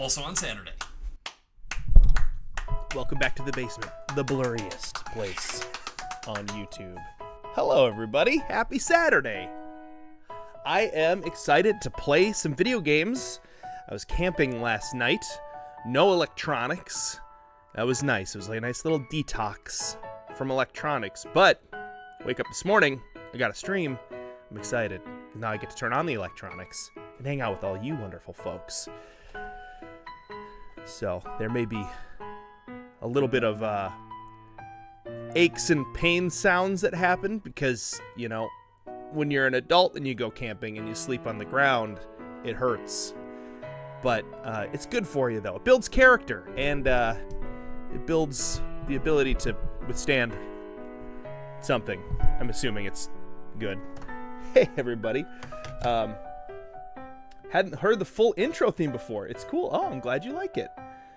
Also on Saturday. Welcome back to the basement, the blurriest place on YouTube. Hello, everybody. Happy Saturday. I am excited to play some video games. I was camping last night. No electronics. That was nice. It was like a nice little detox from electronics. But wake up this morning, I got a stream. I'm excited. Now I get to turn on the electronics and hang out with all you wonderful folks. So there may be a little bit of aches and pain sounds that happen because, you know, when you're an adult and you go camping and you sleep on the ground, it hurts. But it's good for you, though. It builds character, and it builds the ability to withstand something. I'm assuming it's good. Hey, everybody. Hadn't heard the full intro theme before. It's cool. Oh, I'm glad you like it.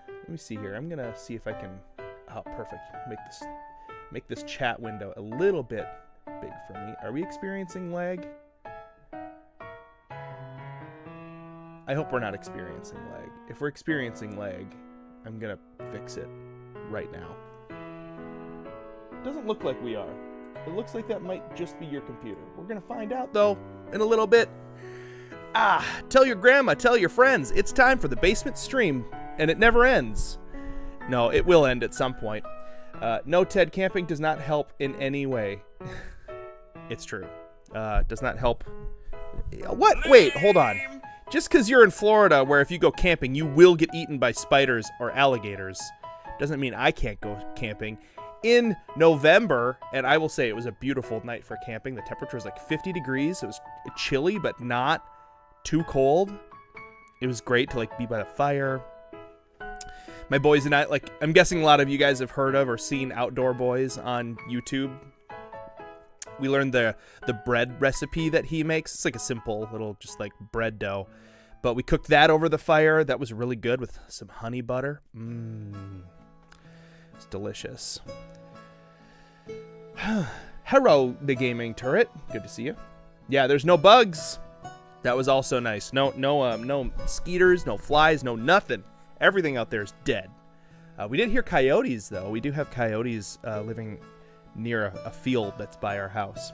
Let me see here. I'm going to see if I can... Oh, perfect. Make this chat window a little bit big for me. Are we experiencing lag? I hope we're not experiencing lag. If we're experiencing lag, I'm going to fix it right now. Doesn't look like we are. It looks like that might just be your computer. We're going to find out, though, in a little bit. Tell your grandma, tell your friends. It's time for the basement stream, and it never ends. No, it will end at some point. No, Ted, camping does not help in any way. It's true. Does not help. What? Wait, hold on. Just because you're in Florida, where if you go camping, you will get eaten by spiders or alligators, doesn't mean I can't go camping. In November, and I will say it was a beautiful night for camping. The temperature was like 50 degrees. It was chilly, but not too cold. It was great to like be by the fire. My boys and I, like, I'm guessing a lot of you guys have heard of or seen Outdoor Boys on YouTube. We learned the bread recipe that he makes. It's like a simple little just like bread dough. But we cooked that over the fire. That was really good with some honey butter. It's delicious. Hello, the gaming turret. Good to see you. Yeah, there's no bugs. That was also nice. No mosquitoes, no flies, no nothing. Everything out there is dead. We did hear coyotes, though. We do have coyotes living near a field that's by our house.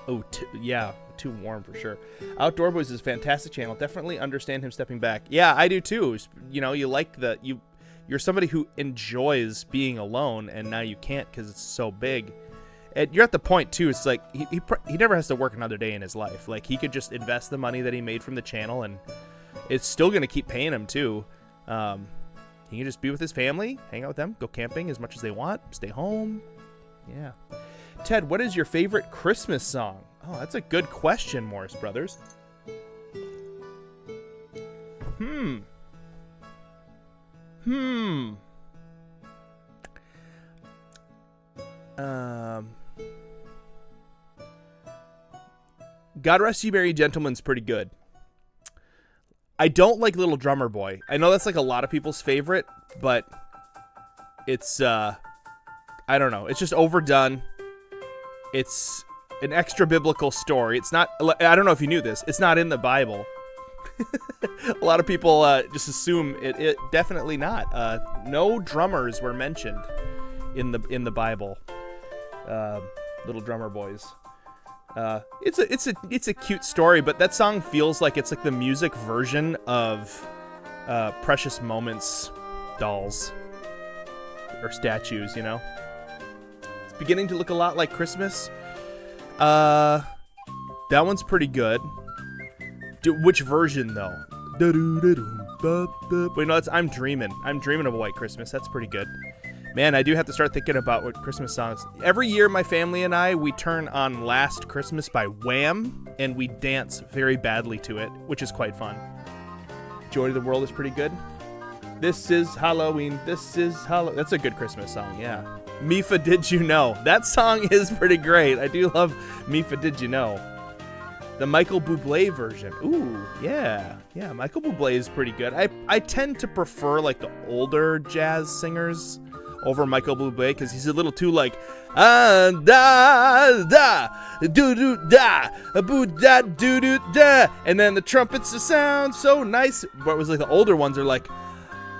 Oh, yeah, too warm for sure. Outdoor Boys is a fantastic channel. Definitely understand him stepping back. Yeah, I do too. You know, you like you're somebody who enjoys being alone, and now you can't because it's so big. And you're at the point too. It's like he never has to work another day in his life. Like he could just invest the money that he made from the channel, and it's still gonna keep paying him too. He can just be with his family, hang out with them, go camping as much as they want, stay home. Yeah. Ted, what is your favorite Christmas song? Oh, that's a good question, Morris Brothers. God Rest You Merry Gentlemen's pretty good. I don't like Little Drummer Boy. I know that's like a lot of people's favorite, but it's, I don't know. It's just overdone. It's an extra biblical story. It's not, I don't know if you knew this. It's not in the Bible. A lot of people just assume it definitely not. No drummers were mentioned in the Bible. Little Drummer Boys. It's a cute story, but that song feels like it's like the music version of Precious Moments dolls or statues, you know. It's beginning to look a lot like Christmas. That one's pretty good. Which version though? Wait, no, it's I'm Dreaming of a White Christmas. That's pretty good. Man, I do have to start thinking about what Christmas songs. Every year, my family and I, we turn on Last Christmas by Wham, and we dance very badly to it, which is quite fun. Joy to the World is pretty good. This is Halloween, this is Halloween. That's a good Christmas song, yeah. Mifa Did You Know? That song is pretty great. I do love Mifa Did You Know? The Michael Bublé version. Ooh, yeah. Yeah, Michael Bublé is pretty good. I tend to prefer, like, the older jazz singers over Michael Bublé because he's a little too like da da doo doo da, a boo da doo doo da, and then the trumpets sound so nice. But it was like the older ones are like,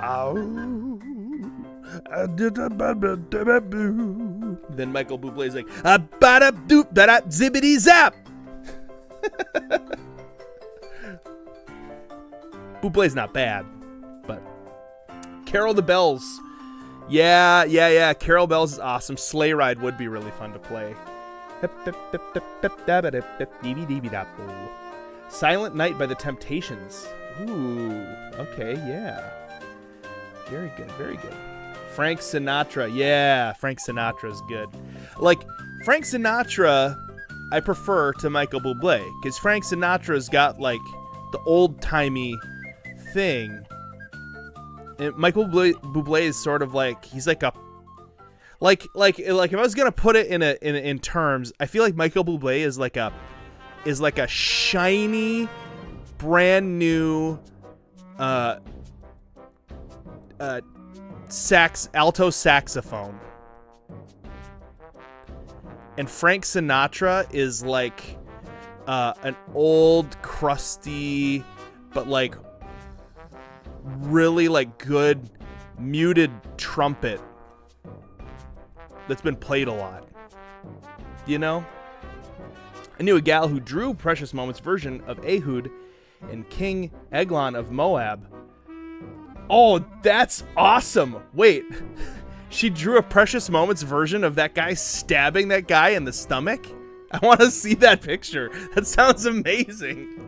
ow. Then Michael Bublé's like, a bada doop da zibbity zap. Bublé's not bad, but Carol the Bells. Yeah. Carol Bells is awesome. Sleigh Ride would be really fun to play. Silent Night by the Temptations. Ooh, okay, yeah. Very good. Frank Sinatra. Yeah, Frank Sinatra's good. Like, Frank Sinatra, I prefer to Michael Bublé, because Frank Sinatra's got, like, the old-timey thing. And Michael Bublé is sort of like, he's like a, like if I was gonna put it in terms, I feel like Michael Bublé is like a shiny, brand new, alto saxophone, and Frank Sinatra is like an old, crusty, but like really like good muted trumpet that's been played a lot. You know? I knew a gal who drew Precious Moments' version of Ehud in King Eglon of Moab. Oh, that's awesome. Wait, she drew a Precious Moments version of that guy stabbing that guy in the stomach? I want to see that picture. That sounds amazing.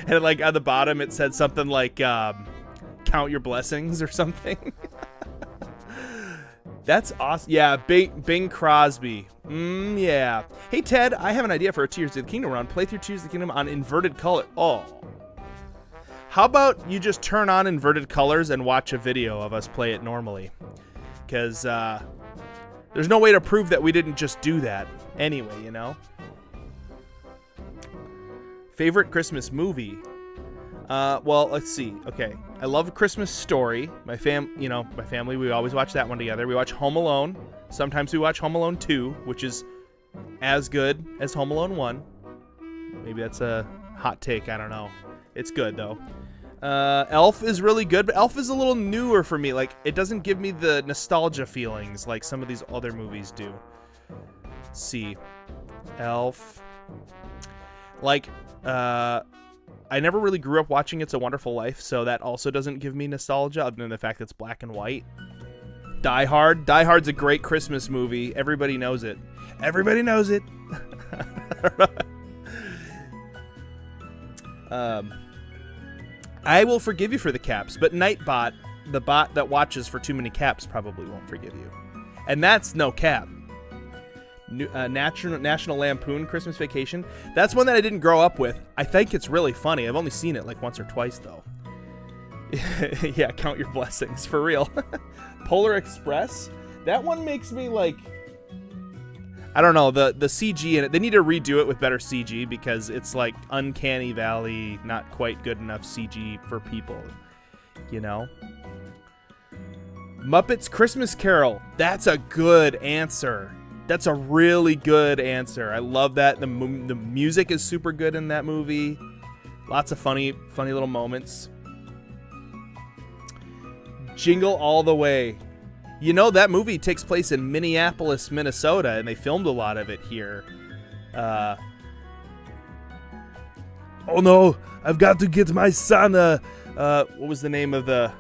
And like at the bottom it said something like count your blessings or something. That's awesome. Yeah, Bing Crosby. Yeah. Hey Ted, I have an idea for a Tears of the Kingdom run. Play through Tears of the Kingdom on inverted color. Oh. How about you just turn on inverted colors and watch a video of us play it normally? Because there's no way to prove that we didn't just do that anyway, you know? Favorite Christmas movie? Well, let's see. Okay, I love A Christmas Story. My family, we always watch that one together. We watch Home Alone. Sometimes we watch Home Alone 2, which is as good as Home Alone 1. Maybe that's a hot take. I don't know. It's good though. Elf is really good, but Elf is a little newer for me. Like, it doesn't give me the nostalgia feelings like some of these other movies do. Let's see. Elf. Like, I never really grew up watching It's a Wonderful Life, so that also doesn't give me nostalgia other than the fact that it's black and white. Die Hard. Die Hard's a great Christmas movie. Everybody knows it. Everybody knows it. I will forgive you for the caps, but Nightbot, the bot that watches for too many caps, probably won't forgive you. And that's no cap. National Lampoon Christmas Vacation. That's one that I didn't grow up with. I think it's really funny. I've only seen it like once or twice though. Yeah, count your blessings for real. Polar Express. That one makes me like, I don't know, the CG in it. They need to redo it with better CG because it's like Uncanny Valley, not quite good enough CG for people, you know? Muppets Christmas Carol. That's a good answer. That's a really good answer. I love that. The music is super good in that movie. Lots of funny little moments. Jingle All the Way. You know, that movie takes place in Minneapolis, Minnesota, and they filmed a lot of it here. Oh no, I've got to get my son what was the name of the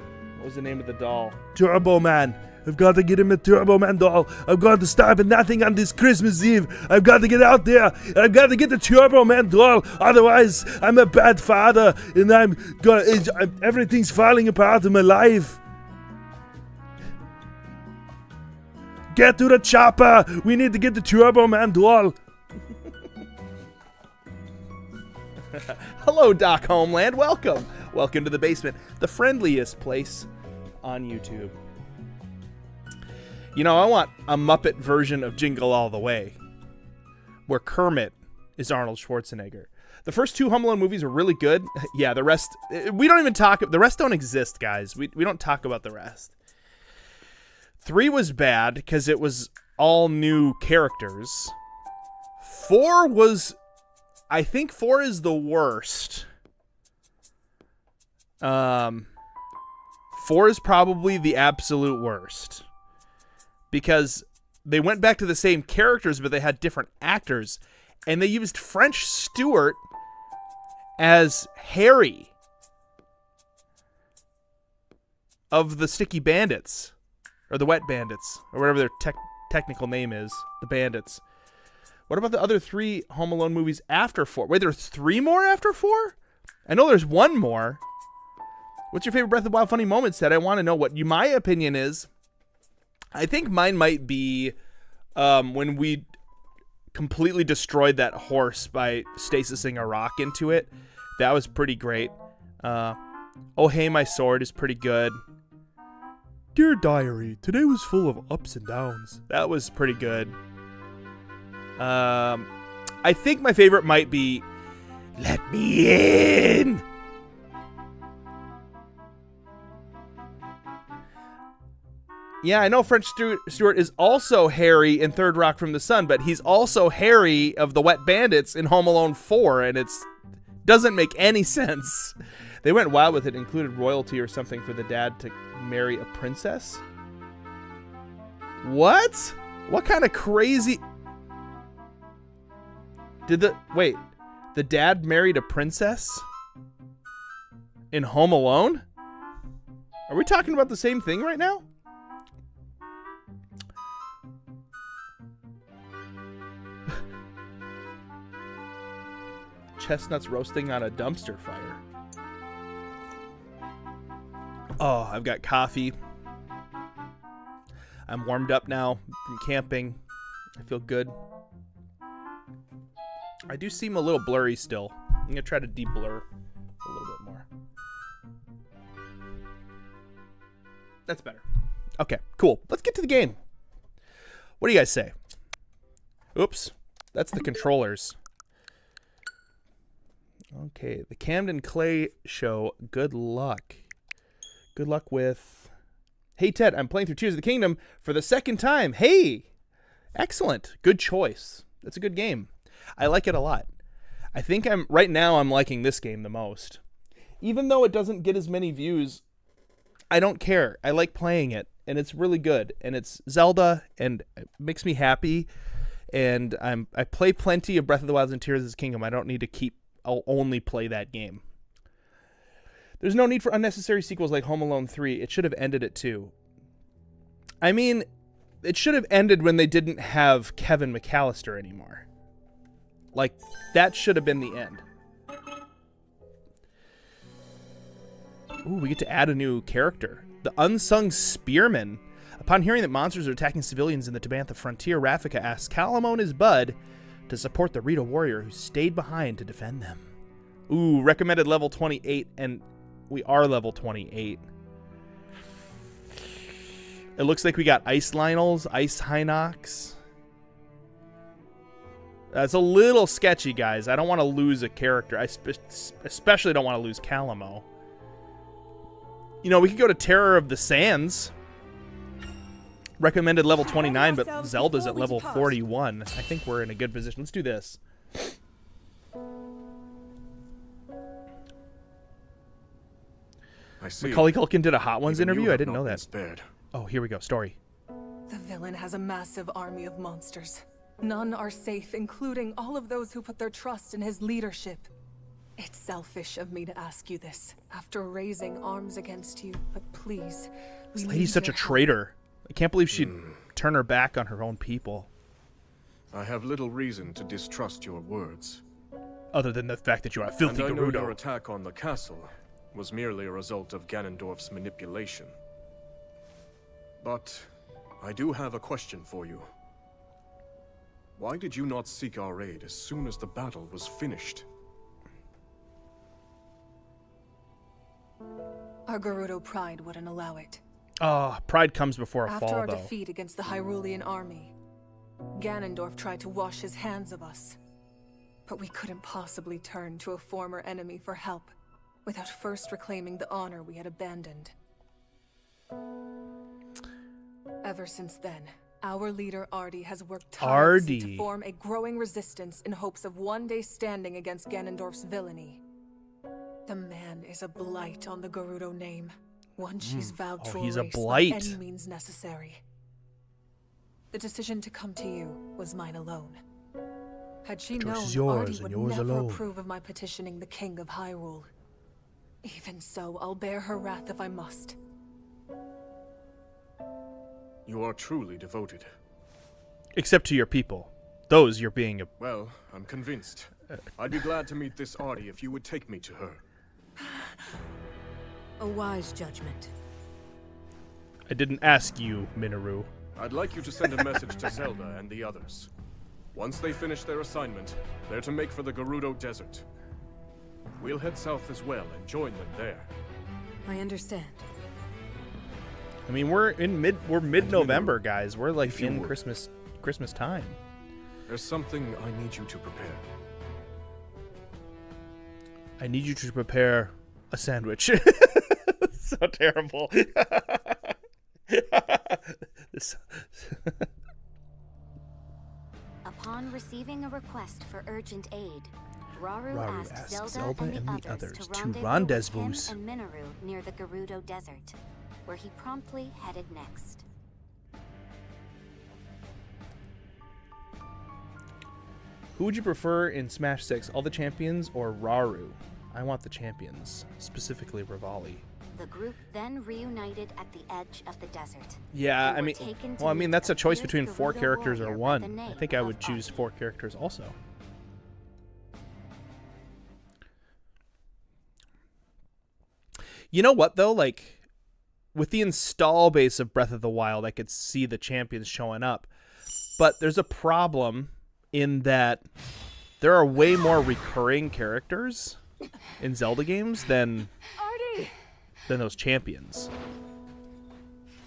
doll? Turbo Man. I've got to get him a Turbo Man doll. I've got to stop at nothing on this Christmas Eve. I've got to get out there. I've got to get the Turbo Man doll. Otherwise, I'm a bad father, and everything's falling apart in my life. Get to the chopper. We need to get the Turbo Man doll. Hello, Doc Homeland. Welcome. Welcome to the basement, the friendliest place on YouTube. You know, I want a Muppet version of Jingle All the Way, where Kermit is Arnold Schwarzenegger. The first two Home Alone movies are really good. Yeah, the rest, we don't even talk, the rest don't exist, guys. We don't talk about the rest. 3 was bad because it was all new characters. 4 was... I think 4 is the worst. 4 is probably the absolute worst. Because they went back to the same characters, but they had different actors. And they used French Stewart as Harry of the Sticky Bandits. Or the Wet Bandits. Or whatever their technical name is. The Bandits. What about the other 3 Home Alone movies after 4? Wait, there's 3 more after 4? I know there's 1 more. What's your favorite Breath of the Wild funny moment, Ted? I want to know what my opinion is. I think mine might be when we completely destroyed that horse by stasising a rock into it. That was pretty great. Oh, Hey, My Sword is pretty good. Dear Diary, today was full of ups and downs. That was pretty good. I think my favorite might be Let Me In. Yeah, I know French Stewart is also Harry in Third Rock from the Sun, but he's also Harry of the Wet Bandits in Home Alone 4, and it's doesn't make any sense. They went wild with it, included royalty or something for the dad to marry a princess. What? What kind of crazy... Wait, the dad married a princess in Home Alone? Are we talking about the same thing right now? Chestnuts roasting on a dumpster fire. Oh, I've got coffee. I'm warmed up now from camping. I feel good. I do seem a little blurry still. I'm going to try to de-blur a little bit more. That's better. Okay, cool. Let's get to the game. What do you guys say? Oops. That's the controllers. Okay, the Camden Clay Show. Good luck. Good luck with... Hey, Ted, I'm playing through Tears of the Kingdom for the 2nd time. Hey! Excellent. Good choice. That's a good game. I like it a lot. I think right now I'm liking this game the most. Even though it doesn't get as many views, I don't care. I like playing it, and it's really good. And it's Zelda, and it makes me happy. And I play plenty of Breath of the Wild and Tears of the Kingdom. I don't need to I'll only play that game. There's no need for unnecessary sequels like Home Alone 3. It should have ended at 2. I mean, it should have ended when they didn't have Kevin McAllister anymore. Like, that should have been the end. Ooh, we get to add a new character. The Unsung Spearman. Upon hearing that monsters are attacking civilians in the Tabantha frontier, Rafika asks Calamo and his bud to support the Gerudo warrior who stayed behind to defend them. Ooh, recommended level 28, and we are level 28. It looks like we got Ice Lynels, Ice Hinox. That's a little sketchy, guys. I don't want to lose a character. I especially don't want to lose Calamo. You know, we could go to Terror of the Sands. Recommended level 29, but Zelda's at level 41. I think we're in a good position. Let's do this. Macaulay Culkin did a Hot Ones interview? I didn't know that. Oh, here we go. Story. The villain has a massive army of monsters. None are safe, including all of those who put their trust in his leadership. It's selfish of me to ask you this, after raising arms against you, but please... This lady's such a traitor. I can't believe she'd turn her back on her own people. I have little reason to distrust your words. Other than the fact that you're a filthy and I know Gerudo. Your attack on the castle was merely a result of Ganondorf's manipulation. But I do have a question for you. Why did you not seek our aid as soon as the battle was finished? Our Gerudo pride wouldn't allow it. Pride comes before a fall, After our though. defeat against the Hyrulean army, Ganondorf tried to wash his hands of us. But we couldn't possibly turn to a former enemy for help without first reclaiming the honor we had abandoned. Ever since then, Our leader Ardi has worked tirelessly Ardi. to form a growing resistance in hopes of one day standing against Ganondorf's villainy. The man is a blight on the Gerudo name, one she's vowed to he's a erase by blight. any means necessary. The decision to come to you was mine alone. Had she known, is yours Ardi and would yours never alone. approve of my petitioning the King of Hyrule. Even so, I'll bear her wrath if I must. You are truly devoted. Except to your people. Those you're being a... Well, I'm convinced. I'd be glad to meet this Ardi if you would take me to her. A wise judgment. I didn't ask you, Minoru. I'd like you to send a message to Zelda and the others. Once they finish their assignment, they're to make for the Gerudo Desert. We'll head south as well and join them there. I understand. I mean, we're mid-November, guys. We're like If you in would. Christmas time. There's something I need you to prepare. I need you to prepare a sandwich. So terrible. This... Upon receiving a request for urgent aid, Rauru Rauru asked asked Zelda and the others to rendezvous with him and Minoru near the Gerudo Desert, where he promptly headed next. Who would you prefer in Smash 6, all the champions or Rauru? I want the champions, specifically Rivali. The group then reunited at the edge of the desert. Yeah, They I were mean, taken to well, I mean meet that's a choice fierce between 4 Gerudo characters or warrior by one. the I name think I of would choose Ardi. 4 characters also. You know what though? Like with the install base of Breath of the Wild, I could see the champions showing up. But there's a problem in that there are way more recurring characters in Zelda games than those champions.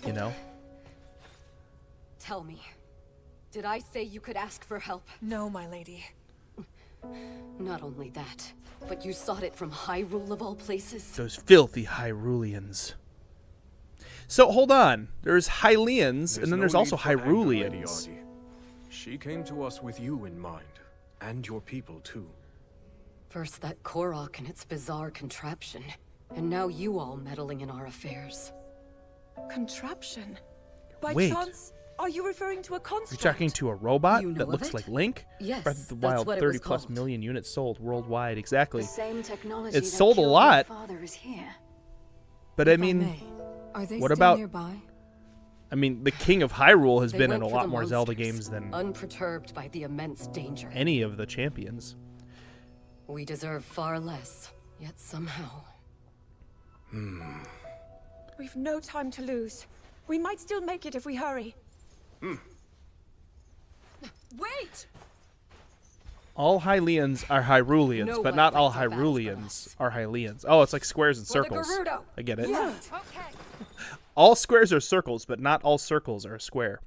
You know? Tell me, did I say you could ask for help? No, my lady. Not only that, but you sought it from Hyrule of all places? Those filthy Hyruleans. So hold on. There's Hylians, and then there's no also need for anger, Lady Hyruleans. Ardi. She came to us with you in mind, and your people too. First that Korok and its bizarre contraption, and now you all meddling in our affairs. Contraption? By Wait. chance, are you referring to a You're construct? talking to a robot You know that of looks it? like Link? Yes, Breath of the that's Wild, what it was 30 plus called. million units sold worldwide. Exactly. The same technology It's that sold a killed lot. my father is here. But I If mean, may, are they what still about- nearby? the King of Hyrule has They been in went a for lot the more Zelda monsters, games than unperturbed by the immense danger. any of the champions. We deserve far less, yet somehow. We've no time to lose. We might still make it if we hurry. Wait! All Hylians are Hyruleans, No but one not all fights our battles for Hyruleans us. are Hylians. Oh, it's like squares and For the circles. Gerudo. I get it. Yeah. All squares are circles, but not all circles are a square.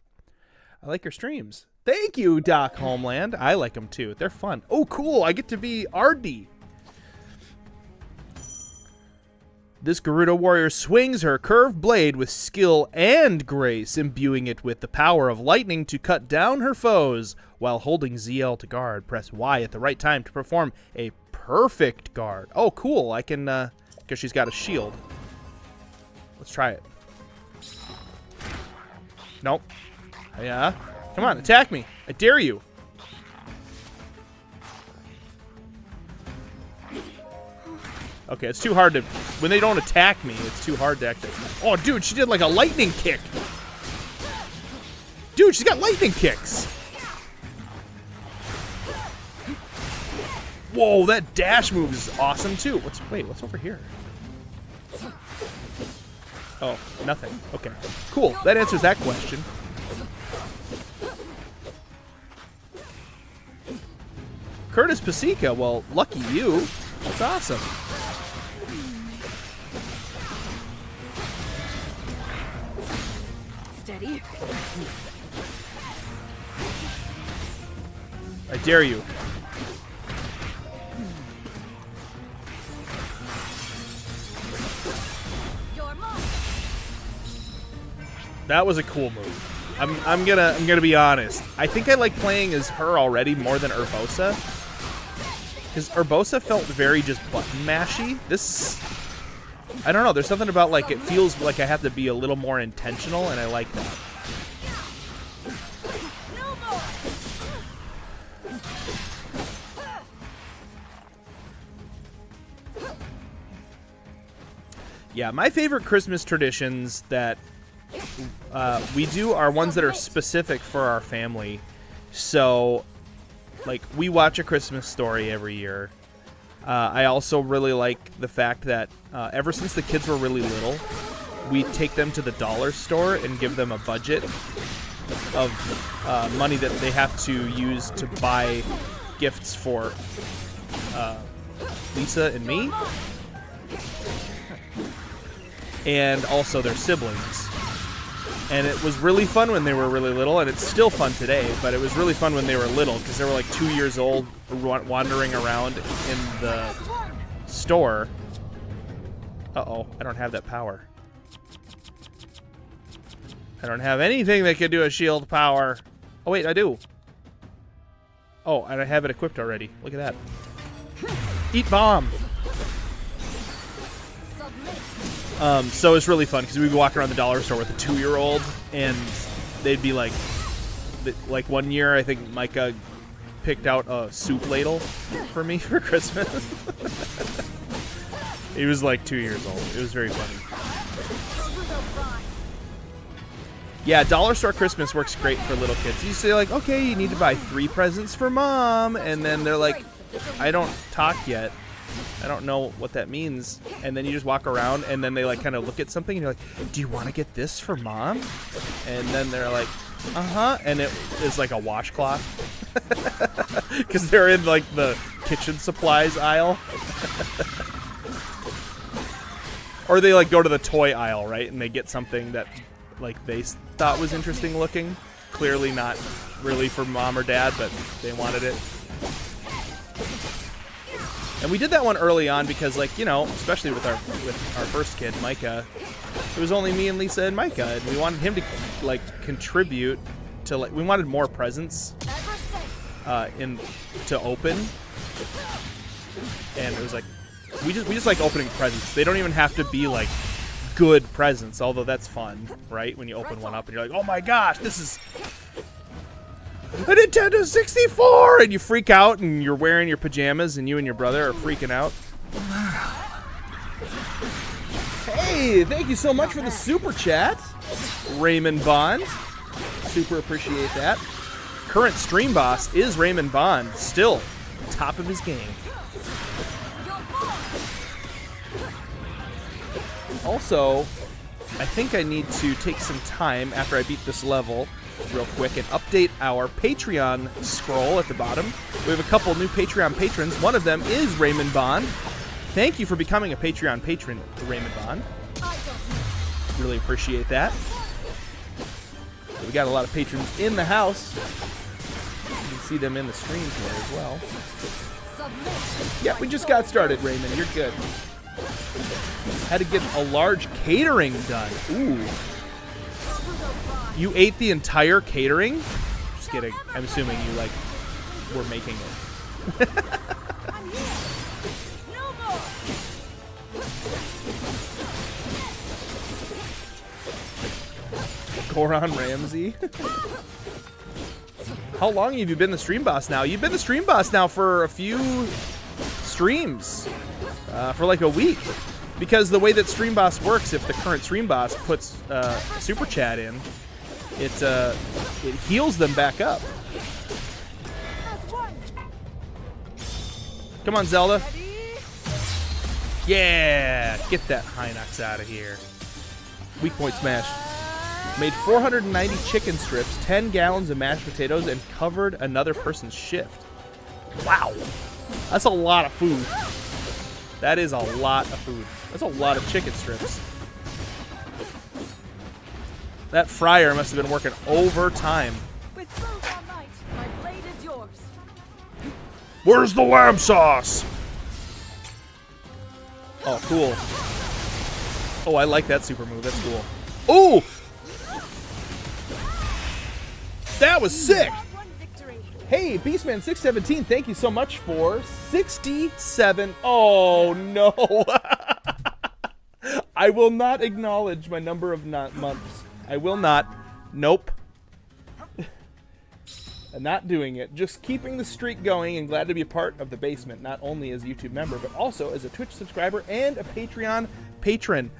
I like your streams. Thank you, Doc Homeland. I like them too. They're fun. Oh, cool. I get to be Ardi. This Gerudo warrior swings her curved blade with skill and grace, imbuing it with the power of lightning to cut down her foes. While holding ZL to guard, press Y at the right time to perform a perfect guard. Oh, cool. I can, because she's got a shield. Let's try it. Nope. Yeah. Come on, attack me. I dare you. Okay, it's too hard to... When they don't attack me, it's too hard to actually... Oh, dude, she did like a lightning kick. Dude, she's got lightning kicks. Whoa, that dash move is awesome, too. Wait, what's over here? Oh, nothing. Okay, cool. That answers that question. Curtis Pasica, well, lucky you. That's awesome. Steady. I dare you. That was a cool move. I'm gonna be honest. I think I like playing as her already more than Urbosa. Because Urbosa felt very just button mashy. This, I don't know. There's something about like it feels like I have to be a little more intentional, and I like that. Yeah, my favorite Christmas traditions that we do are ones that are specific for our family. So, like, we watch A Christmas Story every year. I also really like the fact that ever since the kids were really little, we take them to the dollar store and give them a budget of money that they have to use to buy gifts for Lisa and me. And also their siblings. And it was really fun when they were really little, and it's still fun today, but it was really fun when they were little, because they were like 2 years old, wandering around in the store. Uh-oh, I don't have that power. I don't have anything that could do a shield power. Oh wait, I do. Oh, and I have it equipped already. Look at that. Eat bomb! So it's really fun because we'd be walking around the dollar store with a 2-year-old, and they'd be like one year I think Micah picked out a soup ladle for me for Christmas. He was like 2 years old. It was very funny. Yeah, dollar store Christmas works great for little kids. You say like, okay, you need to buy 3 presents for mom, and then they're like, I don't talk yet. I don't know what that means. And then you just walk around, and then they like kind of look at something, and you're like, do you want to get this for mom? And then they're like, uh-huh. And it is like a washcloth. Because they're in like the kitchen supplies aisle. Or they like go to the toy aisle, right? And they get something that like they thought was interesting looking. Clearly not really for mom or dad, but they wanted it. And we did that one early on because, like, you know, especially with our first kid, Micah, it was only me and Lisa and Micah, and we wanted him to like contribute to like we wanted more presents to open, and it was like we just like opening presents. They don't even have to be like good presents, although that's fun, right? When you open one up and you're like, oh my gosh, this is a Nintendo 64, and you freak out, and you're wearing your pajamas, and you and your brother are freaking out. Hey, thank you so much for the super chat, Raymond Bond. Super appreciate that. Current stream boss is Raymond Bond, still top of his game. Also, I think I need to take some time after I beat this level real quick and update our Patreon scroll at the bottom. We have a couple new Patreon patrons. One of them is Raymond Bond. Thank you for becoming a Patreon patron, Raymond Bond. Really appreciate that. We got a lot of patrons in the house. You can see them in the stream here as well. Yeah, we just got started, Raymond. You're good. Had to get a large catering done. Ooh. You ate the entire catering? Just kidding. I'm assuming you, like, were making it. Goron Ramsey. How long have you been the stream boss now? You've been the stream boss now for a few streams. For like a week. Because the way that Stream Boss works, if the current Stream Boss puts a super chat in, it heals them back up. Come on, Zelda. Yeah, get that Hinox out of here. Weak point smash. Made 490 chicken strips, 10 gallons of mashed potatoes, and covered another person's shift. Wow, that's a lot of food. That is a lot of food. That's a lot of chicken strips. That fryer must have been working overtime. With both our might, my blade is yours. Where's the lamb sauce? Oh, cool. Oh, I like that super move. That's cool. Ooh! That was sick. Hey, Beastman617, thank you so much for 67. Oh, no. I will not acknowledge my number of months. I will not. Nope. I'm not doing it. Just keeping the streak going, and glad to be a part of the basement, not only as a YouTube member, but also as a Twitch subscriber and a Patreon patron.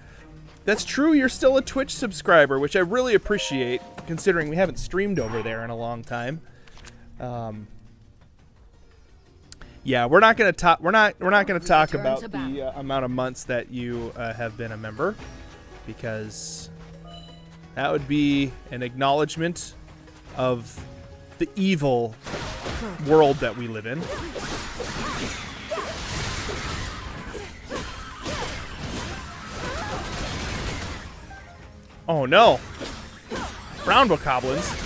That's true, you're still a Twitch subscriber, which I really appreciate, considering we haven't streamed over there in a long time. Yeah, we're not gonna talk. We're not gonna talk about the amount of months that you have been a member, because that would be an acknowledgement of the evil world that we live in. Oh no! Brown bokoblins.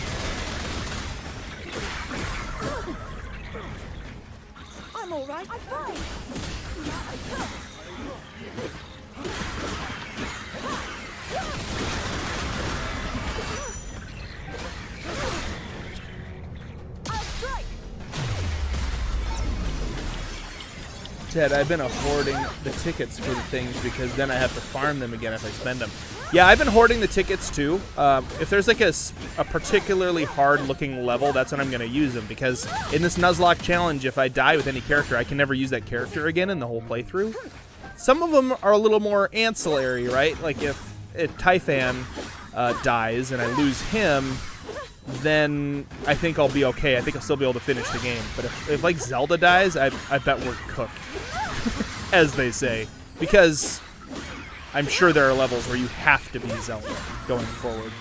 I'm all right. I'm fine. Ted, I've been hoarding the tickets for the things because then I have to farm them again if I spend them. Yeah, I've been hoarding the tickets too. If there's like a particularly hard-looking level, that's when I'm going to use them, because in this NUZLOCKE challenge, if I die with any character, I can never use that character again in the whole playthrough. Some of them are a little more ancillary, right? Like if Typhon dies and I lose him, then I think I'll be okay. I think I'll still be able to finish the game. But if like Zelda dies, I bet we're cooked, as they say, because I'm sure there are levels where you have to be Zelda going forward.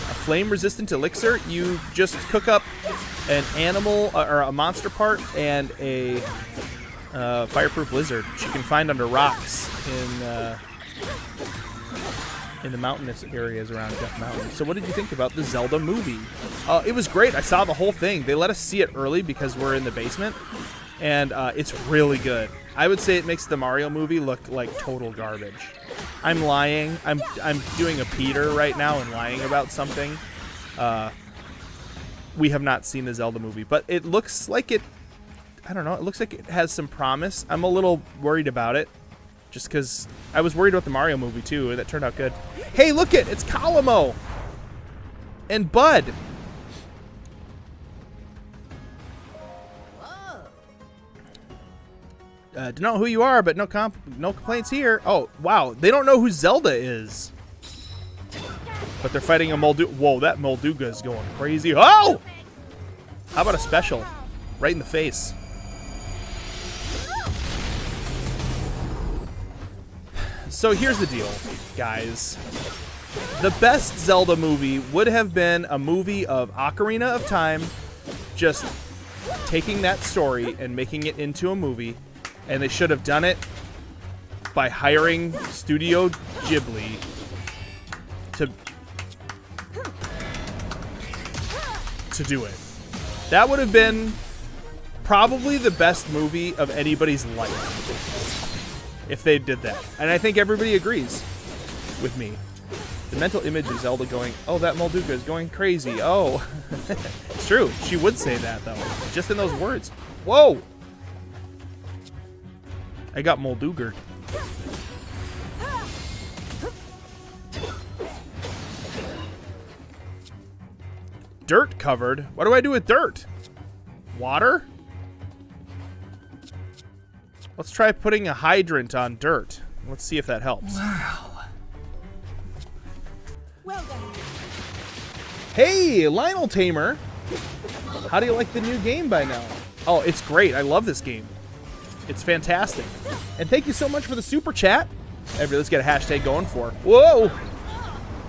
A flame-resistant elixir, you just cook up an animal or a monster part and a fireproof lizard, which you can find under rocks in the mountainous areas around Death Mountain. So what did you think about the Zelda movie? It was great. I saw the whole thing. They let us see it early because we're in the basement, and it's really good. I would say it makes the Mario movie look like total garbage. I'm lying. I'm doing a Peter right now and lying about something. We have not seen the Zelda movie, but it looks like it, I don't know, it looks like it has some promise. I'm a little worried about it, just because I was worried about the Mario movie too. That turned out good. Hey, look it! It's Kalamo! And Bud! Don't know who you are, but no complaints here. Oh, wow. They don't know who Zelda is. But they're fighting a Molduga. Whoa, that Molduga is going crazy. Oh! How about a special? Right in the face. So here's the deal, guys. The best Zelda movie would have been a movie of Ocarina of Time, just taking that story and making it into a movie. And they should have done it by hiring Studio Ghibli to do it. That would have been probably the best movie of anybody's life if they did that. And I think everybody agrees with me. The mental image of Zelda going, oh, that Molduga is going crazy. Oh, it's true. She would say that, though, just in those words. Whoa! I got Moldugered. Dirt covered? What do I do with dirt? Water? Let's try putting a hydrant on dirt. Let's see if that helps. Wow. Well done. Hey, Lionel Tamer. How do you like the new game by now? Oh, it's great. I love this game. It's fantastic. And thank you so much for the super chat. Let's get a hashtag going for. Whoa!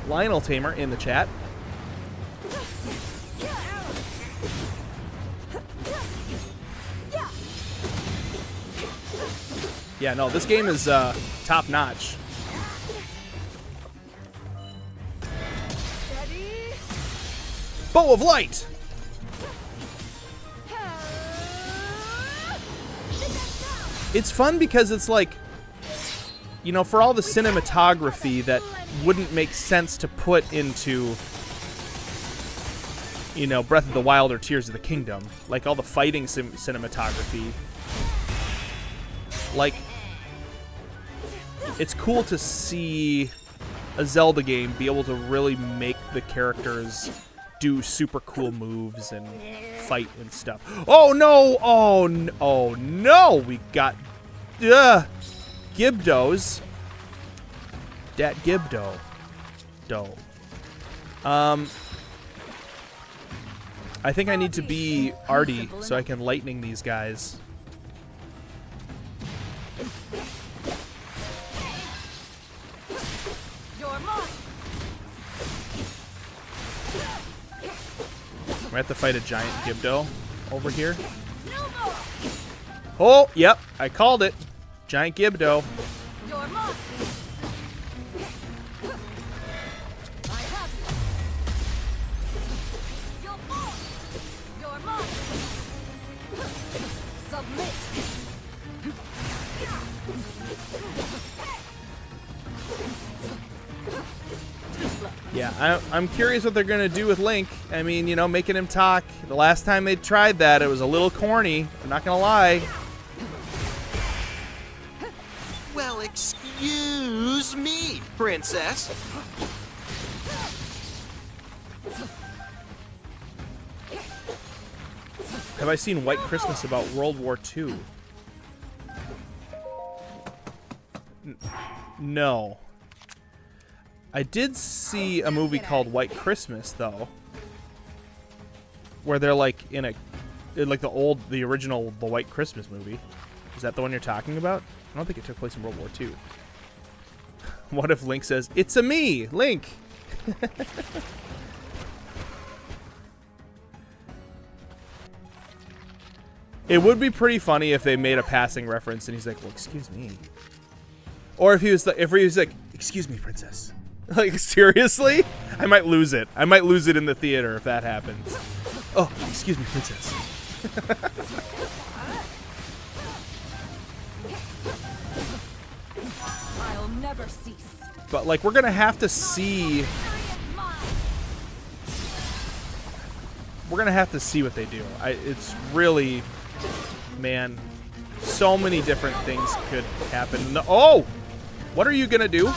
Lionel Tamer in the chat. Yeah, no, this game is top notch. Bow of Light! It's fun because it's like you know, for all the cinematography that wouldn't make sense to put into, you know, Breath of the Wild or Tears of the Kingdom, like all the fighting cinematography, like, it's cool to see a Zelda game be able to really make the characters do super cool moves and fight and stuff. Oh no! Oh no! We got Gibdos. Dat Gibdo. I think I need to be Artie so I can lightning these guys. We have to fight a giant Gibdo over here. Oh, yep, I called it. Giant Gibdo. Yeah, I'm curious what they're going to do with Link. I mean, you know, making him talk. The last time they tried that, it was a little corny. I'm not going to lie. Well, excuse me, princess. Have I seen White Christmas about World War II? No. I did see a movie called White Christmas, though, where they're like in the original The White Christmas movie. Is that the one you're talking about? I don't think it took place in World War II. What if Link says, "It's a me, Link"? It would be pretty funny if they made a passing reference and he's like, "Well, excuse me," or if he was like, "Excuse me, princess." Like, seriously? I might lose it. I might lose it in the theater if that happens. Oh, excuse me, princess. I'll never cease. But, like, we're going to have to see... We're going to have to see what they do. It's really... Man, so many different things could happen. Oh! What are you going to do?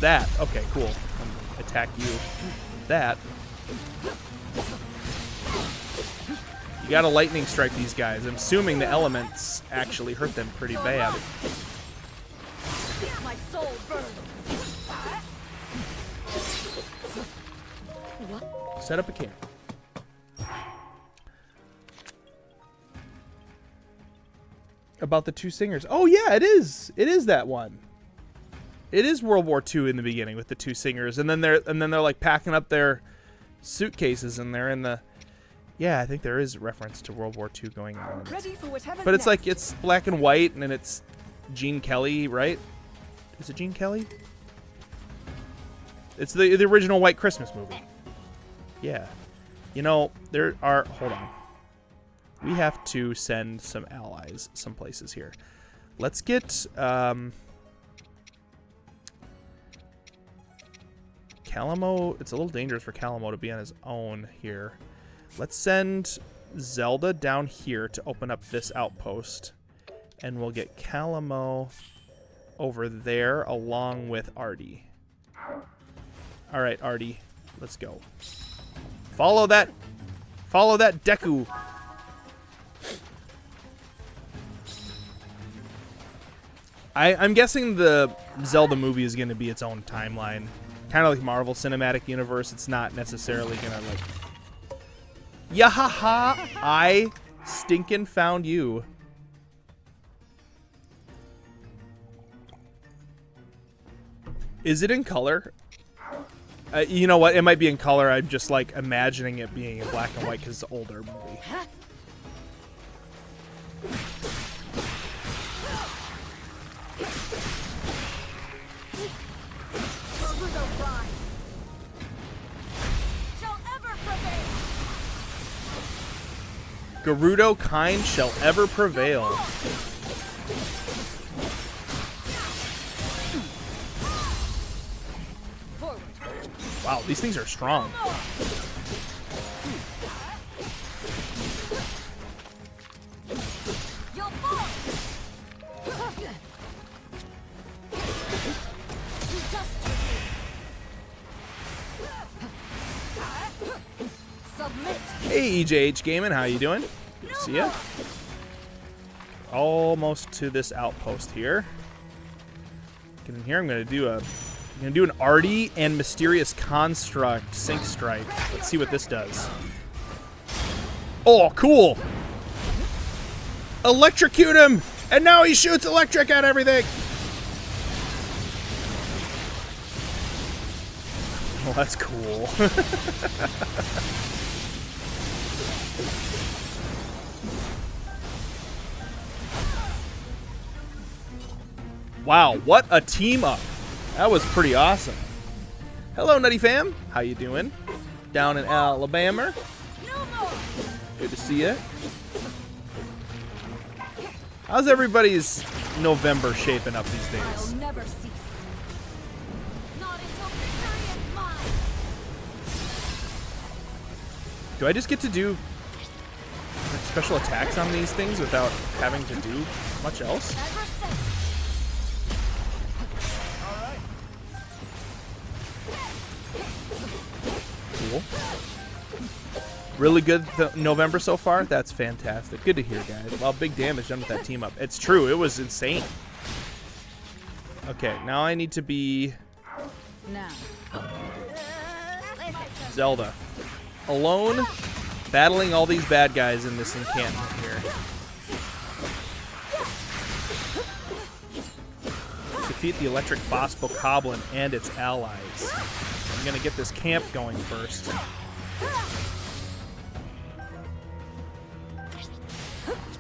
That. Okay, cool. Attack you. That. You gotta lightning strike these guys. I'm assuming the elements actually hurt them pretty bad. My soul burns. Set up a camp. About the two singers. Oh yeah, it is. It is that one. It is World War II in the beginning with the two singers, and then they're like packing up their suitcases and they're in the. Yeah, I think there is reference to World War II going on. But it's like it's black and white, and then it's Gene Kelly, right? Is it Gene Kelly? It's the original White Christmas movie. Yeah, you know there are. Hold on. We have to send some allies some places here. Let's get. Calamo, it's a little dangerous for Calamo to be on his own here. Let's send Zelda down here to open up this outpost. And we'll get Calamo over there along with Artie. Alright, Artie, let's go. Follow that Deku. I'm guessing the Zelda movie is going to be its own timeline. Kind of like Marvel Cinematic Universe. It's not necessarily gonna like... Yahaha! I stinkin' found you. Is it in color? You know what? It might be in color. I'm just like imagining it being in black and white because it's an older movie. Gerudo kind shall ever prevail. Wow, these things are strong. Hey, EJH Gaming, how you doing? Good to see ya. Almost to this outpost here. Get in here. I'm gonna do an Artie and Mysterious Construct Sync Strike. Let's see what this does. Oh, cool! Electrocute him! And now he shoots electric at everything! Oh, that's cool. Wow, what a team up. That was pretty awesome. Hello, Nutty Fam. How you doing? Down in Alabama. Good to see you. How's everybody's November shaping up these days? Never cease. Not until victory is mine. Do I just get to do special attacks on these things without having to do much else? Cool. Really good November so far? That's fantastic. Good to hear, guys. Well, big damage done with that team up. It's true. It was insane. Okay, now I need to be... Now. Zelda. Alone, battling all these bad guys in this encampment here. Defeat the electric boss bokoblin and its allies. I'm gonna get this camp going first.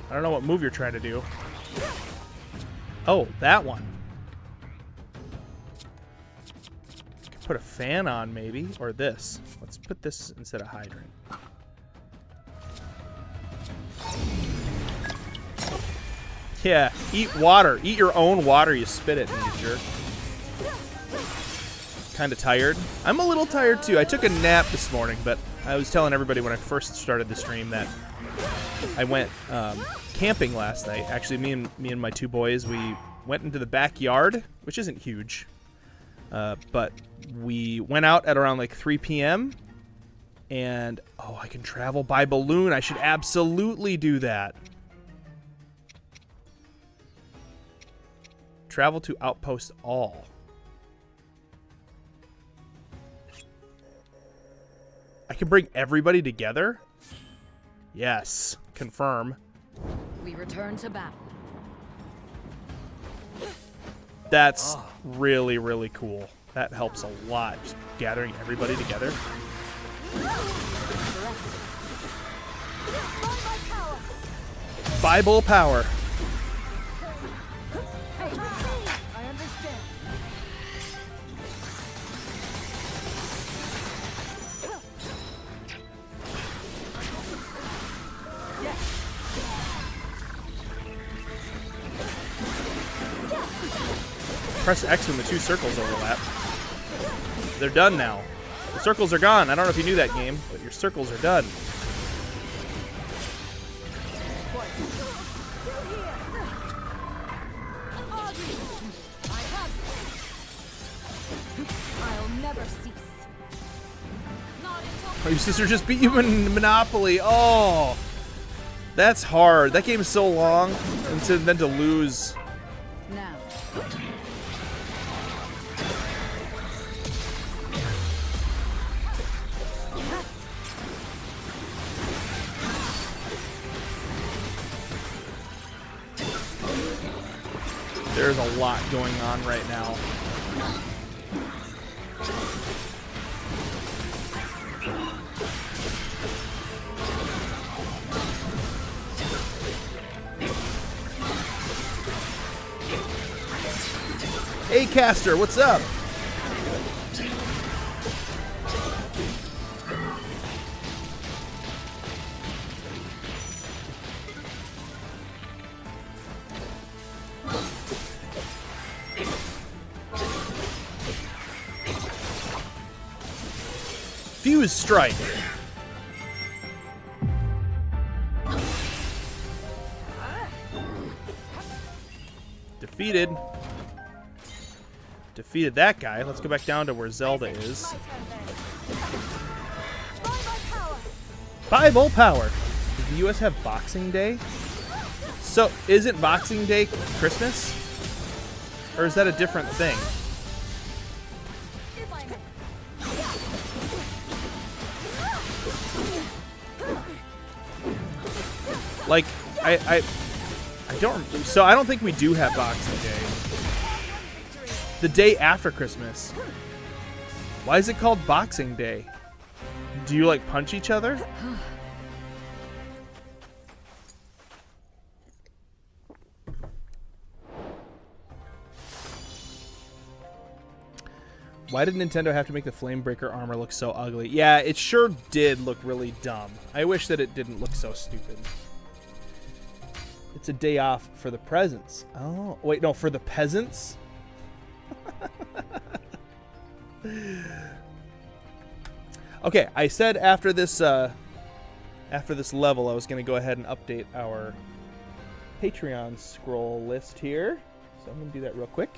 I don't know what move you're trying to do. Oh, that one. Put a fan on maybe, or this. Let's put this instead of hydrant. Yeah, eat water. Eat your own water, you spit it, you jerk. Kind of tired. I'm a little tired too. I took a nap this morning, but I was telling everybody when I first started the stream that I went camping last night. Actually, me and my two boys, we went into the backyard, which isn't huge, but we went out at around like 3 p.m. and oh, I can travel by balloon. I should absolutely do that. Travel to Outpost All. I can bring everybody together? Yes. Confirm. We return to battle. That's really, really cool. That helps a lot. Just gathering everybody together. Bible power. I understand. Press X when the two circles overlap. They're done now. The circles are gone. I don't know if you knew that game, but your circles are done. I'll never cease. Oh, your sister just beat you in Monopoly. Oh, that's hard. That game is so long, and then to lose. Now. There's a lot going on right now. Hey, Caster, what's up? Muse Strike. Defeated. Defeated that guy. Let's go back down to where Zelda is. Bible power. Does the U.S. have Boxing Day? So, isn't Boxing Day Christmas? Or is that a different thing? Like, I don't. So I don't think we do have Boxing Day. The day after Christmas. Why is it called Boxing Day? Do you like punch each other? Why did Nintendo have to make the Flamebreaker armor look so ugly? Yeah, it sure did look really dumb. I wish that it didn't look so stupid. It's a day off for the presents. Oh, wait, no, for the peasants? Okay, I said after this level I was going to go ahead and update our Patreon scroll list here. So I'm going to do that real quick.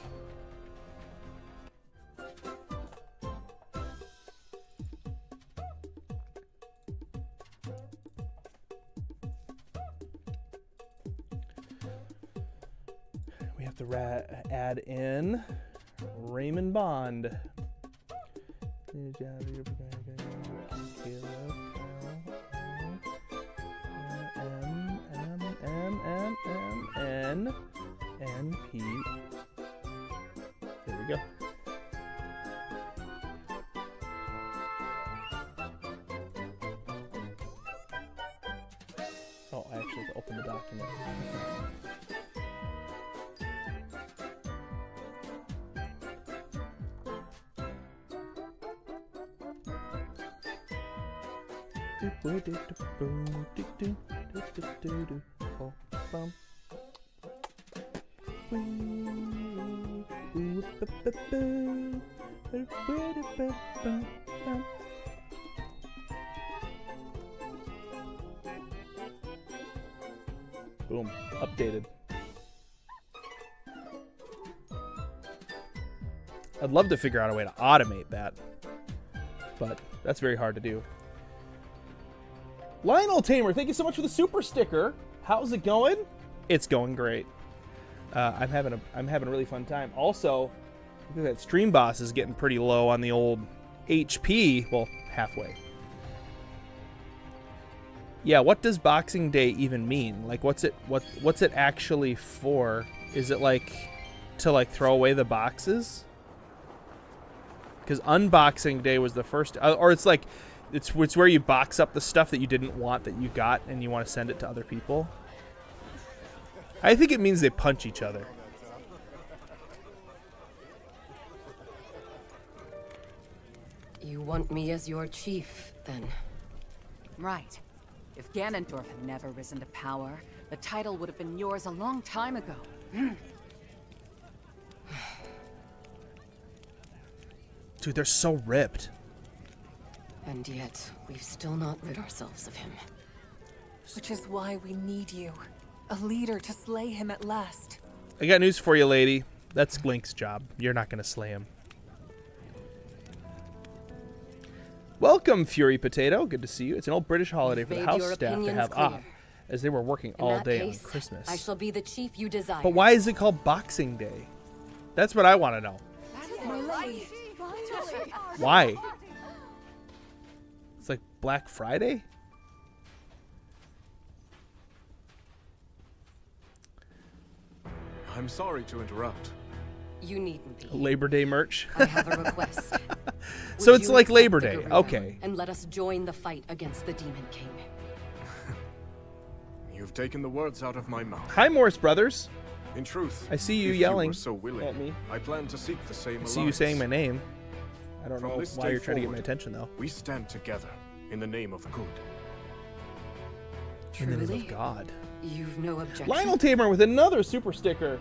We have to add in Raymond Bond. N-P. There we go. Oh, I actually have to open the document. Boom. Updated. I'd love to figure out a way to automate that, but that's very hard to do. Lionel Tamer, thank you so much for the super sticker. How's it going? It's going great. I'm having a really fun time. Also, I think that stream boss is getting pretty low on the old HP. Well, halfway. Yeah, what does Boxing Day even mean? Like, what's it actually for? Is it like to like throw away the boxes? Because Unboxing Day was the first, or it's like it's where you box up the stuff that you didn't want that you got and you want to send it to other people. I think it means they punch each other. You want me as your chief, then? Right. If Ganondorf had never risen to power, the title would have been yours a long time ago. Dude, they're so ripped. And yet, we've still not rid ourselves of him. Which is why we need you. A leader to slay him at last. I got news for you, lady. That's Link's job. You're not going to slay him. Welcome, Fury Potato. Good to see you. It's an old British holiday for the house staff to have off, as they were working all day on Christmas. I shall be the chief you desire. But why is it called Boxing Day? That's what I want to know. Why? It's like Black Friday? I'm sorry to interrupt. You needn't be. Labor Day merch? I have a request. So Would it's you like accept Labor the Day. Gerudo Okay. And let us join the fight against the Demon King. You've taken the words out of my mouth. Hi, Morris Brothers. In truth, I see you if yelling you were so willing, at me. I plan to seek the same I alliance. see you saying my name. I don't From know this why day you're trying to get my forward, attention, though. We stand together in the name of good. In the name Truly? of God. You've no objection. Lionel Tamer with another super sticker.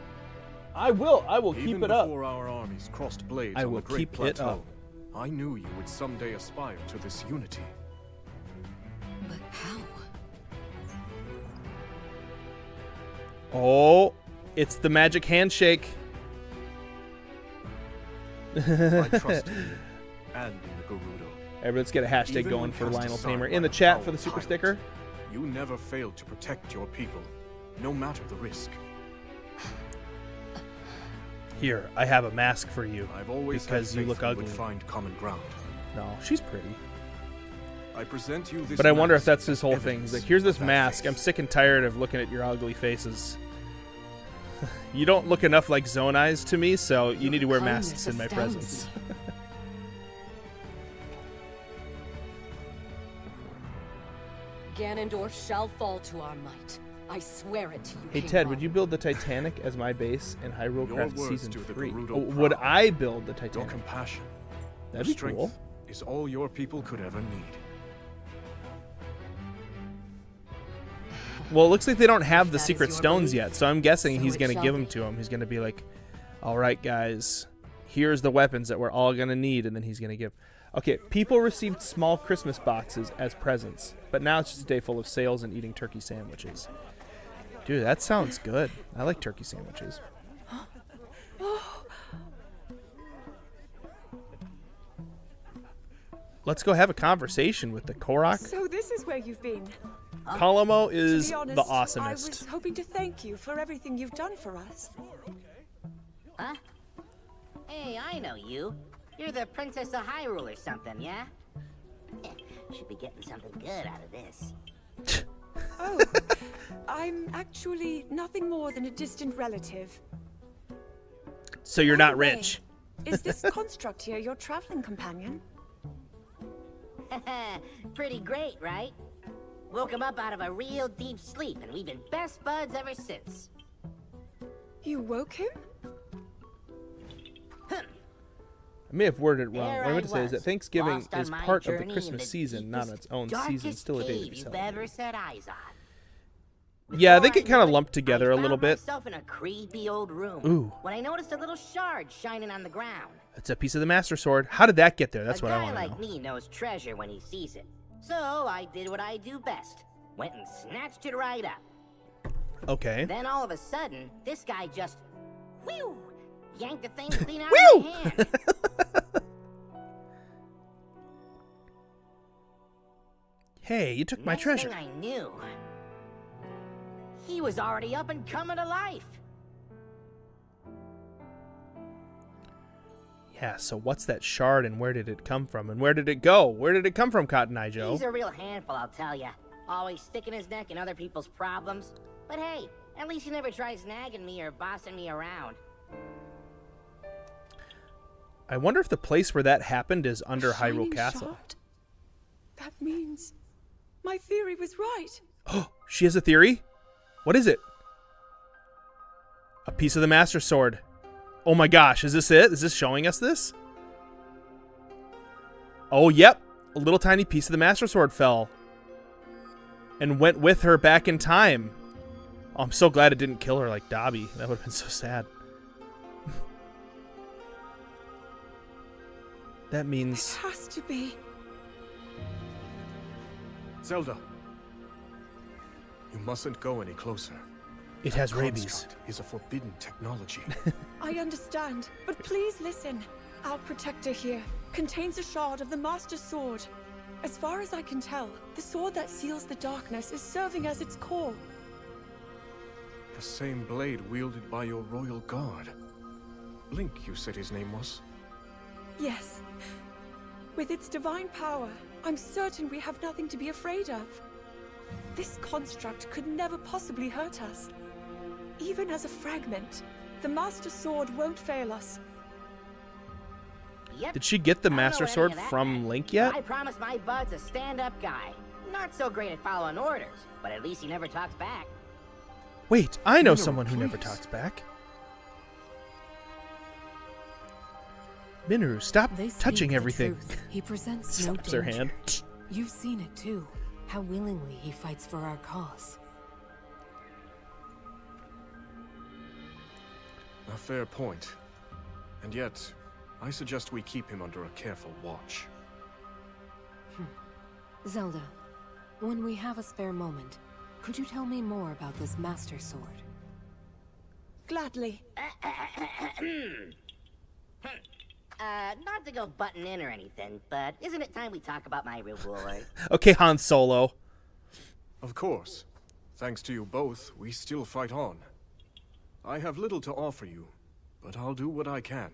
I will keep Even it up. before our armies crossed blades I on will the Great keep it Plateau, up. I knew you would someday aspire to this unity. But how? Oh, it's the magic handshake. I trust in you and in the Gerudo. Everybody, let's get a hashtag Even going when for cast Lionel aside Tamer by in the a chat foul for the super tyrant, sticker. You never failed to protect your people, no matter the risk. Here, I have a mask for you I've always because had you faith look we ugly. would find common ground. No, she's pretty. I present you this But I wonder if mask that's his as whole thing. evidence He's like, here's this of that mask. faith. I'm sick and tired of looking at your ugly faces. You don't look enough like Zone Eyes to me, so you need to wear Kindness masks in my astounds presence. me. Ganondorf shall fall to our might. I swear it to you, Hey King Ted, Ron. would you build the Titanic as my base in Hyrule Your Craft words Season do the 3? Gerudo Oh, would proud. I build the Your Titanic? compassion, That'd your be strength cool. is all your people could ever need. Well, it looks like they don't have the That is secret your stones belief, yet, so I'm guessing so he's it going to shall give them be. to him. He's going to be like, all right, guys, here's the weapons that we're all going to need, and then he's going to give. Okay, people received small Christmas boxes as presents, but now it's just a day full of sales and eating turkey sandwiches. Dude, that sounds good. I like turkey sandwiches. Let's go have a conversation with the Korok. So this is where you've been. Kalomo To is be honest, the I awesomest. was hoping to thank you for everything you've done for us. Huh? Hey, I know you. You're the Princess of Hyrule or something, yeah? Should be getting something good out of this. Oh, I'm actually nothing more than a distant relative. So you're By not the way, rich. Is this construct here your traveling companion? Pretty great, right? Woke him up out of a real deep sleep, and we've been best buds ever since. You woke him? I may have worded it wrong. There What I meant I to say is that was, Thanksgiving lost on is my part of the journey in Christmas the season, not deepest, its own season. darkest Still a day to cave be you've celebrated. ever set eyes on. Yeah, they Before get I kind of knew it, lumped together I a little found bit. myself in a creepy old room. Ooh. When I noticed a little shard shining on the ground. It's a piece of the Master Sword. How did that get there? That's a what I guy want to like know. me knows treasure when he sees it. So I did what I do best. Went and snatched it right up. Okay. Then all of a sudden, this guy just, whew, yanked the thing clean out Whew! of my hand. Hey, you took my Next treasure. thing I knew, he was already up and coming to life. Yeah, so what's that shard and where did it come from? And where did it go? Where did it come from, Cotton Eye Joe? He's a real handful, I'll tell ya. Always sticking his neck in other people's problems. But hey, at least he never tries nagging me or bossing me around. I wonder if the place where that happened is under Shining Hyrule Castle. shard? That means my theory was right. Oh, she has a theory? What is it? A piece of the Master Sword. Oh my gosh, is this it? Is this showing us this? Oh, yep. A little tiny piece of the Master Sword fell. And went with her back in time. Oh, I'm so glad it didn't kill her like Dobby. That would have been so sad. That means... It has to be. Zelda, you mustn't go any closer. It has That rabies. construct is a forbidden technology. I understand, but please listen. Our protector here contains a shard of the Master Sword. As far as I can tell, the sword that seals the darkness is serving as its core. The same blade wielded by your royal guard. Link, you said his name was? Yes. With its divine power, I'm certain we have nothing to be afraid of. This construct could never possibly hurt us. Even as a fragment, the Master Sword won't fail us. Yep. Did she get the I don't know Master any Sword of that, from man. Link yet? I promised my buds a stand-up guy. Not so great at following orders, but at least he never talks back. Wait, I know No, someone who never please. talks back. Minoru, stop They speak touching the everything. truth. He presents no Slaps her danger. hand. You've seen it too. How willingly he fights for our cause. A fair point. And yet, I suggest we keep him under a careful watch. Zelda, when we have a spare moment, could you tell me more about this Master Sword? Gladly. Not to go butting in or anything, but isn't it time we talk about my reward? Okay, Han Solo. Of course. Thanks to you both, we still fight on. I have little to offer you, but I'll do what I can.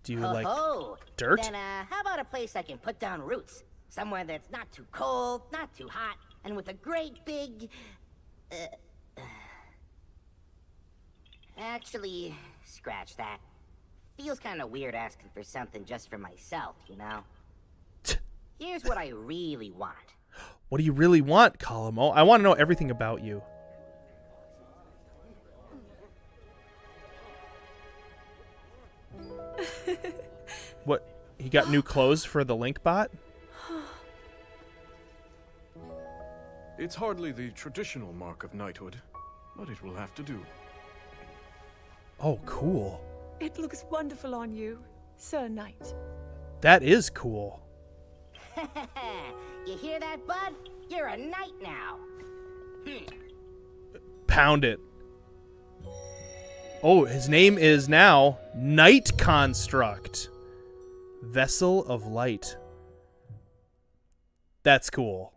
Do you like dirt? dirt? Then, how about a place I can put down roots? Somewhere that's not too cold, not too hot, and with a great big... Actually, scratch that. Feels kind of weird asking for something just for myself, you know? Here's what I really want. What do you really want, Colimo? I want to know everything about you. What? He got new clothes for the Link bot? It's hardly the traditional mark of knighthood, but it will have to do. Oh, cool. It looks wonderful on you, Sir Knight. That is cool. You hear that, bud? You're a knight now. Pound it. Oh, his name is now Knight Construct. Vessel of Light. That's cool.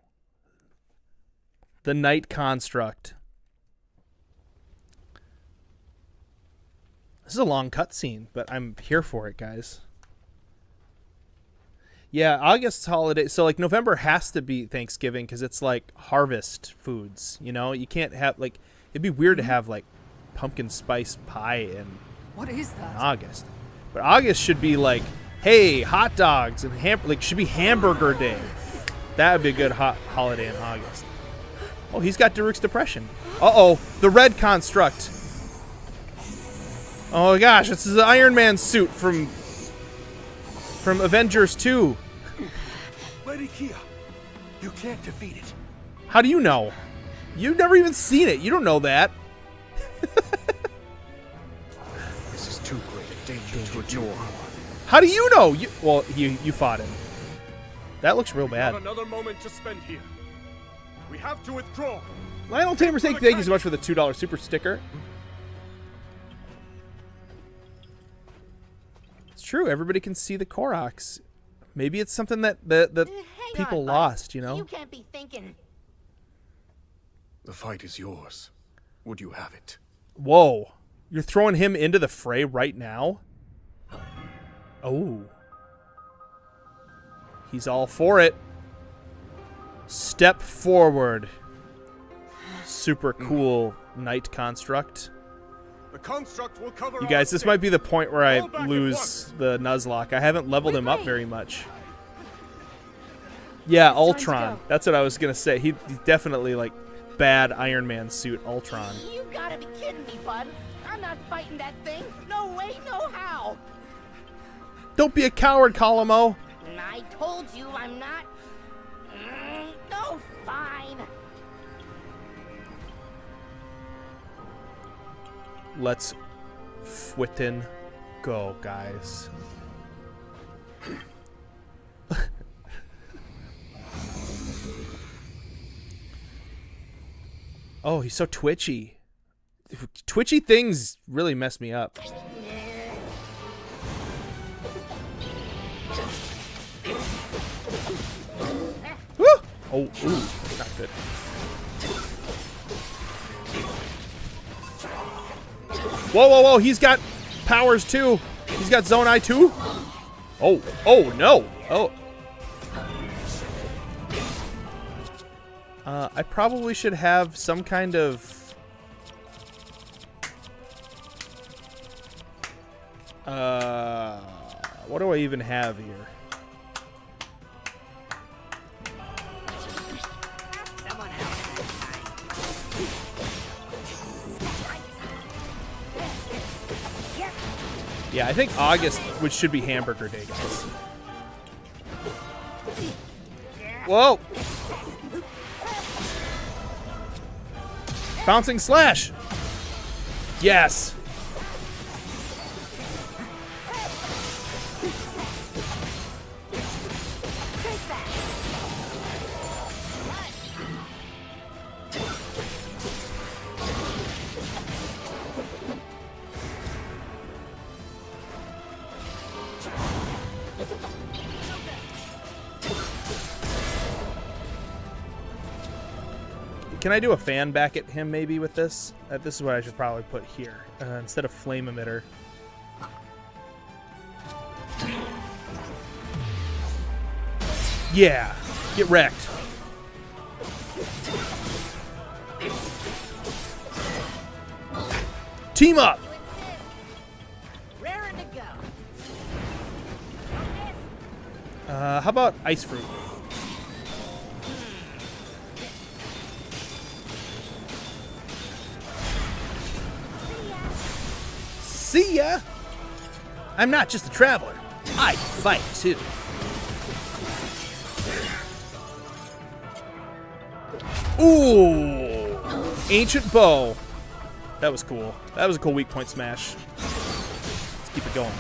The Knight Construct. This is a long cutscene, but I'm here for it, guys. Yeah, August's holiday. So, like, November has to be Thanksgiving because it's, like, harvest foods, you know? You can't have, like, it'd be weird to have, like, pumpkin spice pie in What is that? August. But August should be, like, hey, hot dogs and like, should be hamburger day. That would be a good holiday in August. Oh, he's got Daruk's depression. Uh-oh, the red construct. Oh, my gosh, this is the Iron Man suit from Avengers 2. Lady Kia, you can't defeat it. How do you know? You've never even seen it. You don't know that. This is too great a danger to ignore. How do you know? Well, you fought him. That looks real bad. Not another moment to spend here. We have to withdraw. Lionel Tamer, thank you so much for the $2 super sticker. It's true. Everybody can see the Koroks. Maybe it's something that people lost, you know? You can't be thinking. The fight is yours. Would you have it? Whoa. You're throwing him into the fray right now? Oh. He's all for it. Step forward. Super cool Knight Construct. The construct will cover You guys, this might be the point where I lose the Nuzlocke. I haven't leveled him up very much. Yeah, Ultron. That's what I was going to say. He's definitely, like, bad Iron Man suit Ultron. You gotta be kidding me, bud. I'm not fighting that thing. No way, no how. Don't be a coward, Colimo. I told you I'm not. No, fine. Let's fwitten go, guys. Oh, he's so twitchy. Twitchy things really mess me up. Woo! Oh, ooh, not good. Whoa, whoa, whoa, he's got powers too. He's got Zone Eye too. Oh, oh, no. Oh. I probably should have some kind of... what do I even have here? Yeah, I think August, which should be Hamburger Day, guys. Whoa! Bouncing slash! Can I do a fan back at him maybe with this? This is what I should probably put here instead of flame emitter. Yeah, get wrecked. Team up. Raring to go. How about ice fruit? See ya! I'm not just a traveler. I can fight too. Ooh! Ancient bow. That was cool. That was a cool weak point smash. Let's keep it going.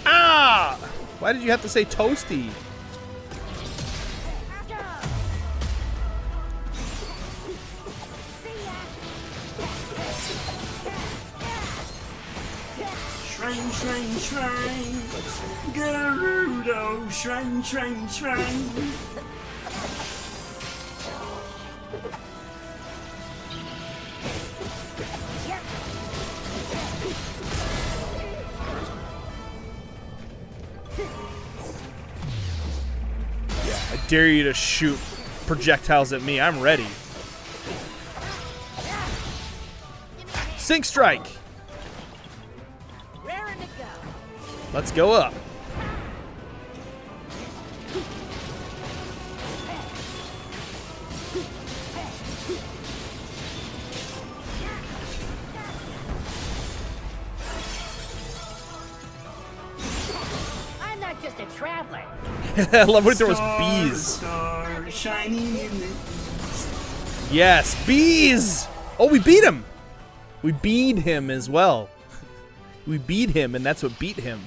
Ah! Why did you have to say toasty? Shrine, shrine, shrine. Gerudo, shrine, shrine, shrine. Yeah, I dare you to shoot projectiles at me. I'm ready. Sync strike. Let's go up. I'm not just a traveler. I love when there was bees. Star shining in the Yes, bees. Oh, we beat him. We beat him as well. We beat him, and that's what beat him.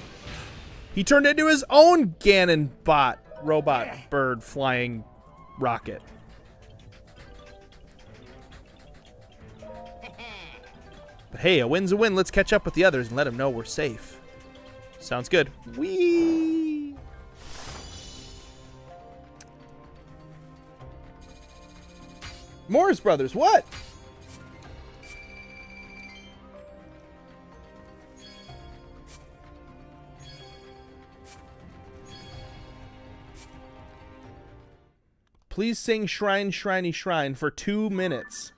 He turned into his own Ganon bot, robot, bird, flying rocket. But hey, a win's a win. Let's catch up with the others and let them know we're safe. Sounds good. Whee! Morris Brothers, what? Please sing Shrine, Shriney, Shrine for 2 minutes.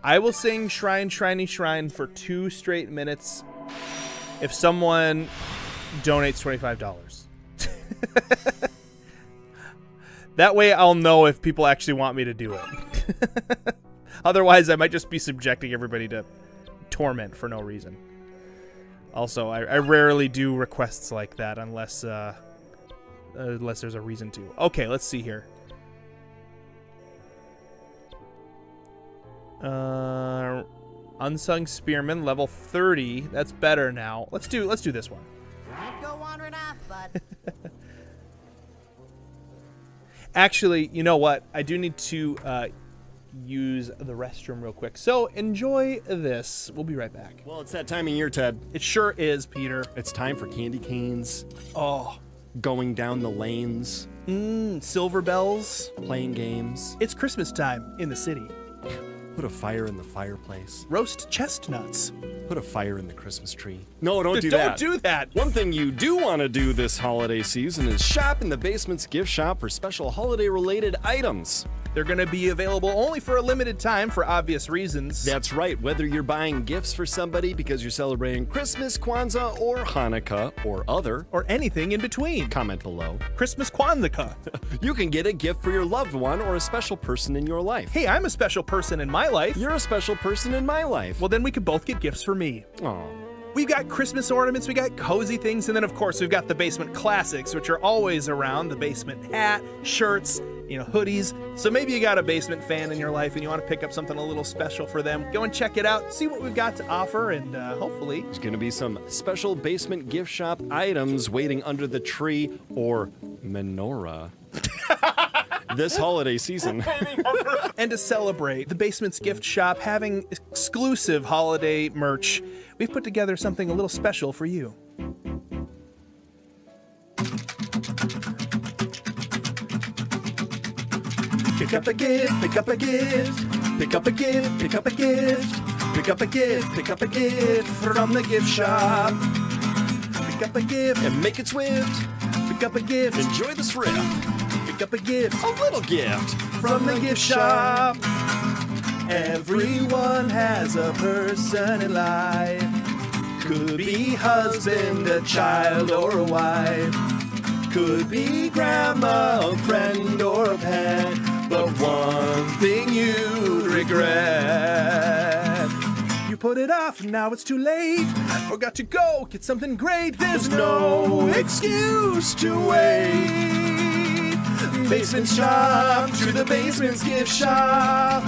I will sing Shrine, Shriney, Shrine for 2 straight minutes if someone donates $25. That way I'll know if people actually want me to do it. Otherwise, I might just be subjecting everybody to torment for no reason. Also, I rarely do requests like that unless there's a reason to. Okay, let's see here. Unsung Spearman, level 30. That's better now. Let's do this one. I'd go wandering off, bud. Actually, you know what? I do need to use the restroom real quick. So enjoy this. We'll be right back. Well, it's that time of year, Ted. It sure is, Peter. It's time for candy canes. Oh. Going down the lanes. Silver bells. Playing games. It's Christmas time in the city. Put a fire in the fireplace. Roast chestnuts. Put a fire in the Christmas tree. No, don't do that. Don't do that. One thing you do want to do this holiday season is shop in the basement's gift shop for special holiday-related items. They're going to be available only for a limited time for obvious reasons. That's right. Whether you're buying gifts for somebody because you're celebrating Christmas, Kwanzaa, or Hanukkah, or other. Or anything in between. Comment below. Christmas Kwanzaa. You can get a gift for your loved one or a special person in your life. Hey, I'm a special person in my life. You're a special person in my life. Well, then we could both get gifts for me. Aw. We've got Christmas ornaments, we got cozy things, and then of course we've got the basement classics, which are always around. The basement hat, shirts, hoodies. So maybe you got a basement fan in your life and you want to pick up something a little special for them. Go and check it out, see what we've got to offer, and hopefully there's going to be some special basement gift shop items waiting under the tree or menorah this holiday season. And to celebrate the basement's gift shop having exclusive holiday merch, we've put together something a little special for you. Pick up a gift, pick up a gift, pick up a gift, pick up a gift, pick up a gift, pick up a gift from the gift shop. Pick up a gift and make it swift. Pick up a gift, enjoy the thrift. Pick up a gift, a little gift from the gift shop. Everyone has a person in life. Could be husband, a child, or a wife. Could be grandma, a friend, or a pet. But one thing you'd regret. You put it off, now it's too late. Or got to go, get something great. There's no excuse to wait. Basement shop, to the basement's gift shop.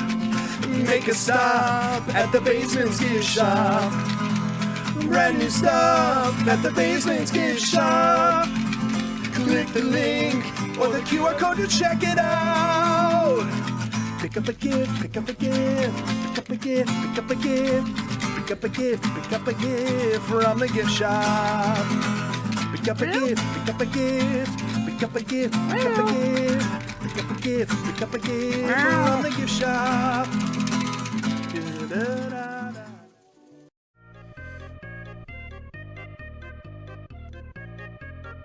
Make a stop at the basement's gift shop. Brand new stuff at the basement's gift shop. Click the link or the QR code to check it out. Pick up a gift, pick up a gift, pick up a gift, pick up a gift, pick up a gift, pick up a gift from the gift shop. Pick up a gift, pick up a gift, pick up a gift, pick up a gift, pick up a gift, pick up a gift from the gift shop. Da-da-da-da.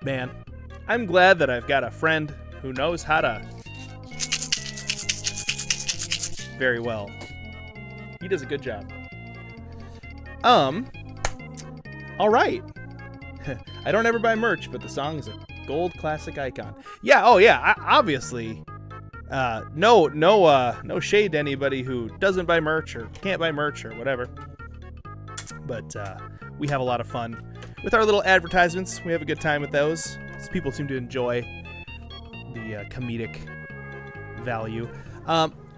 Man, I'm glad that I've got a friend who knows how to very well. He does a good job. All right. I don't ever buy merch, but the song is a gold classic icon. Yeah, oh yeah, obviously. No shade to anybody who doesn't buy merch or can't buy merch or whatever. But we have a lot of fun with our little advertisements. We have a good time with those. People seem to enjoy the comedic value.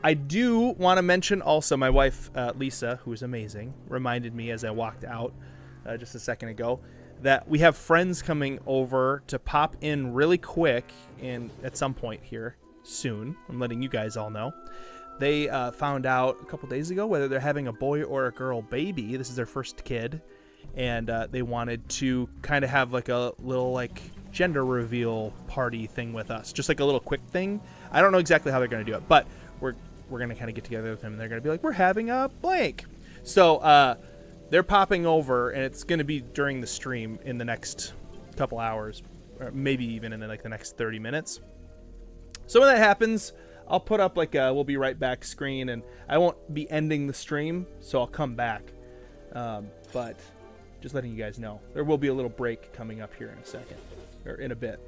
I do want to mention also my wife, Lisa, who is amazing, reminded me as I walked out just a second ago that we have friends coming over to pop in really quick and at some point here soon. I'm letting you guys all know. They found out a couple days ago whether they're having a boy or a girl baby. This is their first kid. And they wanted to kind of have like a little gender reveal party thing with us. Just like a little quick thing. I don't know exactly how they're going to do it, but we're going to kind of get together with them and they're going to be like, we're having a blank. So they're popping over and it's going to be during the stream in the next couple hours, or maybe even in the next 30 minutes. So when that happens, I'll put up a we'll be right back screen and I won't be ending the stream, so I'll come back. But just letting you guys know, there will be a little break coming up here in a second, or in a bit.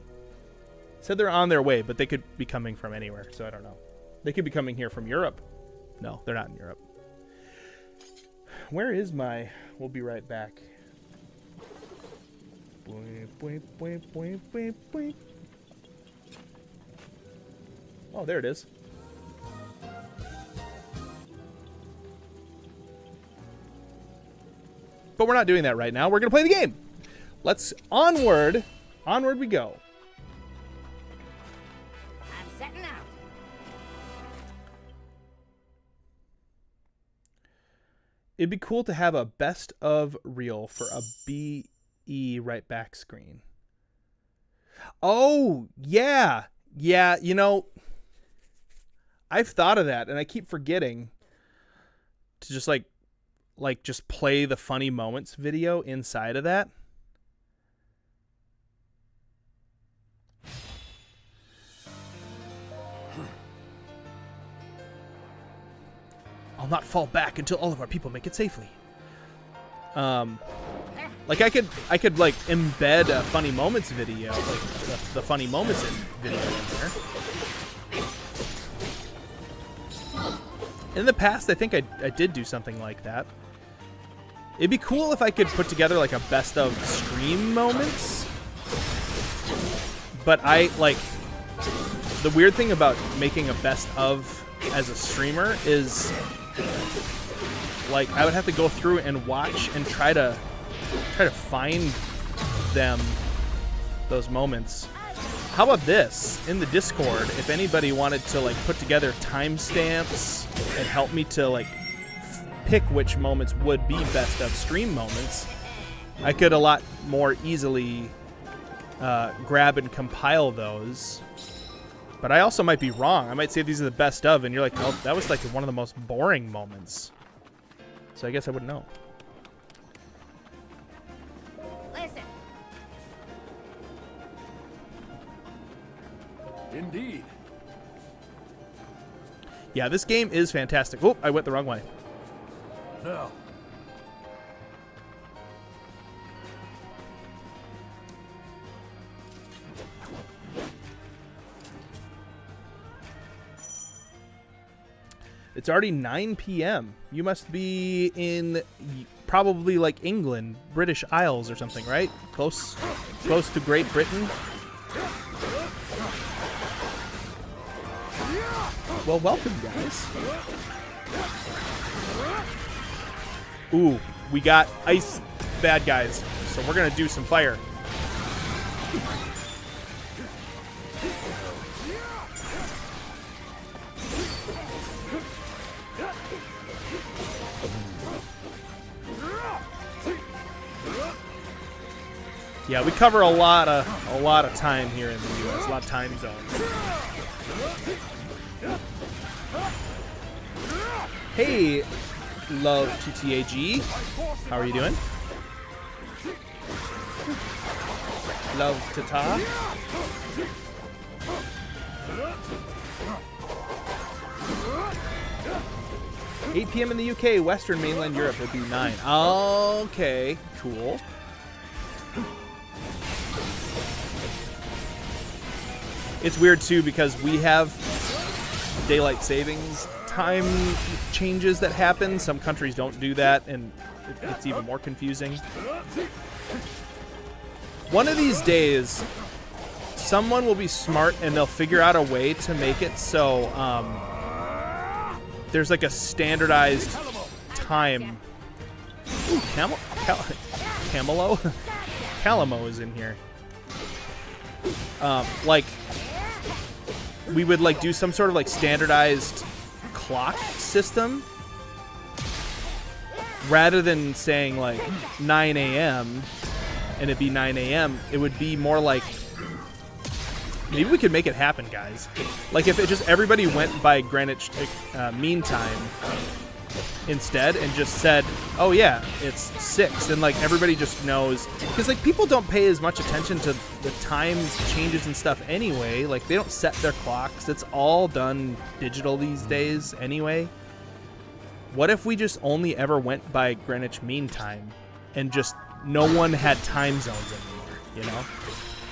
Said they're on their way, but they could be coming from anywhere, so I don't know. They could be coming here from Europe. No, they're not in Europe. Where is my we'll be right back? Oh, there it is. But we're not doing that right now. We're going to play the game. Let's onward. Onward we go. I'm setting out. It'd be cool to have a best of reel for a BE right back screen. Oh, yeah. Yeah, I've thought of that and I keep forgetting to just just play the funny moments video inside of that. I'll not fall back until all of our people make it safely. I could embed a funny moments video, the funny moments video in there. In the past, I think I did do something like that. It'd be cool if I could put together like a best of stream moments. But the weird thing about making a best of as a streamer is like I would have to go through and watch and try to find those moments. How about this in the Discord? If anybody wanted to like put together timestamps and help me to like pick which moments would be best of stream moments, I could a lot more easily grab and compile those. But I also might be wrong. I might say these are the best of, and you're like, oh, that was like one of the most boring moments. So I guess I wouldn't know. Listen. Indeed. Yeah, this game is fantastic. Oh, I went the wrong way. No. It's already 9 p.m. You must be in probably like England, British Isles or something, right? Close to Great Britain. Well, welcome, guys. Ooh, we got ice bad guys, so we're gonna do some fire. Yeah, we cover a lot of time here in the U.S. A lot of time zones. Hey, love TTAG. How are you doing? Love Tata. $8 p.m. in the UK, Western mainland Europe would be 9. Okay, cool. It's weird too because we have daylight savings time changes that happen. Some countries don't do that, and it's even more confusing. One of these days, someone will be smart and they'll figure out a way to make it so there's like a standardized time. Ooh, Camelo? Calamo is in here. Like, we would like do some sort of like standardized clock system rather than saying like 9 a.m. and it'd be 9 a.m. It would be more like, maybe we could make it happen, guys. Like if it just everybody went by Greenwich Mean Time instead and just said, oh yeah, it's 6, and like everybody just knows, because like people don't pay as much attention to the time changes and stuff anyway. Like they don't set their clocks. It's all done digital these days anyway. What if we just only ever went by Greenwich Mean Time and just no one had time zones anymore, you know?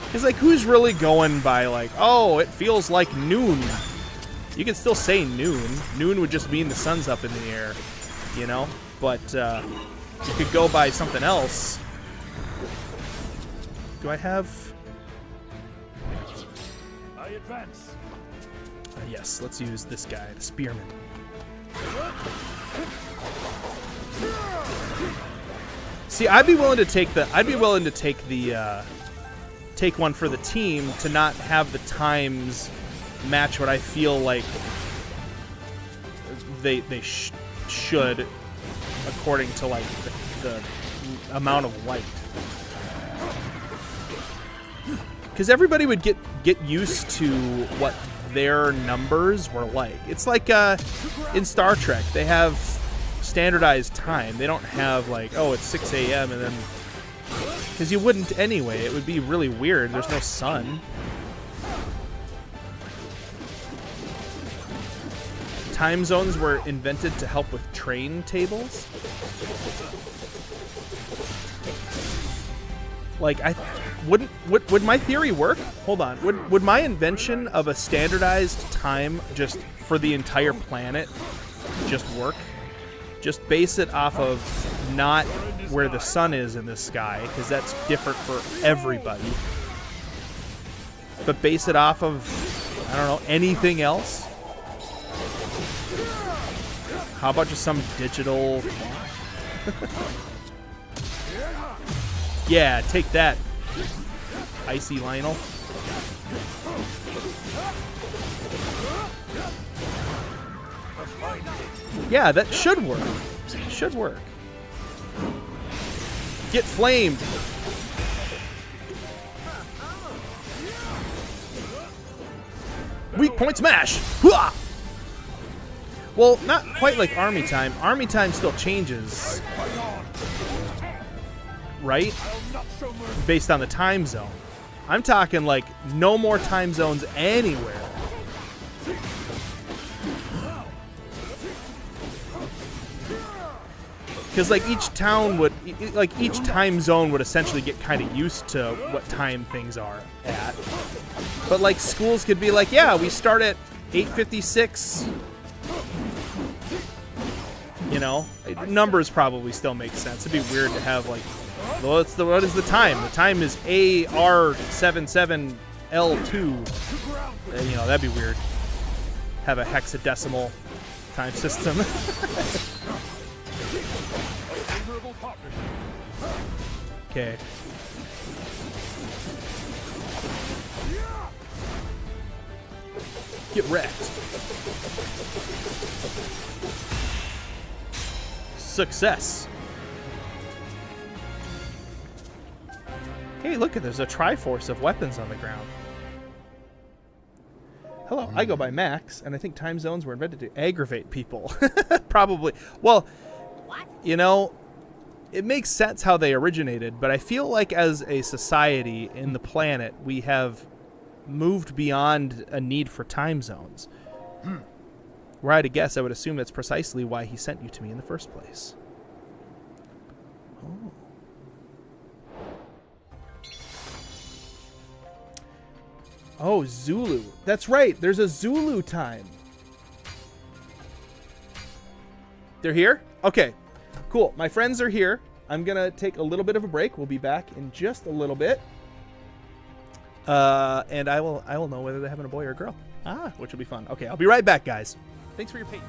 Because like who's really going by like, oh, it feels like noon? You can still say noon. Noon would just mean the sun's up in the air, you know? But you could go by something else. Do I have... I advance. Yes, let's use this guy, the spearman. See, I'd be willing to take the... take one for the team to not have the times match what I feel like they should according to like the amount of light, because everybody would get used to what their numbers were like. It's like in Star Trek they have standardized time. They don't have like, oh, it's 6 a.m. and then, because you wouldn't anyway. It would be really weird. There's no sun. Time zones were invented to help with train tables. Like, would my theory work? Hold on. Would my invention of a standardized time just for the entire planet just work? Just base it off of not where the sun is in the sky, because that's different for everybody. But base it off of, I don't know, anything else? How about just some digital... Yeah, take that, Icy Lionel. Yeah, that should work. Should work. Get flamed. Weak point smash. Hooah! Well, not quite like army time. Army time still changes, right? Based on the time zone. I'm talking like no more time zones anywhere. Because like each town would, like each time zone would essentially get kind of used to what time things are at. But like schools could be like, yeah, we start at 8:56. You know, numbers probably still make sense. It'd be weird to have like, well, what is the time? The time is AR77L2. You know, that'd be weird. Have a hexadecimal time system. Okay. Get wrecked. Success. Hey, look, there's a Triforce of weapons on the ground. Hello, I go by Max, and I think time zones were invented to aggravate people. Probably. Well, you know, it makes sense how they originated, but I feel like as a society in the planet, we have moved beyond a need for time zones. Were I to guess, I would assume that's precisely why he sent you to me in the first place. Oh. Oh, Zulu. That's right. There's a Zulu time. They're here? Okay. Cool. My friends are here. I'm going to take a little bit of a break. We'll be back in just a little bit. And I will know whether they're having a boy or a girl. Which will be fun. Okay, I'll be right back, guys. Thanks for your patience.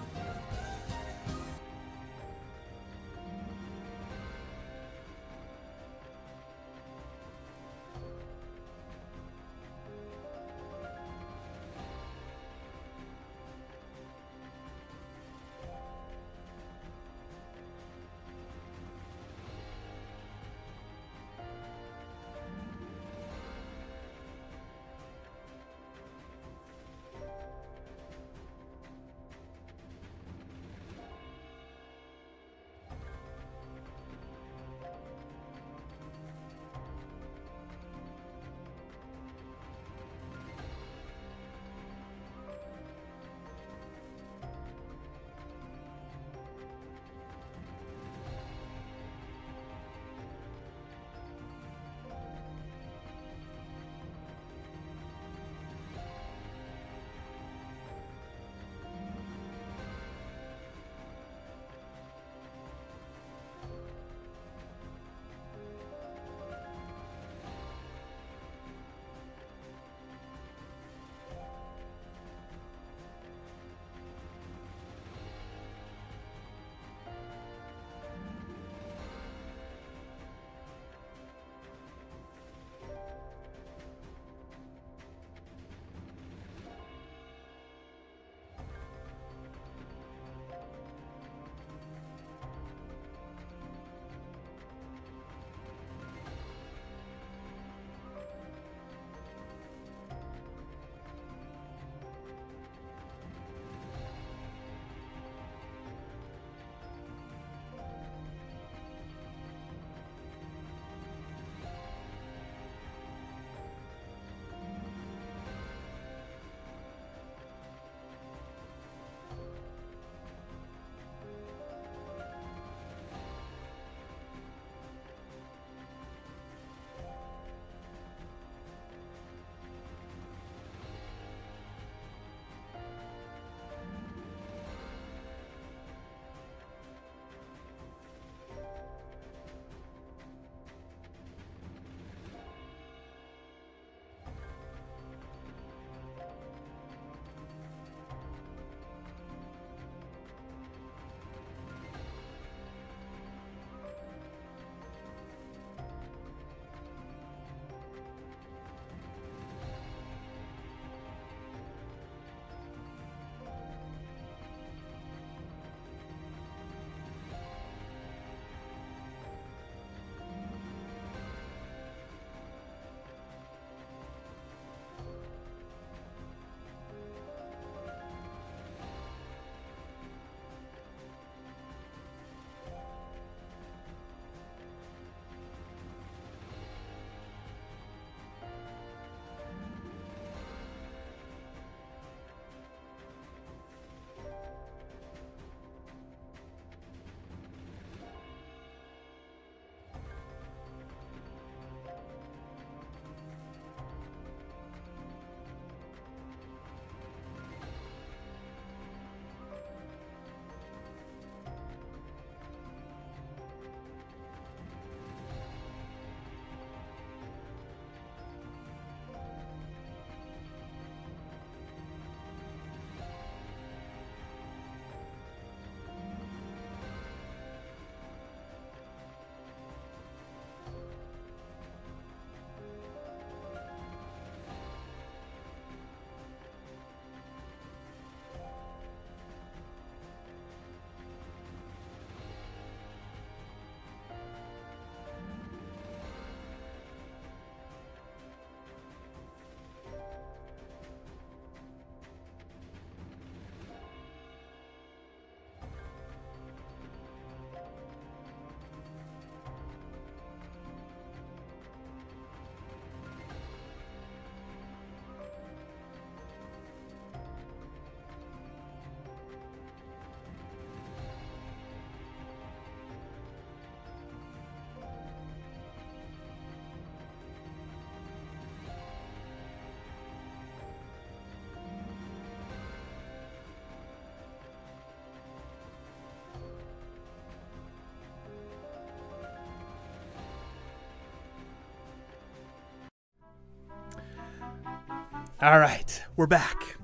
All right, we're back.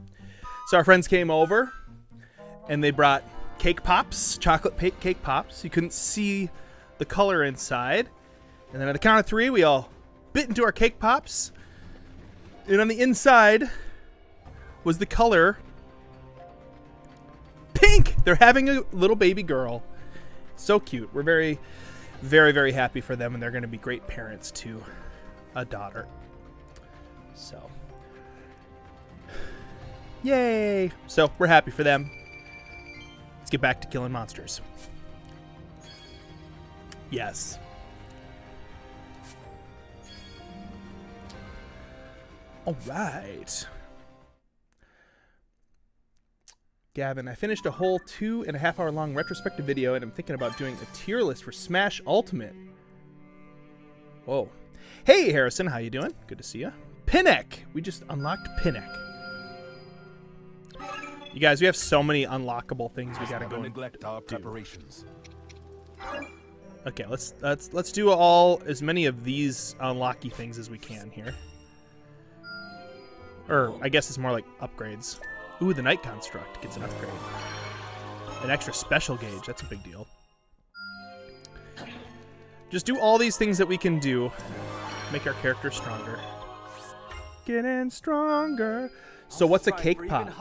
So our friends came over, and they brought cake pops, chocolate cake pops. You couldn't see the color inside. And then at the count of 3, we all bit into our cake pops. And on the inside was the color pink. They're having a little baby girl. So cute. We're very, very, very happy for them, and they're going to be great parents to a daughter. So, yay. So we're happy for them. Let's get back to killing monsters. Yes. All right. Gavin, I finished a whole 2.5 hour long retrospective video, and I'm thinking about doing a tier list for Smash Ultimate. Whoa. Hey, Harrison, how you doing? Good to see you. Pinnock. We just unlocked Pinnock. You guys, we have so many unlockable things we gotta go and neglect our preparations. Okay, let's do as many of these unlocky things as we can here. Or I guess it's more like upgrades. Ooh, the Night Construct gets an upgrade. An extra special gauge, that's a big deal. Just do all these things that we can do. Make our character stronger. Getting stronger. So what's a cake pop?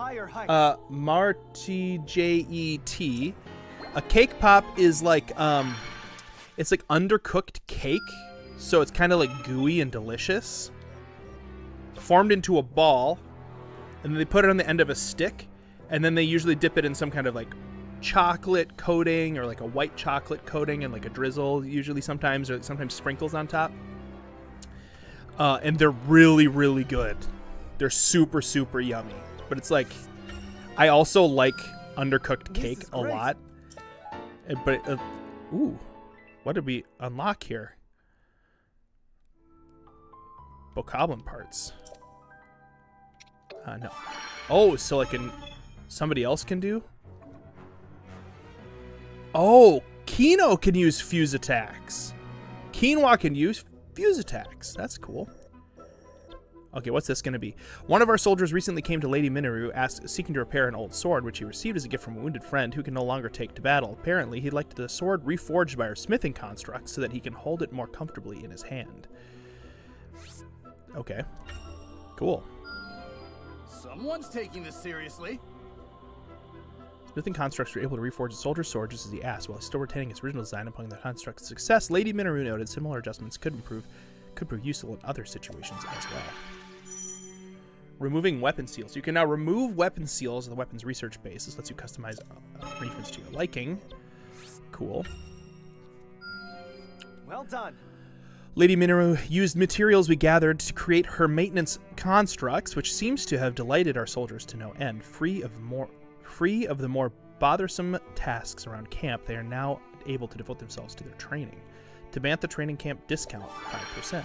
Marty Jet. A cake pop is like it's like undercooked cake, so it's kind of like gooey and delicious. Formed into a ball, and then they put it on the end of a stick, and then they usually dip it in some kind of like chocolate coating or like a white chocolate coating and like a drizzle usually sometimes, or sometimes sprinkles on top. And they're really, really good. They're super, super yummy. But it's like, I also like undercooked cake a lot. But, ooh, what did we unlock here? Bokoblin parts. No. Oh, so like somebody else can do? Oh, Kino can use fuse attacks. Quinoa can use fuse attacks. That's cool. Okay, what's this going to be? One of our soldiers recently came to Lady Minoru seeking to repair an old sword, which he received as a gift from a wounded friend who can no longer take to battle. Apparently, he'd like the sword reforged by our smithing construct so that he can hold it more comfortably in his hand. Okay. Cool. Someone's taking this seriously. Smithing constructs were able to reforge a soldier's sword just as he asked, while still retaining its original design. Upon the construct's success, Lady Minoru noted similar adjustments could prove useful in other situations as well. Removing weapon seals. You can now remove weapon seals of the weapon's research base. This lets you customize arrangements to your liking. Cool. Well done. Lady Minoru used materials we gathered to create her maintenance constructs, which seems to have delighted our soldiers to no end. Free of the more bothersome tasks around camp, they are now able to devote themselves to their training. To Bantha training camp discount 5%.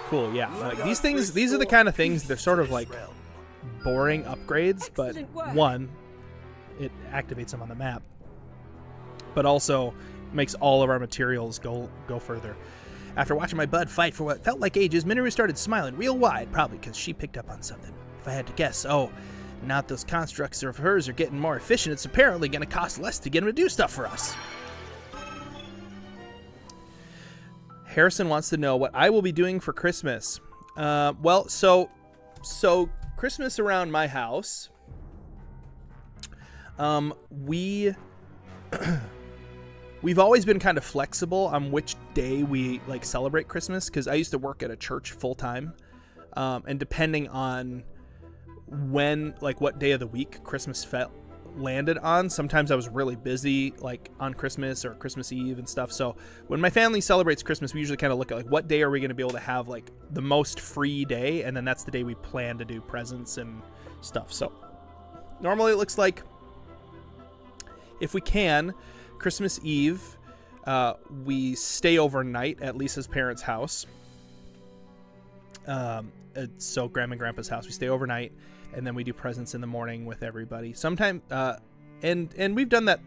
Cool, yeah. These are the kind of things, they're sort of like boring upgrades, but one, it activates them on the map, but also makes all of our materials go further. After watching my bud fight for what felt like ages, Minoru started smiling real wide, probably because she picked up on something. If I had to guess, not those constructs of hers are getting more efficient. It's apparently going to cost less to get them to do stuff for us. Harrison wants to know what I will be doing for Christmas. Well, so Christmas around my house, we've always been kind of flexible on which day we like celebrate Christmas, because I used to work at a church full time, and depending on what day of the week Christmas landed on, sometimes I was really busy like on Christmas or Christmas Eve and stuff. So when my family celebrates Christmas, we usually kind of look at like what day are we going to be able to have like the most free day, and then that's the day we plan to do presents and stuff. So normally it looks like, if we can, Christmas Eve, we stay overnight at Lisa's parents' house. So Grandma and Grandpa's house, we stay overnight, and then we do presents in the morning with everybody. Sometime, and we've done that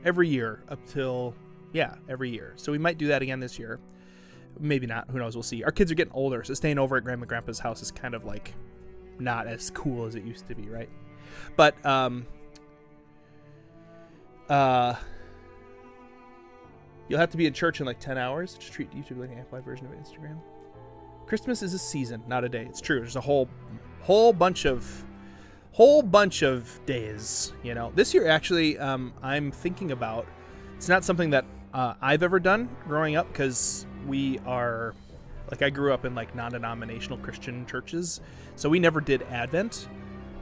every year every year. So we might do that again this year. maybe not. Who knows? We'll see. Our kids are getting older, so staying over at Grandma and Grandpa's house is kind of like not as cool as it used to be, right? But you'll have to be in church in like 10 hours to treat YouTube like an amplified version of Instagram. Christmas is a season, not a day. It's true. There's a whole bunch of days, you know. This year, actually, I'm thinking about, it's not something that I've ever done growing up, because we are, like, I grew up in like non-denominational Christian churches, so we never did Advent,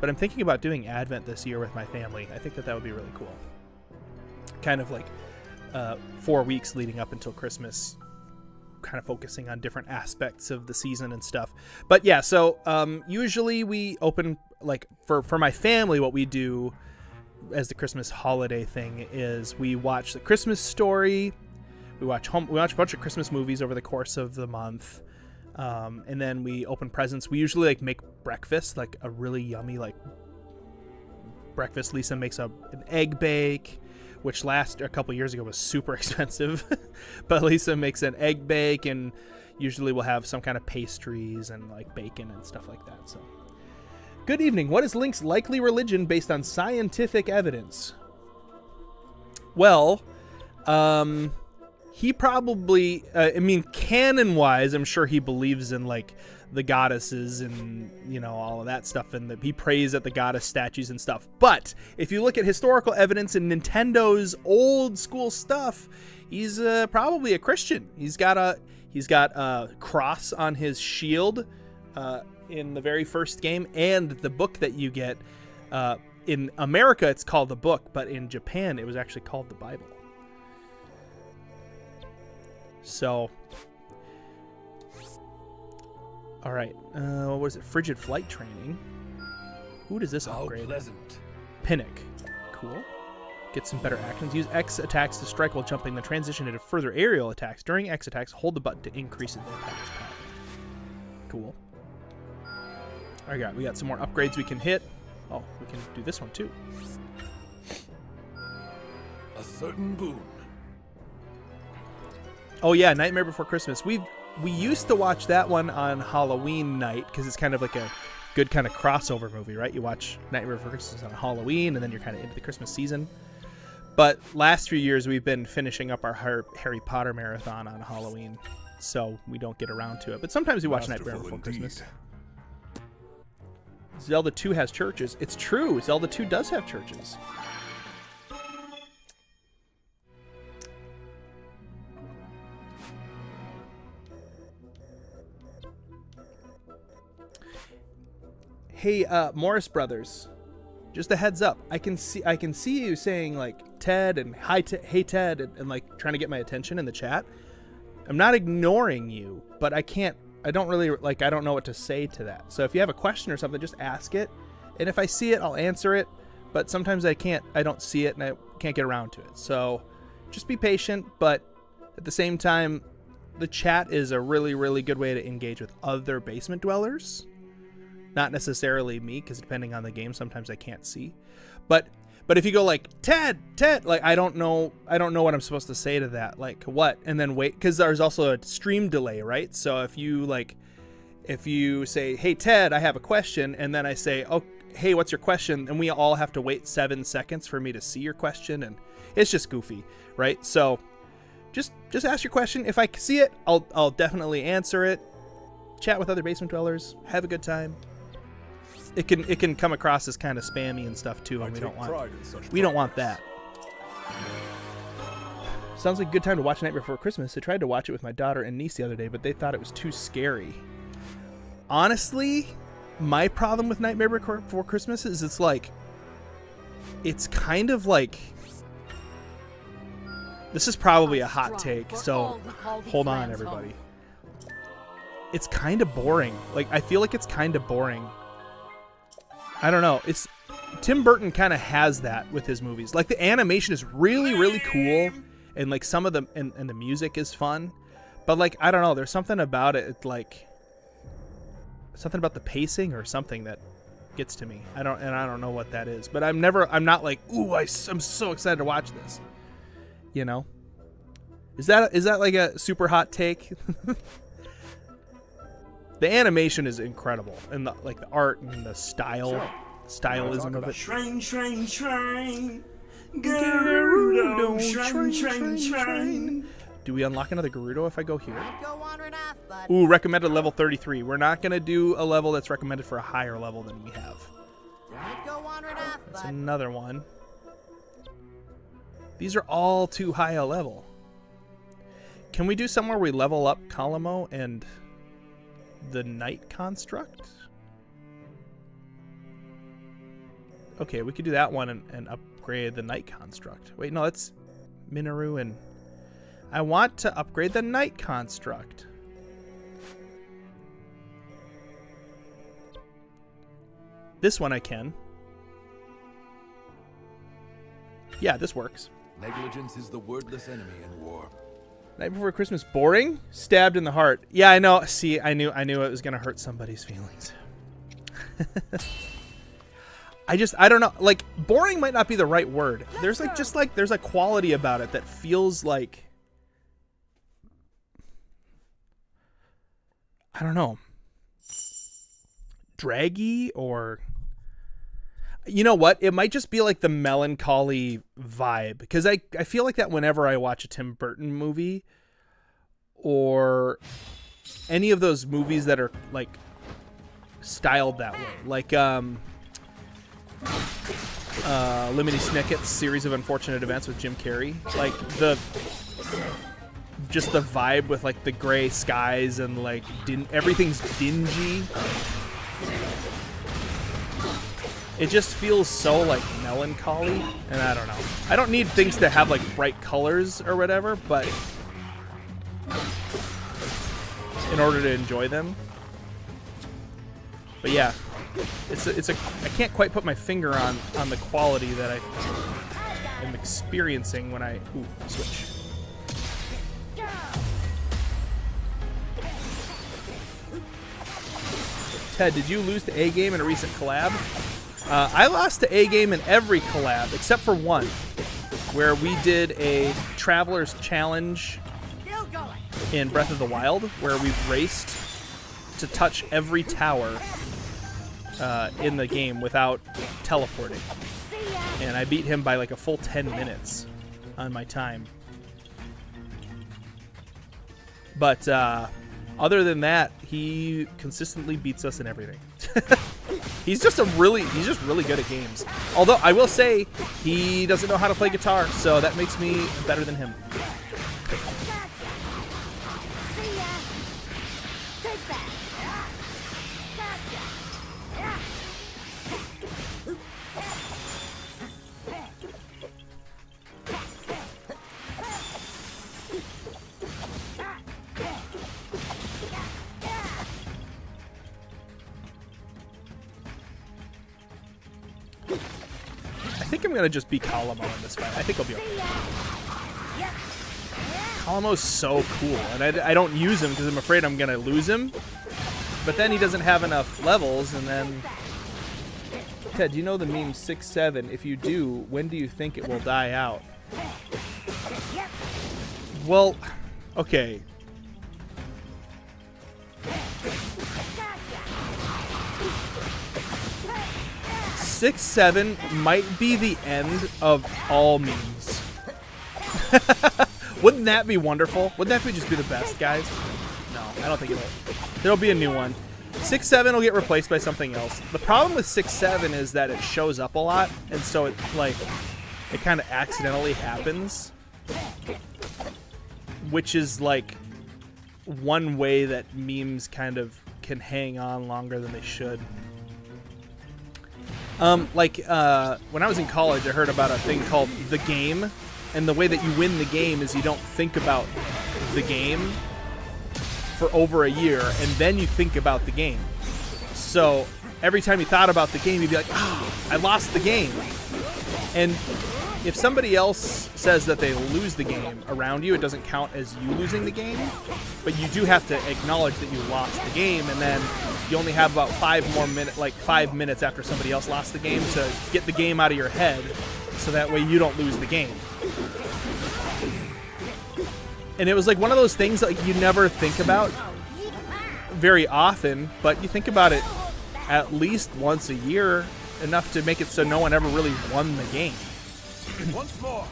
but I'm thinking about doing Advent this year with my family. I think that would be really cool. Kind of like 4 weeks leading up until Christmas, kind of focusing on different aspects of the season and stuff. But yeah, so usually we open, like, for my family, what we do as the Christmas holiday thing is we watch The Christmas Story, we watch a bunch of Christmas movies over the course of the month, and then we open presents. We usually like make breakfast, like a really yummy like breakfast. Lisa makes an egg bake, which last a couple years ago was super expensive, but Lisa makes an egg bake, and usually we'll have some kind of pastries and like bacon and stuff like that. So, good evening. What is Link's likely religion based on scientific evidence? Well, he probably, I mean, canon-wise, I'm sure he believes in like the goddesses and, you know, all of that stuff, and he prays at the goddess statues and stuff. But if you look at historical evidence in Nintendo's old school stuff, he's probably a Christian. He's got a cross on his shield in the very first game, and the book that you get in America, it's called the book, but in Japan it was actually called the Bible. So, all right, what was it? Frigid Flight Training. Who does this upgrade? Pleasant. Pinnock. Cool. Get some better actions. Use X attacks to strike while jumping, then transition into further aerial attacks. During X attacks, hold the button to increase the attack's power. Cool. All right, we got some more upgrades we can hit. Oh, we can do this one too. A certain boon. Oh yeah, Nightmare Before Christmas. We used to watch that one on Halloween night, because it's kind of like a good kind of crossover movie, right? You watch Nightmare Before Christmas on Halloween, and then you're kind of into the Christmas season. But last few years, we've been finishing up our Harry Potter marathon on Halloween, so we don't get around to it. But sometimes we watch Nightmare Before Christmas. Zelda 2 has churches. It's true. Zelda 2 does have churches. Hey, Morris Brothers, just a heads up. I can see you saying like Ted and hey Ted and like trying to get my attention in the chat. I'm not ignoring you, but I don't know what to say to that. So if you have a question or something, just ask it. And if I see it, I'll answer it. But sometimes I don't see it and I can't get around to it. So just be patient. But at the same time, the chat is a really, really good way to engage with other basement dwellers. Not necessarily me, because depending on the game, sometimes I can't see. But if you go like Ted, like I don't know what I'm supposed to say to that. Like what? And then wait, because there's also a stream delay, right? So if you say, hey Ted, I have a question, and then I say, oh hey, what's your question? And we all have to wait 7 seconds for me to see your question, and it's just goofy, right? So just ask your question. If I see it, I'll definitely answer it. Chat with other basement dwellers. Have a good time. It can come across as kind of spammy and stuff too, and we don't want that. Sounds like a good time to watch Nightmare Before Christmas. I tried to watch it with my daughter and niece the other day, but they thought it was too scary. Honestly, my problem with Nightmare Before Christmas is it's kind of like, this is probably a hot take, so hold on everybody. It's kind of boring. Like, I feel like it's kind of boring. I don't know. Tim Burton kind of has that with his movies. Like, the animation is really, really cool, and like some of them, and the music is fun, but like, I don't know. There's something about it, like something about the pacing or something that gets to me. I don't know what that is, but I'm not like, ooh, I'm so excited to watch this. You know, Is that like a super hot take? The animation is incredible, and the art and the stylism of it. Shrine, shrine, shrine. Gerudo, shrine, shrine, shrine. Do we unlock another Gerudo if I go here? Ooh, recommended level 33. We're not going to do a level that's recommended for a higher level than we have. That's another one. These are all too high a level. Can we do somewhere we level up Colimo and the Knight Construct? Okay, we could do that one and upgrade the Knight Construct. Wait, no, that's Minoru and... I want to upgrade the Knight Construct. This one I can. Yeah, this works. Negligence is the wordless enemy in war. Night Before Christmas, boring? Stabbed in the heart. Yeah, I know. See, I knew it was gonna hurt somebody's feelings. I don't know. Like, boring might not be the right word. There's there's a quality about it that feels like, I don't know, draggy, or you know what? It might just be like the melancholy vibe, because I feel like that whenever I watch a Tim Burton movie or any of those movies that are like styled that way, like Lemony Snicket's Series of Unfortunate Events with Jim Carrey, like just the vibe with like the gray skies and like everything's dingy. It just feels so like melancholy, and I don't know. I don't need things to have like bright colors or whatever, but in order to enjoy them. But yeah, it's a I can't quite put my finger on the quality that I am experiencing when I switch. Ted, did you lose to A-Game in a recent collab? I lost to A-Game in every collab except for one, where we did a Traveler's Challenge in Breath of the Wild, where we raced to touch every tower in the game without teleporting. And I beat him by like a full 10 minutes on my time. But other than that, he consistently beats us in everything. He's just really good at games. Although I will say he doesn't know how to play guitar, so that makes me better than him. I think I'm gonna just be Colimo in this fight. I think I'll be okay. Colimo's so cool, and I don't use him because I'm afraid I'm gonna lose him. But then he doesn't have enough levels, and then... Ted, do you know the meme 6-7? If you do, when do you think it will die out? Well, okay. Six, 7 might be the end of all memes. Wouldn't that be wonderful? Wouldn't that just be the best, guys? No, I don't think it will. There'll be a new one. 6-7 will get replaced by something else. The problem with 6-7 is that it shows up a lot, and so it kind of accidentally happens, which is like one way that memes kind of can hang on longer than they should. When I was in college, I heard about a thing called the game, and the way that you win the game is you don't think about the game for over a year, and then you think about the game. So every time you thought about the game, you'd be like, I lost the game. And if somebody else says that they lose the game around you, it doesn't count as you losing the game, but you do have to acknowledge that you lost the game, and then you only have about 5 minutes after somebody else lost the game to get the game out of your head, so that way you don't lose the game. And it was like one of those things that like, you never think about very often, but you think about it at least once a year, enough to make it so no one ever really won the game. Once more.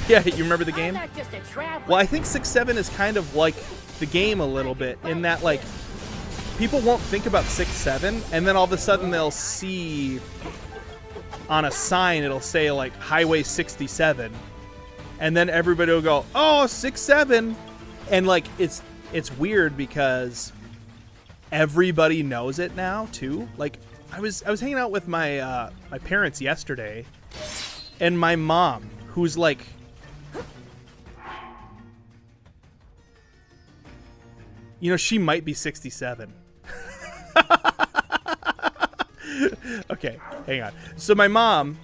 Yeah, you remember the game? I'm not just a traveler. Well, I think 6-7 is kind of like the game a little bit, in that like people won't think about 6-7, and then all of a sudden they'll see on a sign it'll say like Highway 67, and then everybody will go, oh, 6-7, and like it's weird because everybody knows it now too. Like I was hanging out with my my parents yesterday, and my mom, who's like, you know, she might be 67. Okay, hang on. So my mom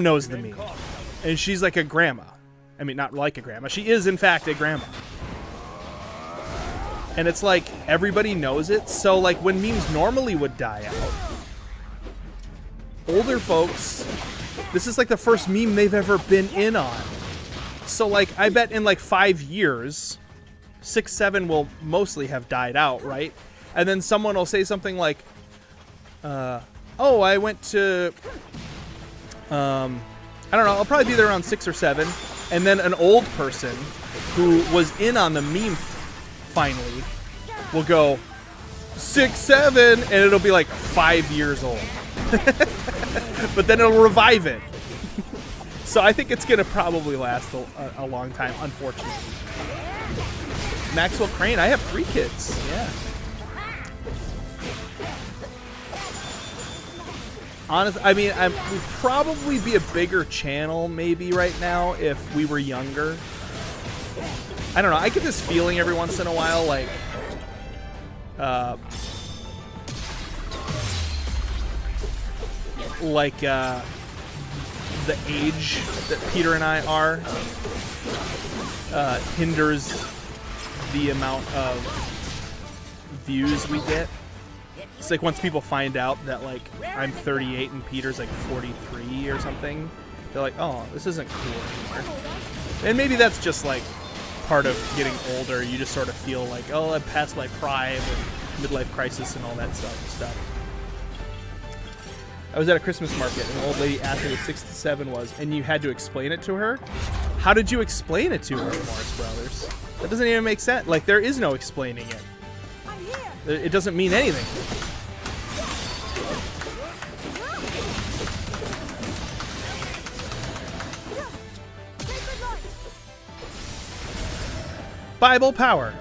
knows the meme, and she's like a grandma. I mean, not like a grandma. She is, in fact, a grandma. And it's like everybody knows it. So like when memes normally would die out, older folks, this is like the first meme they've ever been in on. So like I bet in like 5 years, 6-7 will mostly have died out, right? And then someone will say something like, oh, I went to, I don't know, I'll probably be there around 6 or 7. And then an old person who was in on the meme finally will go 6-7, and it'll be like 5 years old. But then it'll revive it. So I think it's gonna probably last a long time, unfortunately. Maxwell Crane, I have 3 kids. Yeah. Honestly, I mean, we'd probably be a bigger channel maybe right now if we were younger. I don't know. I get this feeling every once in a while, like, the age that Peter and I are hinders the amount of views we get. It's like once people find out that like I'm 38 and Peter's like 43 or something, they're like, oh, this isn't cool anymore. And maybe that's just like part of getting older. You just sort of feel like, oh, I'm past my prime and midlife crisis and all that stuff. I was at a Christmas market and an old lady asked me what 6-7 was, and you had to explain it to her. How did you explain it to her, Morris Brothers? That doesn't even make sense. Like, there is no explaining it. It doesn't mean anything. Bible power.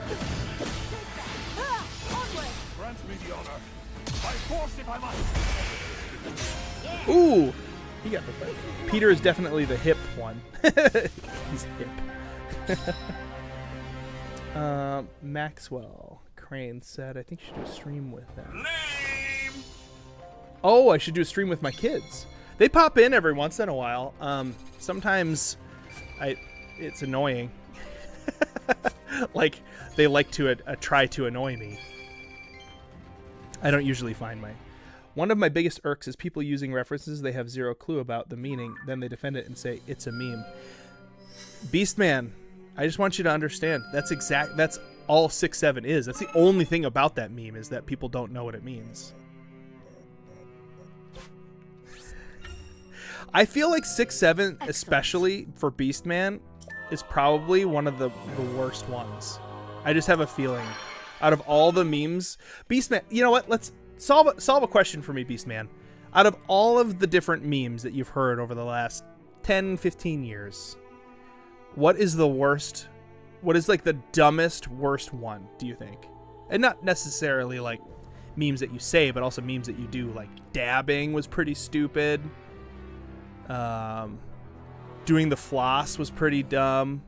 Grant me the honor. By force if I must. Ooh, he got the fight. Peter is definitely the hip one. He's hip. Maxwell Crane said, I think you should do a stream with them. Lame. Oh, I should do a stream with my kids. They pop in every once in a while. Sometimes it's annoying. Like, they like to try to annoy me. I don't usually find my... One of my biggest irks is people using references they have zero clue about the meaning, then they defend it and say, it's a meme. Beastman, I just want you to understand, that's all 6-7 is. That's the only thing about that meme, is that people don't know what it means. I feel like 6-7, especially for Beastman, is probably one of the worst ones. I just have a feeling. Out of all the memes, Beastman, you know what? Let's solve a question for me, Beastman. Out of all of the different memes that you've heard over the last 10, 15 years, what is the worst? What is like the dumbest, worst one, do you think? And not necessarily like memes that you say, but also memes that you do. Like dabbing was pretty stupid. Doing the floss was pretty dumb.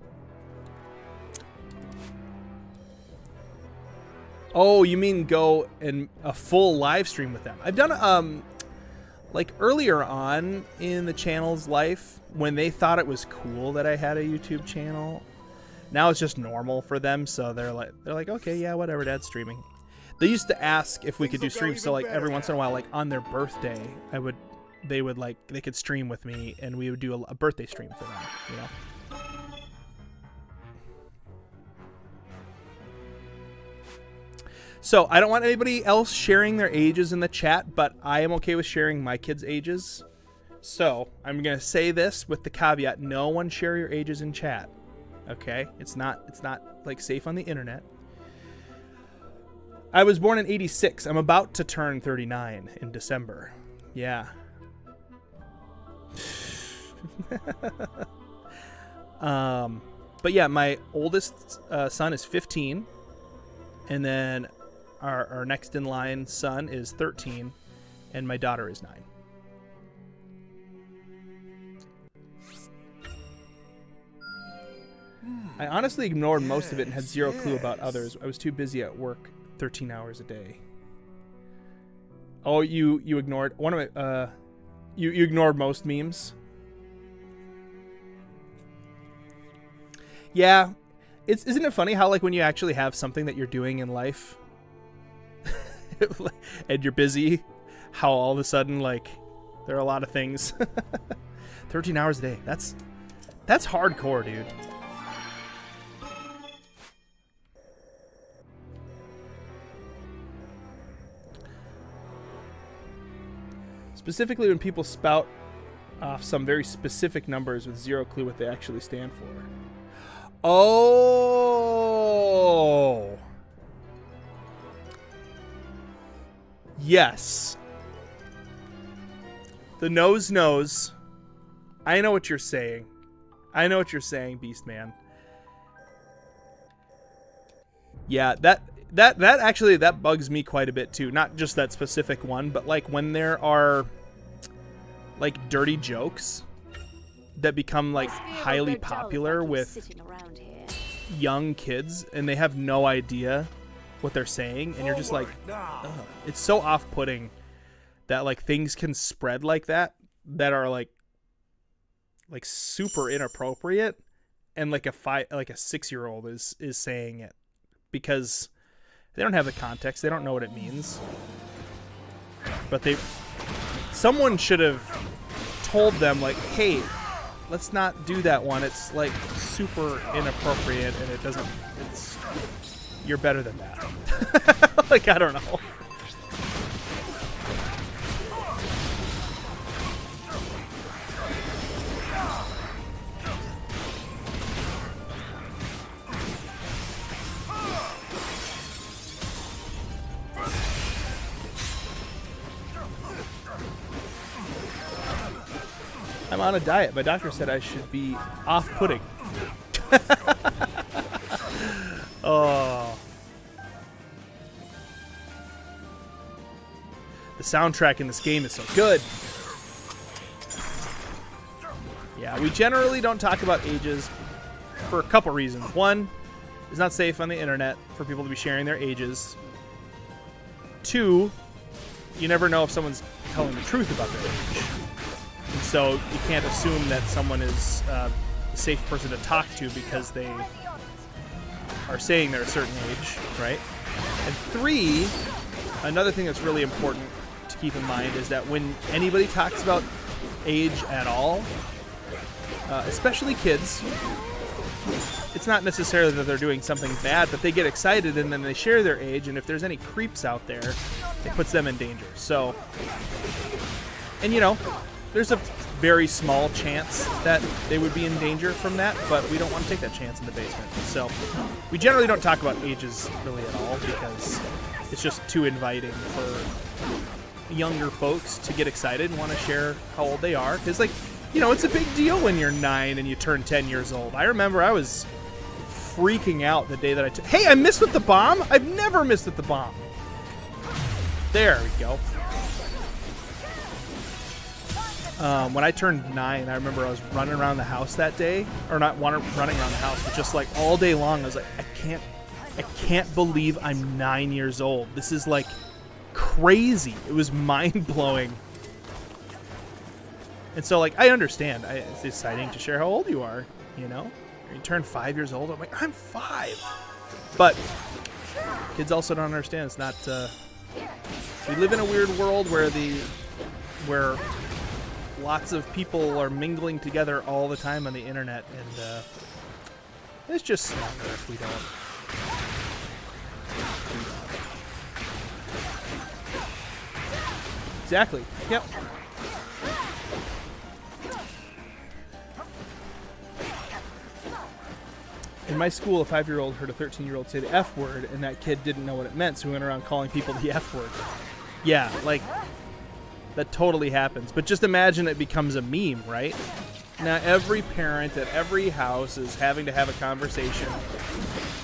Oh, you mean go in a full live stream with them? I've done like earlier on in the channel's life when they thought it was cool that I had a YouTube channel. Now it's just normal for them, so they're like, okay, yeah, whatever, Dad's streaming. They used to ask if we could do streams, so like every once in a while, like on their birthday, they could stream with me, and we would do a birthday stream for them, you know. So I don't want anybody else sharing their ages in the chat, but I am okay with sharing my kids' ages. So I'm going to say this with the caveat, no one share your ages in chat. Okay? It's not like safe on the internet. I was born in 86. I'm about to turn 39 in December. Yeah. But yeah, my oldest son is 15, and then our next in line son is 13, and my daughter is 9. I honestly ignored most of it and had zero clue about others. I was too busy at work 13 hours a day. Oh, you ignored one of my you ignored most memes? Yeah. Isn't it funny how, like, when you actually have something that you're doing in life and you're busy, how all of a sudden, like, there are a lot of things. 13 hours a day. That's hardcore, dude. Specifically when people spout off some very specific numbers with zero clue what they actually stand for. Oh. Yes. The nose knows. I know what you're saying. I know what you're saying, Beastman. Yeah, that actually, that bugs me quite a bit too. Not just that specific one, but like when there are like dirty jokes that become like highly popular with young kids and they have no idea what they're saying, and you're just like, ugh. It's so off-putting that like things can spread like that are like super inappropriate, and like a 6-year-old is saying it because they don't have the context, they don't know what it means. But someone should have told them, like, hey, let's not do that one. It's like super inappropriate, and you're better than that. Like, I don't know. I'm on a diet. My doctor said I should be off-putting. Oh. The soundtrack in this game is so good. Yeah, we generally don't talk about ages for a couple reasons. One, it's not safe on the internet for people to be sharing their ages. Two, you never know if someone's telling the truth about their age. And so you can't assume that someone is a safe person to talk to because they are saying they're a certain age, right? And three, another thing that's really important to keep in mind is that when anybody talks about age at all, especially kids, it's not necessarily that they're doing something bad, but they get excited and then they share their age, and if there's any creeps out there, it puts them in danger. So, and you know, there's a very small chance that they would be in danger from that, but we don't want to take that chance in the basement. So we generally don't talk about ages really at all because it's just too inviting for younger folks to get excited and want to share how old they are. Because, like, you know, it's a big deal when you're 9 and you turn 10 years old. I remember I was freaking out the day that hey, I missed with the bomb? I've never missed with the bomb. There we go. When I turned 9, I remember I was running around the house that day, or not running around the house, but just like all day long. I was like, I can't believe I'm 9 years old. This is like crazy. It was mind blowing. And so, like, I understand. It's exciting to share how old you are. You know, you turn 5 years old. I'm like, I'm 5. But kids also don't understand. It's not. We live in a weird world where lots of people are mingling together all the time on the internet, and it's just smarter if we don't. Exactly. Yep. In my school, a 5-year-old heard a 13-year-old say the F word, and that kid didn't know what it meant, so he went around calling people the F word. Yeah, like, that totally happens. But just imagine it becomes a meme, right? Now, every parent at every house is having to have a conversation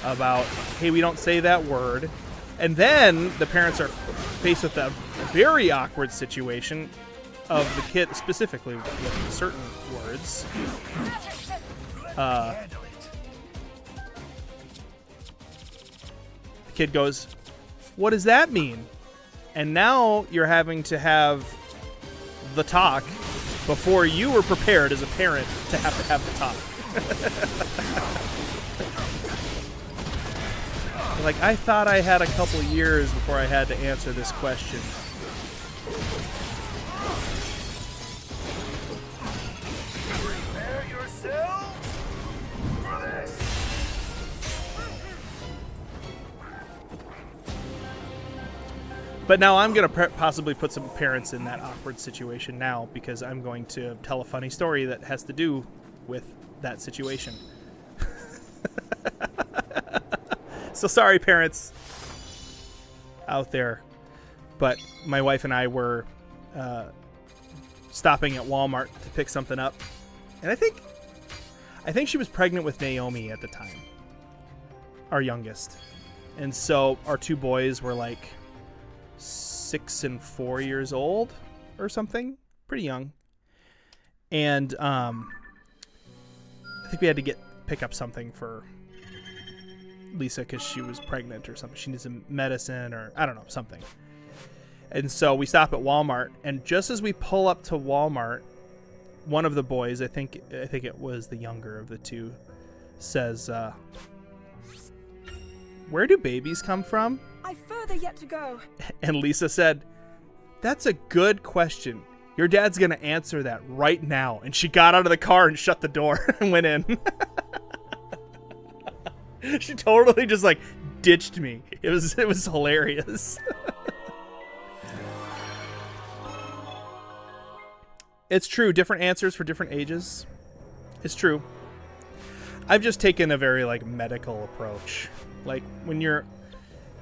about, hey, we don't say that word. And then the parents are faced with a very awkward situation of the kid, specifically with certain words. The kid goes, what does that mean? And now you're having to have the talk before you were prepared as a parent to have the talk. Like, I thought I had a couple years before I had to answer this question. Prepare yourselves for this. But now I'm going to possibly put some parents in that awkward situation now, because I'm going to tell a funny story that has to do with that situation. So sorry, parents out there. But my wife and I were stopping at Walmart to pick something up. And I think she was pregnant with Naomi at the time, our youngest. And so our two boys were like 6 and 4 years old or something, pretty young. And I think we had to pick up something for Lisa because she was pregnant or something. She needs some medicine or I don't know, something. And so we stop at Walmart, and just as we pull up to Walmart, one of the boys, I think it was the younger of the two, says, where do babies come from? I've further yet to go. And Lisa said, that's a good question. Your dad's going to answer that right now. And she got out of the car and shut the door and went in. She totally just like ditched me. It was hilarious. It's true. Different answers for different ages. It's true. I've just taken a very like medical approach. Like when you're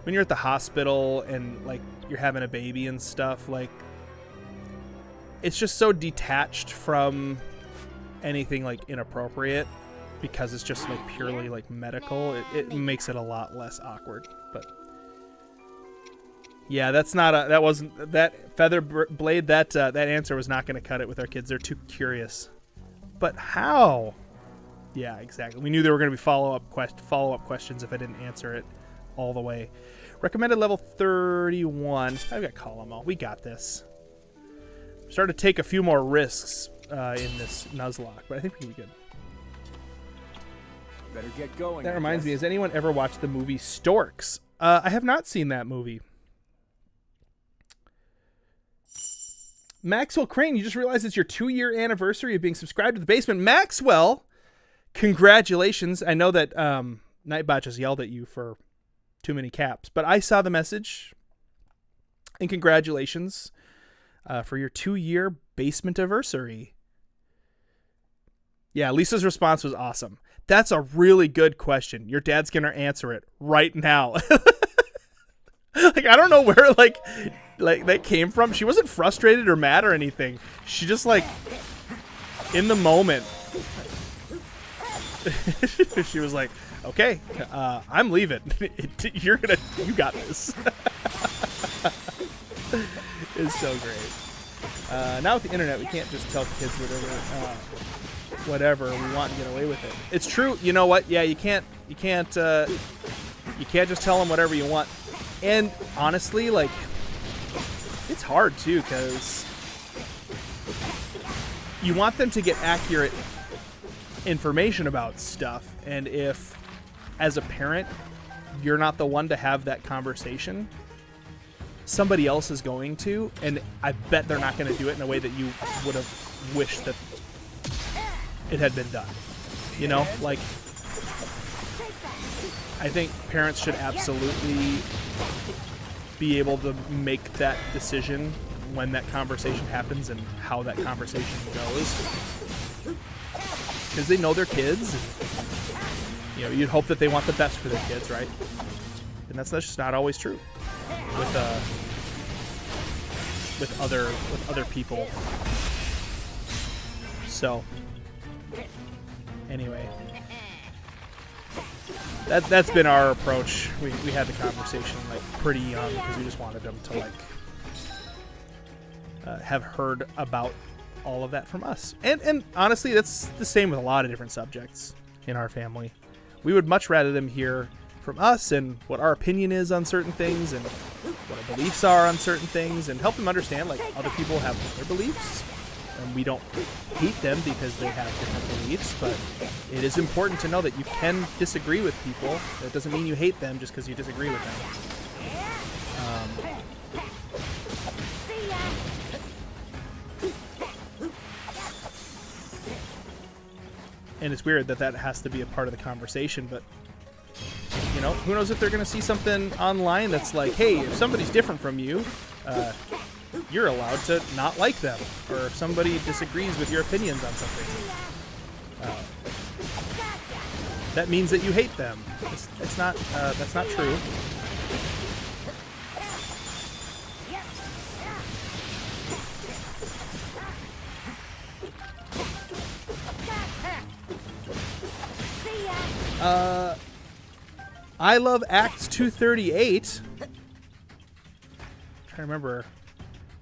at the hospital and like you're having a baby and stuff, like it's just so detached from anything like inappropriate because it's just like purely like medical. It makes it a lot less awkward. But yeah, that feather blade, that answer was not going to cut it with our kids. They're too curious. But how? Yeah, exactly. We knew there were going to be follow-up questions if I didn't answer it all the way. Recommended level 31. I've got Column. We got this. I'm starting to take a few more risks in this Nuzlocke, but I think we can be good. Better get going. That reminds me, has anyone ever watched the movie Storks? I have not seen that movie. Maxwell Crane, you just realized it's your 2-year anniversary of being subscribed to the basement. Maxwell, congratulations. I know that Nightbot just yelled at you for too many caps, but I saw the message. And congratulations for your 2-year basement anniversary. Yeah, Lisa's response was awesome. That's a really good question. Your dad's going to answer it right now. Like, I don't know where like that came from. She wasn't frustrated or mad or anything. She just like in the moment. She was like, okay, I'm leaving. You got this. It's so great. Now with the internet, we can't just tell kids whatever we want and get away with it. It's true. You know what? Yeah, you can't just tell them whatever you want. And honestly, like, it's hard too, because you want them to get accurate information about stuff. And if, as a parent, you're not the one to have that conversation, somebody else is going to, and I bet they're not going to do it in a way that you would have wished that it had been done. You know, like, I think parents should absolutely be able to make that decision when that conversation happens and how that conversation goes. Because they know their kids. And, you'd hope that they want the best for their kids, right? And that's just not always true with other people. So anyway, that's been our approach. We had the conversation like pretty young because we just wanted them to like have heard about all of that from us. And honestly, that's the same with a lot of different subjects in our family. We would much rather them hear from us and what our opinion is on certain things and what our beliefs are on certain things, and help them understand like other people have their beliefs and we don't hate them because they have different beliefs, but it is important to know that you can disagree with people. That doesn't mean you hate them just because you disagree with them. And it's weird that has to be a part of the conversation, but who knows if they're going to see something online that's like, hey, if somebody's different from you, you're allowed to not like them. Or if somebody disagrees with your opinions on something, that means that you hate them. It's not, that's not true. I love Acts 238. I'm trying to remember.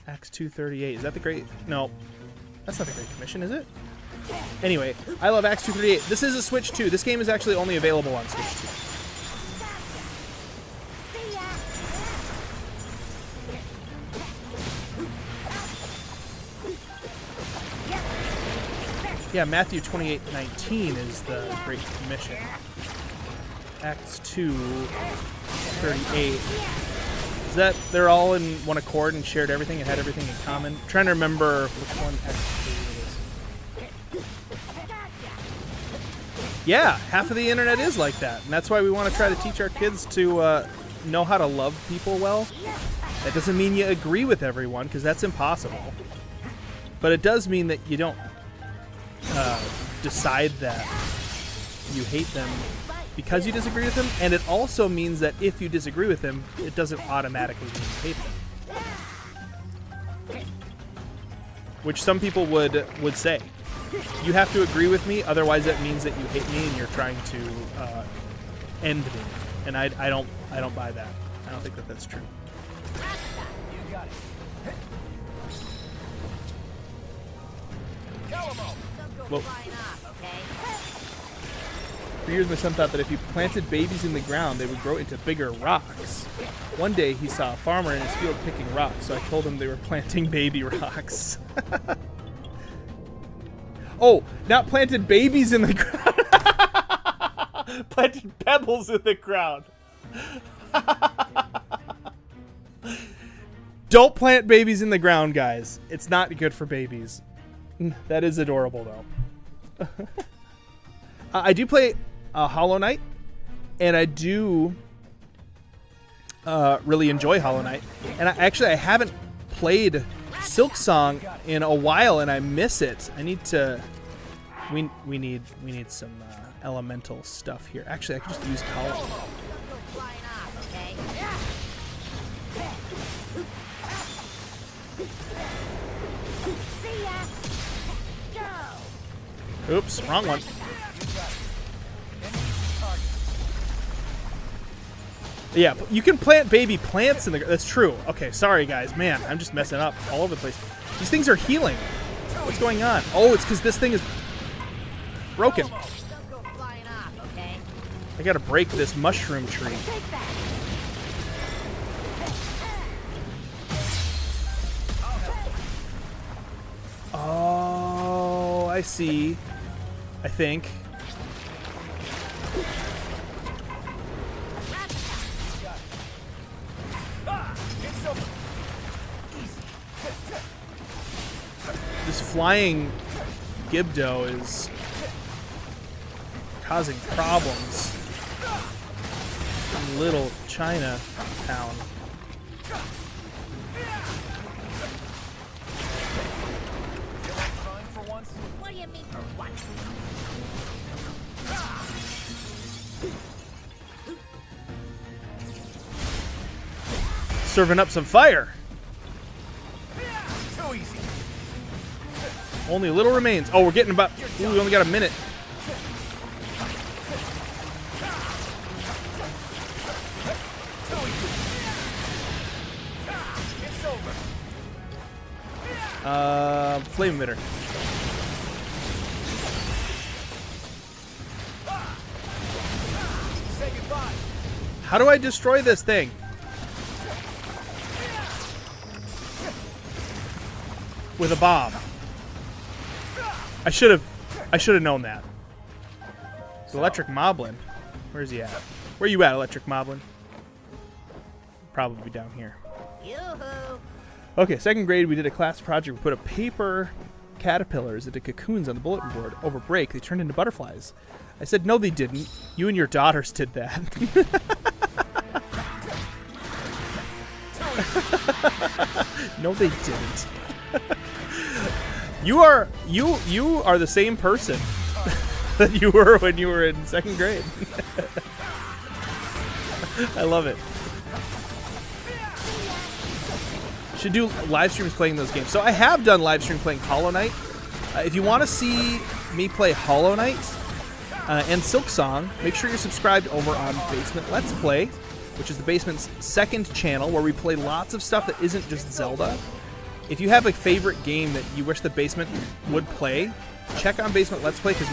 Acts 238. Is that the Great... No. That's not the Great Commission, is it? Anyway, I love Acts 238. This is a Switch 2. This game is actually only available on Switch 2. Yeah, Matthew 28:19 is the Great Commission. Acts 2:38. Is that they're all in one accord and shared everything and had everything in common? I'm trying to remember which one actually is. Yeah, half of the internet is like that, and that's why we want to try to teach our kids to know how to love people well. That doesn't mean you agree with everyone, because that's impossible. But it does mean that you don't decide that you hate them because you disagree with them, and it also means that if you disagree with them, it doesn't automatically mean you hate them. Which some people would say. You have to agree with me, otherwise that means that you hate me and you're trying to end me. And I don't buy that. I don't think that that's true. You got it. Well, for years, my son thought that if you planted babies in the ground, they would grow into bigger rocks. One day, he saw a farmer in his field picking rocks, so I told him they were planting baby rocks. Oh, not planted babies in the ground. Planted pebbles in the ground. Don't plant babies in the ground, guys. It's not good for babies. That is adorable, though. I do play Hollow Knight, and I do really enjoy Hollow Knight. And I haven't played Silksong in a while, and I miss it. I need to. We need some elemental stuff here. Actually, I could just use Hollow. Oops, wrong one. Yeah, you can plant baby plants in the... That's true. Okay, sorry, guys. Man, I'm just messing up all over the place. These things are healing. What's going on? Oh, it's because this thing is broken. I gotta break this mushroom tree. Oh, I see. I think. This flying Gibdo is causing problems in Little China Town. What do you mean for what? Serving up some fire. Too easy. Only a little remains. Oh, we're getting about... Ooh, we only got a minute. It's over. Flame emitter. Say goodbye. How do I destroy this thing? With a bomb. I should have known that. It's Electric Moblin. Where's he at? Where you at, Electric Moblin? Probably down here. Yoo-hoo. Okay, second grade, we did a class project. We put a paper caterpillars into cocoons on the bulletin board. Over break, they turned into butterflies. I said, no, they didn't. You and your daughters did that. No, they didn't. You are the same person that you were when you were in second grade. I love it. Should do live streams playing those games. So I have done live stream playing Hollow Knight. If you want to see me play Hollow Knight and Silksong, make sure you're subscribed over on Basement Let's Play, which is the Basement's second channel where we play lots of stuff that isn't just Zelda. If you have a favorite game that you wish the Basement would play, check on Basement Let's Play because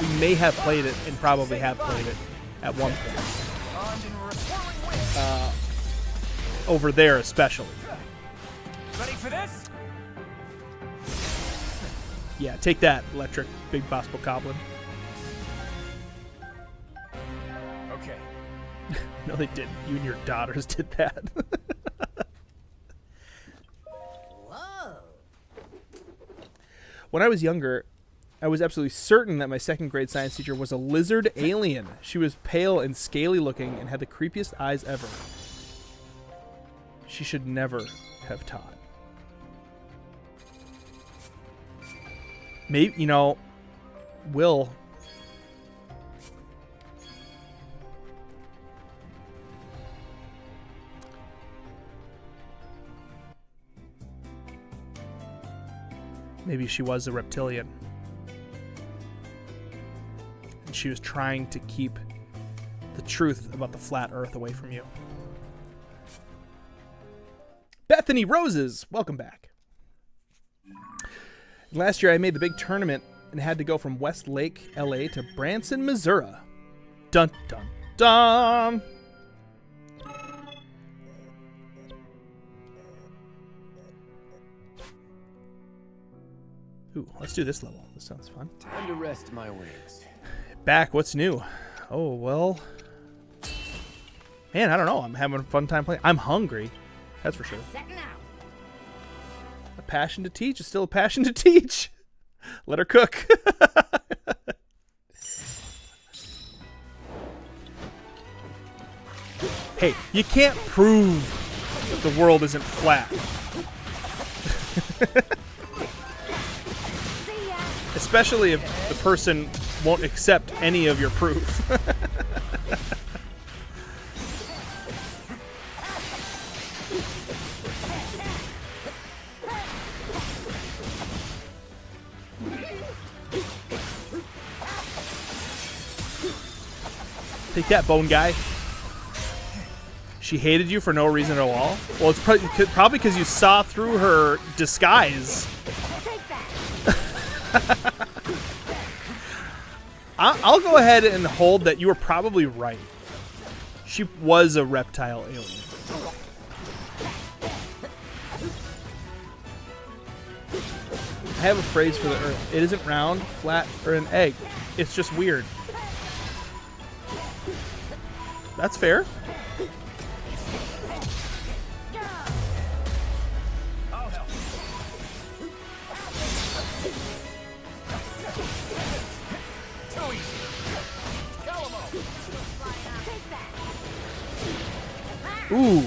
we may have played it and probably have played it at one point. Over there especially. Ready for this? Yeah, take that, Electric Big Boss Bokoblin. Okay. No, they didn't. You and your daughters did that. Whoa. When I was younger, I was absolutely certain that my second grade science teacher was a lizard alien. She was pale and scaly looking and had the creepiest eyes ever. She should never have taught. Maybe, you know, Will. Maybe she was a reptilian. And she was trying to keep the truth about the flat earth away from you. Bethany Roses, welcome back. Last year I made the big tournament and had to go from Westlake, LA to Branson, Missouri. Dun dun dun! Ooh, let's do this level. This sounds fun. Time to rest my wings. Back, what's new? Oh, well. Man, I don't know. I'm having a fun time playing. I'm hungry. That's for sure. A passion to teach is still a passion to teach. Let her cook. Hey, you can't prove that the world isn't flat. Especially if the person won't accept any of your proof. Take that, bone guy. She hated you for no reason at all? Well, it's probably because you saw through her disguise. I'll go ahead and hold that you were probably right. She was a reptile alien. I have a phrase for the Earth. It isn't round, flat, or an egg. It's just weird. That's fair. Ooh.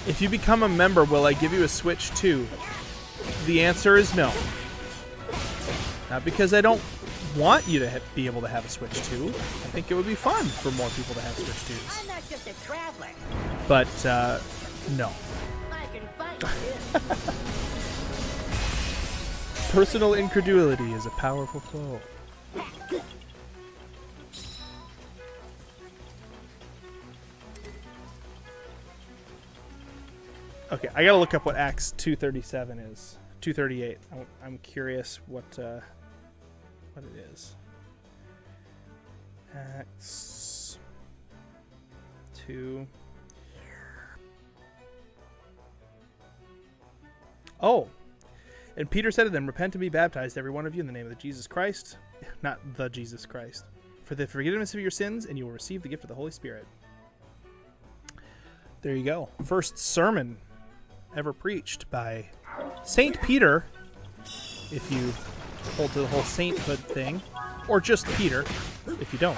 If you become a member, will I give you a Switch too? the answer is no. Not because I don't want you to be able to have a Switch 2. I think it would be fun for more people to have Switch 2s. I'm not just a traveler. But, no. I can fight too. Personal incredulity is a powerful foe. Okay, I gotta look up what Acts 237 is. 238. I'm curious what it is. Acts 2. Oh. And Peter said to them, "Repent and be baptized, every one of you, in the name of the Jesus Christ," not the Jesus Christ, "for the forgiveness of your sins, and you will receive the gift of the Holy Spirit." There you go. First sermon ever preached by Saint Peter, if you hold to the whole sainthood thing, or just Peter, if you don't.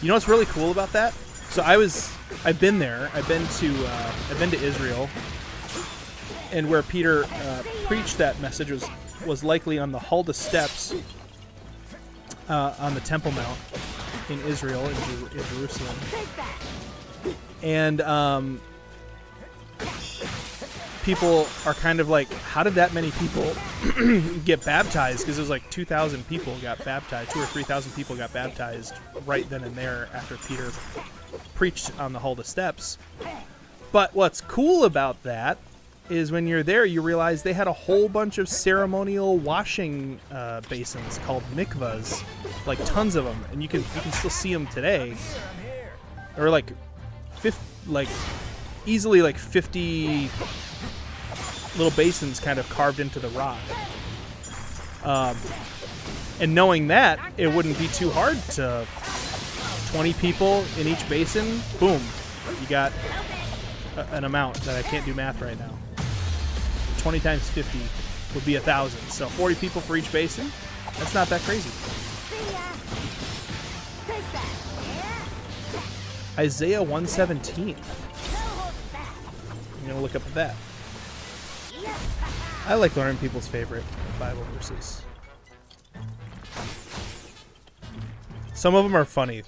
You know what's really cool about that? So I've been there. I've been to Israel, and where Peter preached that message was likely on the Hulda steps on the Temple Mount in Israel, in Jerusalem. And people are kind of like, how did that many people get baptized? Because it was like 2,000 people got baptized, 2,000 or 3,000 people got baptized right then and there after Peter preached on the Hulda steps. But what's cool about that is when you're there, you realize they had a whole bunch of ceremonial washing basins called mikvahs, like tons of them, and you can still see them today. Or easily 50 little basins kind of carved into the rock. And knowing that, it wouldn't be too hard to 20 people in each basin, boom, you got an amount that I can't do math right now. 20 times 50 would be 1,000. So 40 people for each basin. That's not that crazy. Isaiah 117. I'm gonna look up at that. I like learning people's favorite Bible verses. Some of them are funny,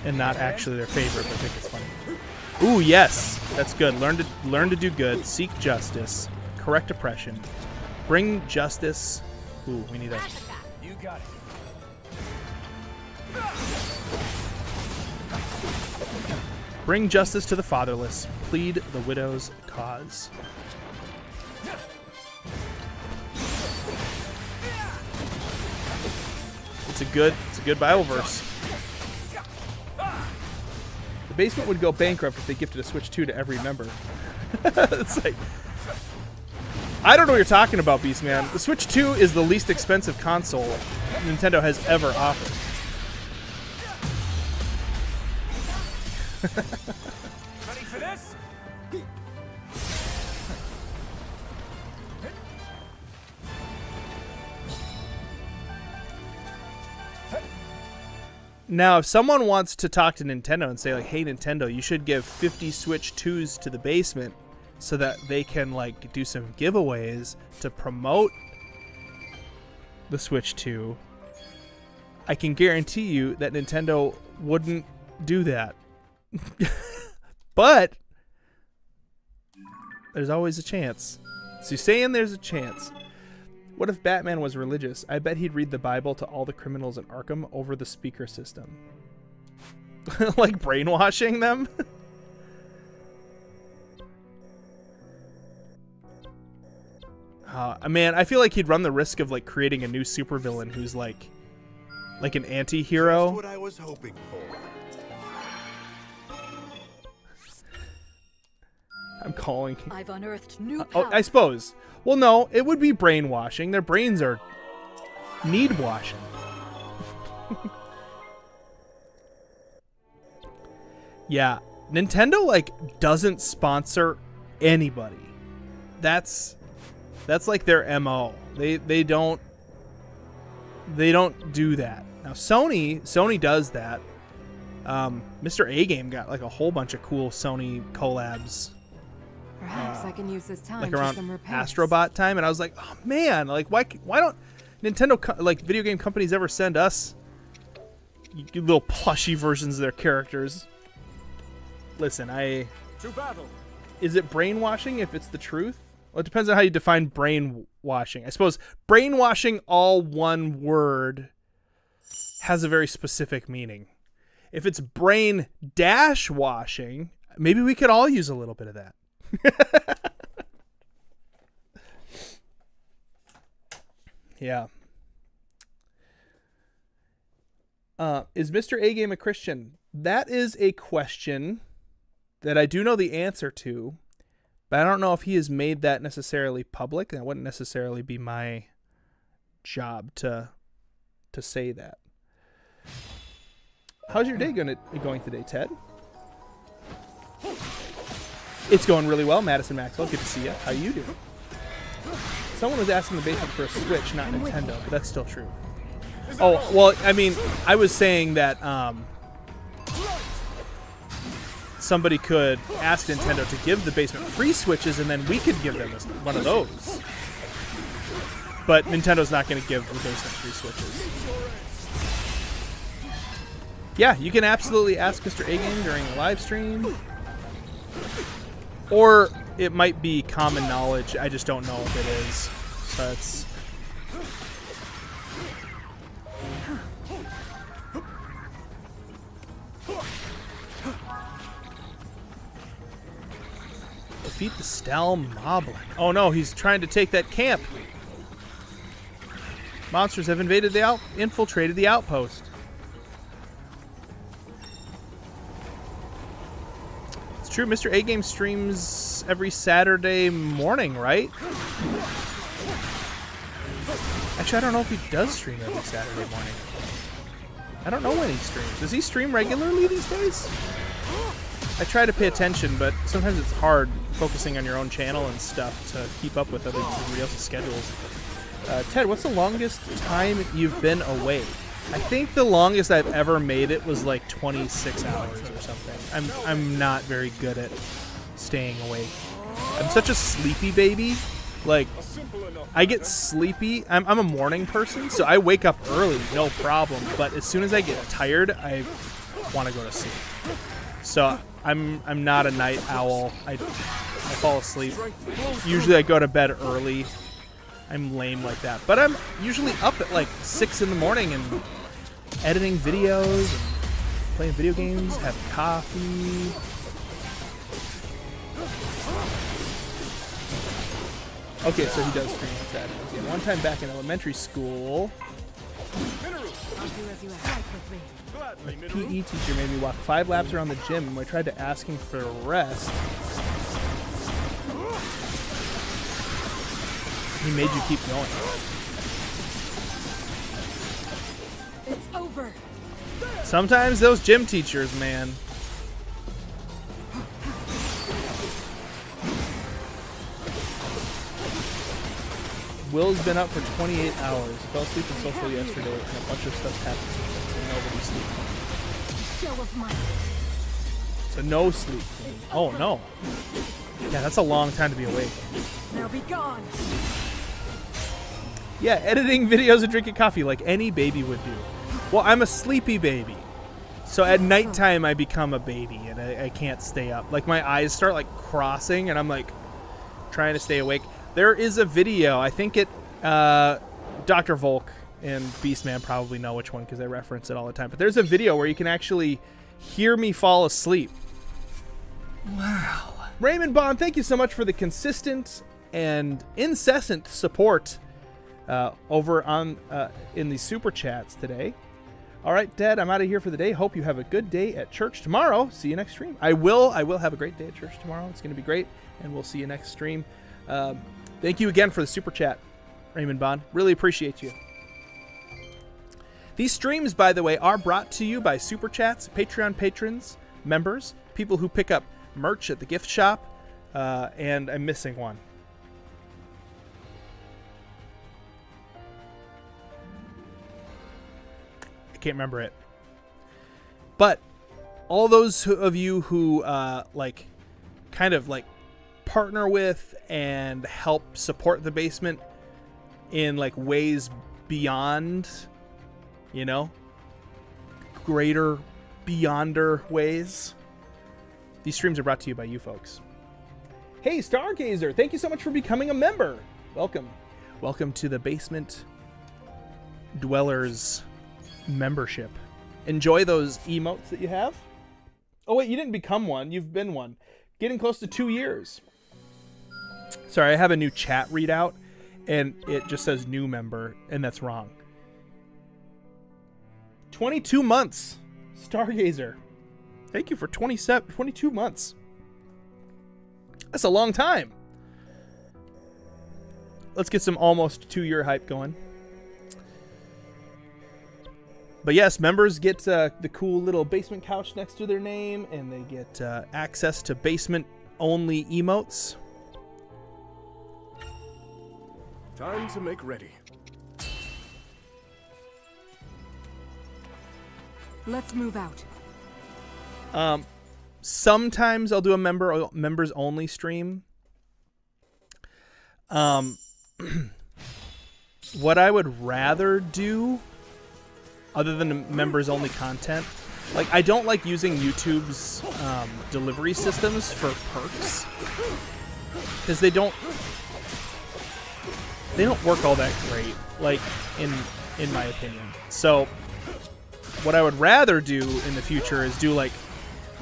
and not actually their favorite, but I think it's funny. Ooh, yes, that's good. Learn to do good. Seek justice. Correct oppression. Bring justice. Ooh, we need a. You got it. Bring justice to the fatherless. Plead the widow's cause. It's a good Bible verse. The basement would go bankrupt if they gifted a Switch 2 to every member. It's like, I don't know what you're talking about, Beastman. The Switch 2 is the least expensive console Nintendo has ever offered. Ready for this? Now, if someone wants to talk to Nintendo and say, like, hey, Nintendo, you should give 50 Switch 2s to the basement so that they can, like, do some giveaways to promote the Switch 2, I can guarantee you that Nintendo wouldn't do that. But there's always a chance. So you're saying there's a chance. What if Batman was religious? I bet he'd read the Bible to all the criminals in Arkham over the speaker system. Like brainwashing them? Man, I feel like he'd run the risk of like creating a new supervillain who's like an anti-hero. That's what I was hoping for. I'm calling. I've unearthed new power. Oh, I suppose. Well, no, it would be brainwashing. Their brains need washing. Yeah, Nintendo like doesn't sponsor anybody. That's like their MO. They don't do that. Now Sony does that. Mr. A Game got like a whole bunch of cool Sony collabs. Perhaps I can use this time Like for around some repairs. Astrobot time, and I was like, oh man, like why don't Nintendo like video game companies ever send us little plushy versions of their characters? Listen, To battle. is it brainwashing if it's the truth? Well, it depends on how you define brainwashing. I suppose brainwashing, all one word, has a very specific meaning. If it's brain dash washing, maybe we could all use a little bit of that. Yeah. Is Mr. A Game a Christian? That is a question that I do know the answer to, but I don't know if he has made that necessarily public. That wouldn't necessarily be my job to say that. How's your day going today, Ted? It's going really well, Madison Maxwell. Good to see you. How you doing? Someone was asking the basement for a Switch, not Nintendo, but that's still true. Oh, well, I mean, I was saying that somebody could ask Nintendo to give the basement free Switches, and then we could give them one of those. But Nintendo's not going to give the basement free Switches. Yeah, you can absolutely ask Mr. A Game during the live stream. Or it might be common knowledge. I just don't know if it is. So it's... Defeat the Stal Moblin. Oh no, he's trying to take that camp. Monsters have infiltrated the outpost. It's true, Mr. A Game streams every Saturday morning, right? Actually, I don't know if he does stream every Saturday morning. I don't know when he streams. Does he stream regularly these days? I try to pay attention, but sometimes it's hard focusing on your own channel and stuff to keep up with everybody else's schedules. Ted, what's the longest time you've been awake? I think the longest I've ever made it was like 26 hours or something. I'm not very good at staying awake. I'm such a sleepy baby. Like, I get sleepy. I'm a morning person, so I wake up early, no problem. But as soon as I get tired, I want to go to sleep. So I'm not a night owl. I fall asleep. Usually I go to bed early. I'm lame like that. But I'm usually up at like 6 in the morning and editing videos and playing video games, having coffee. Okay, so he does stream on Saturdays. Yeah, one time back in elementary school, my PE teacher made me walk 5 laps around the gym, and when I tried to ask him for a rest, he made you keep going. It's over. Sometimes those gym teachers, man. Will's been up for 28 hours. He fell asleep in social yesterday, and a bunch of stuff happened since then, so nobody's sleeping. So no sleep. Oh no. Yeah, that's a long time to be awake. Now be gone. Yeah, editing videos and drinking coffee like any baby would do. Well, I'm a sleepy baby. So at nighttime, I become a baby, and I can't stay up. Like, my eyes start, like, crossing, and I'm, like, trying to stay awake. There is a video, I think Dr. Volk and Beastman probably know which one because I reference it all the time. But there's a video where you can actually hear me fall asleep. Wow. Raymond Bond, thank you so much for the consistent and incessant support over on in the super chats today. All right, Dad, I'm out of here for the day. Hope you have a good day at church tomorrow. See you next stream. I will have a great day at church tomorrow. It's going to be great, and we'll see you next stream. Thank you again for the super chat, Raymond Bond. Really appreciate you. These streams, by the way, are brought to you by super chats, Patreon patrons, members, people who pick up merch at the gift shop, and I'm missing one. I can't remember it. But all those of you who like kind of like partner with and help support the basement in like ways beyond, you know, greater beyonder ways. These streams are brought to you by you folks. Hey, Stargazer, thank you so much for becoming a member. Welcome. Welcome to the Basement Dwellers membership. Enjoy those emotes that you have. Oh, wait, you didn't become one. You've been one. Getting close to 2 years. Sorry, I have a new chat readout, and it just says new member, and that's wrong. 22 months, Stargazer. Thank you for 22 months. That's a long time. Let's get some almost 2-year hype going. But yes, members get the cool little basement couch next to their name, and they get access to basement-only emotes. Time to make ready. Let's move out. Sometimes I'll do a members only stream. What I would rather do, other than members only content, like I don't like using YouTube's delivery systems for perks because they don't work all that great, like in my opinion. So what I would rather do in the future is do like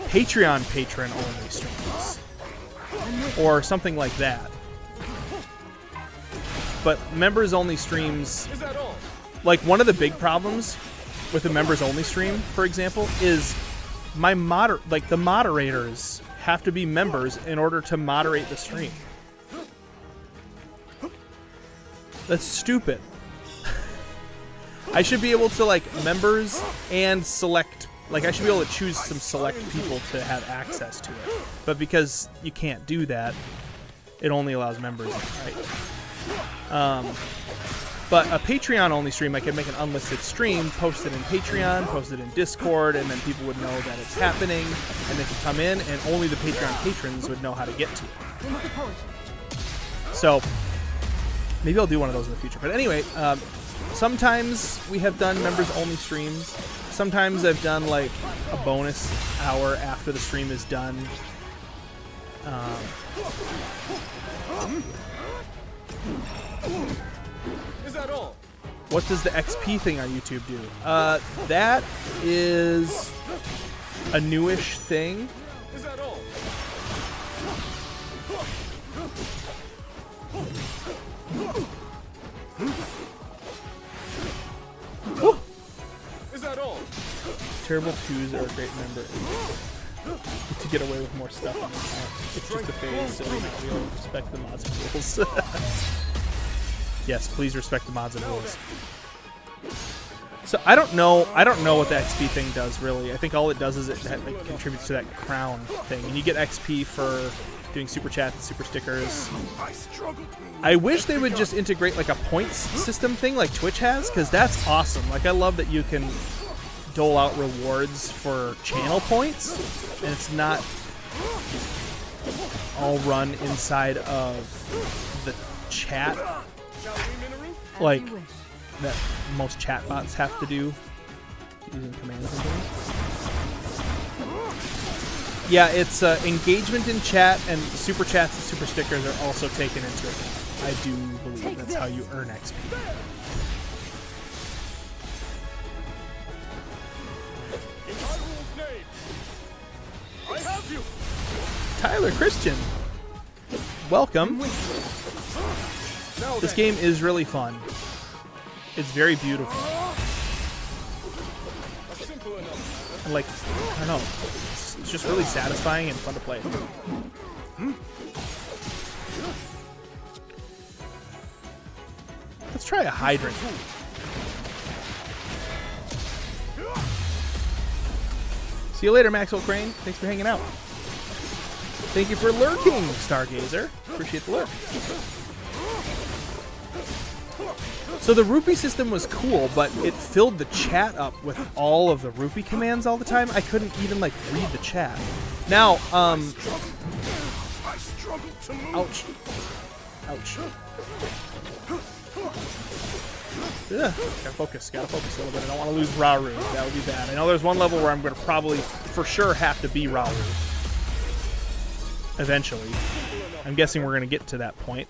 Patreon patron only streams or something like that. But members only streams, like one of the big problems with a members only stream, for example, is the moderators have to be members in order to moderate the stream. That's stupid. I should be able to like members and select, like I should be able to choose some select people to have access to it. But because you can't do that, it only allows members, right? But a Patreon only stream, I could make an unlisted stream, post it in Patreon, post it in Discord, and then people would know that it's happening, and they could come in, and only the Patreon patrons would know how to get to it. So maybe I'll do one of those in the future. But anyway, sometimes we have done members only streams. Sometimes I've done like a bonus hour after the stream is done. Is that all? What does the XP thing on YouTube do? That is a newish thing. Is that all? Is that all? Terrible 2s are a great member to get away with more stuff on the account. It's just a phase, so we'll respect the mods and rules. Yes, please respect the mods and rules. So I don't know what the XP thing does really. I think all it does is it like, contributes to that crown thing, and you get XP for doing super chats and super stickers. I wish they would just integrate like a points system thing like Twitch has, because that's awesome. Like I love that you can dole out rewards for channel points, and it's not all run inside of the chat like that most chatbots have to do using commands and things. Yeah, it's engagement in chat, and super chats and super stickers are also taken into account. I do believe that's how you earn XP. In Hyrule's name, I have you. Tyler Christian, welcome. This game is really fun. It's very beautiful. And like, I don't know, it's just really satisfying and fun to play. Let's try a hydrant. See you later, Maxwell Crane. Thanks for hanging out. Thank you for lurking, Stargazer. Appreciate the lurk. So the rupee system was cool, but it filled the chat up with all of the rupee commands all the time. I couldn't even like read the chat. Now, ouch. Ouch. Ugh. Gotta focus a little bit. I don't want to lose Rauru. That would be bad. I know there's one level where I'm going to probably, for sure, have to be Rauru. Eventually. I'm guessing we're going to get to that point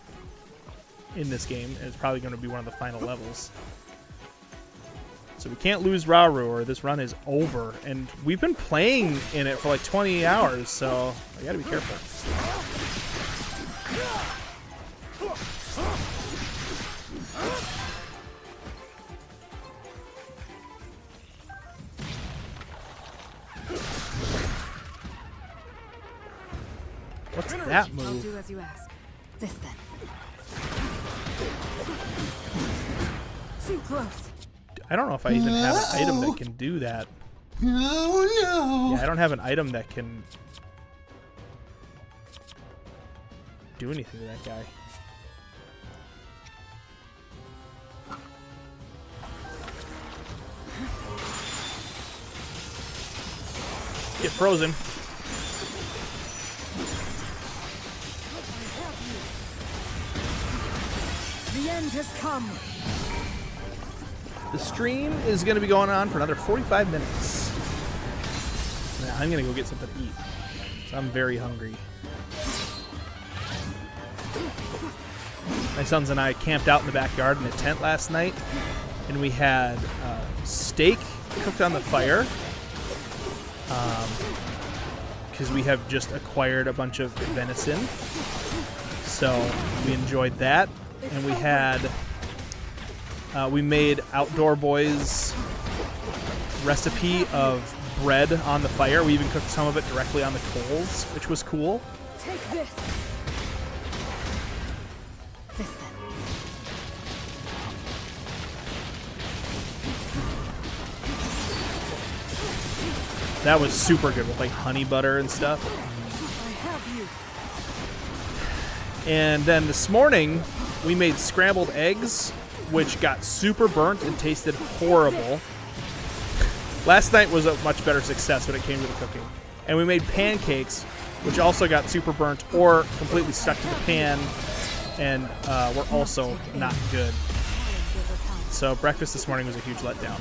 in this game, and it's probably going to be one of the final levels. So we can't lose Rauru, or this run is over. And we've been playing in it for like 20 hours, so I gotta be careful. What's that move? I'll do as you ask. This then. Too close. I don't know if I even have an item that can do that. No. Yeah, I don't have an item that can do anything to that guy. Get frozen. The end has come. The stream is going to be going on for another 45 minutes. Now, I'm going to go get something to eat. So I'm very hungry. My sons and I camped out in the backyard in a tent last night, and we had steak cooked on the fire. Because we have just acquired a bunch of venison. So we enjoyed that. And we had... we made Outdoor Boys recipe of bread on the fire. We even cooked some of it directly on the coals, which was cool. Take this. This then. That was super good with like honey butter and stuff. I have you. And then this morning we made scrambled eggs, which got super burnt and tasted horrible. Last night was a much better success when it came to the cooking. And we made pancakes, which also got super burnt or completely stuck to the pan and were also not good. So breakfast this morning was a huge letdown.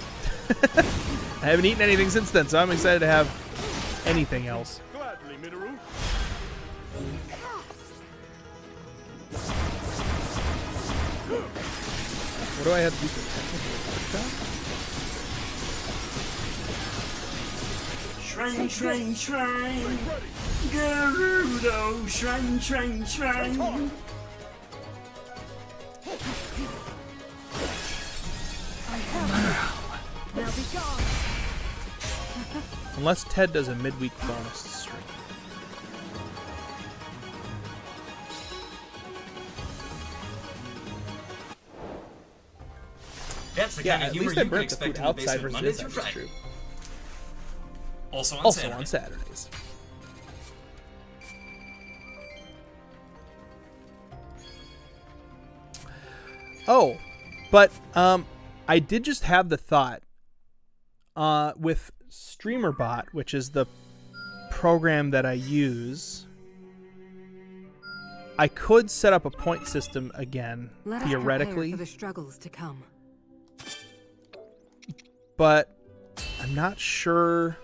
I haven't eaten anything since then, so I'm excited to have anything else. Gladly, Minoru. What do I have to do for Shrine, shrine, shrine. Gerudo, shrine, shrine, shrine. Now be gone. Unless Ted does a midweek bonus stream. That's the Yeah, kind of at humor least I you can burnt the expect food in the outside basement versus Monday inside. through That's Friday. true. Also On Saturdays. Oh, but I did just have the thought with StreamerBot, which is the program that I use. I could set up a point system again, Let theoretically, us prepare for the struggles to come. but I'm not sure.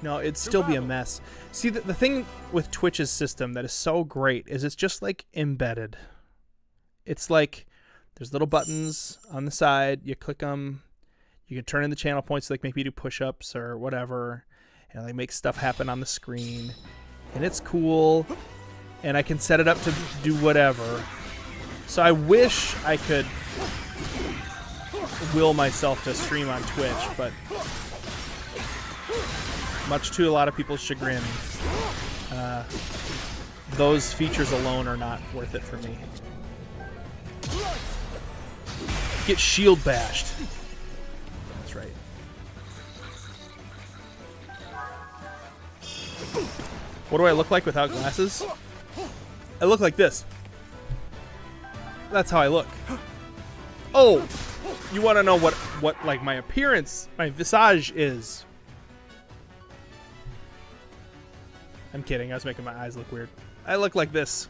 No, it'd still be a mess. See, the thing with Twitch's system that is so great is it's just like embedded. It's like there's little buttons on the side. You click them. You can turn in the channel points, like make me do push-ups or whatever, and like make stuff happen on the screen. And it's cool. And I can set it up to do whatever. So I wish I could will myself to stream on Twitch, but much to a lot of people's chagrin, those features alone are not worth it for me. Get shield bashed. That's right. What do I look like without glasses? I look like this. that's how I look. Oh, you want to know what like my appearance, my visage is? I'm kidding. I was making my eyes look weird. I look like this.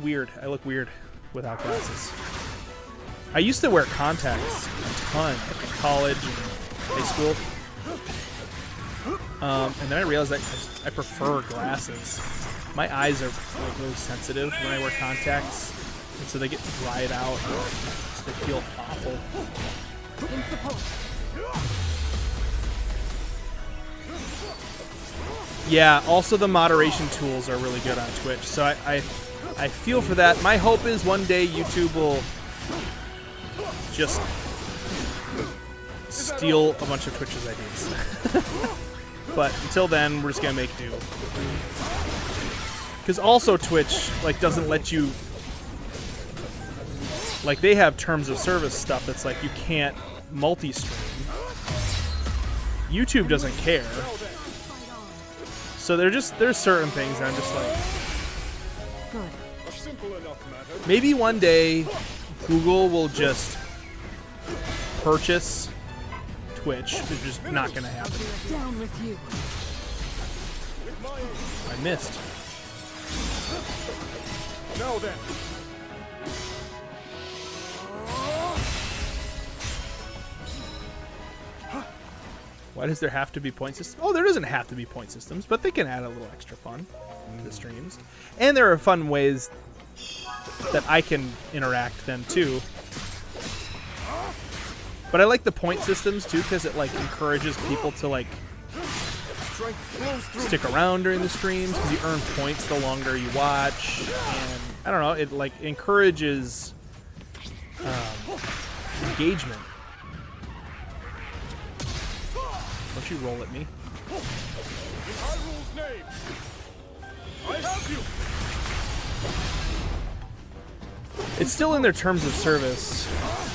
Weird. I look weird without glasses. I used to wear contacts a ton in college and high school. And then I realized that I prefer glasses. My eyes are like really sensitive when I wear contacts, and so they get dried out. They feel awful. Yeah, also the moderation tools are really good on Twitch, so I feel for that. My hope is one day YouTube will just steal a bunch of Twitch's ideas. But until then, we're just gonna make do. Because also Twitch like doesn't let you, like they have terms of service stuff that's like you can't multi-stream. YouTube doesn't care. So there's certain things that I'm just like, maybe one day Google will just purchase Twitch. It's just not gonna happen. Down with you. I missed. Now then. Why does there have to be point systems? Oh, there doesn't have to be point systems, but they can add a little extra fun to the streams. And there are fun ways that I can interact then too. But I like the point systems too because it like encourages people to like stick around during the streams because you earn points the longer you watch, and I don't know, it like encourages engagement. Don't you roll at me? In Hyrule's name, I have you. It's still in their terms of service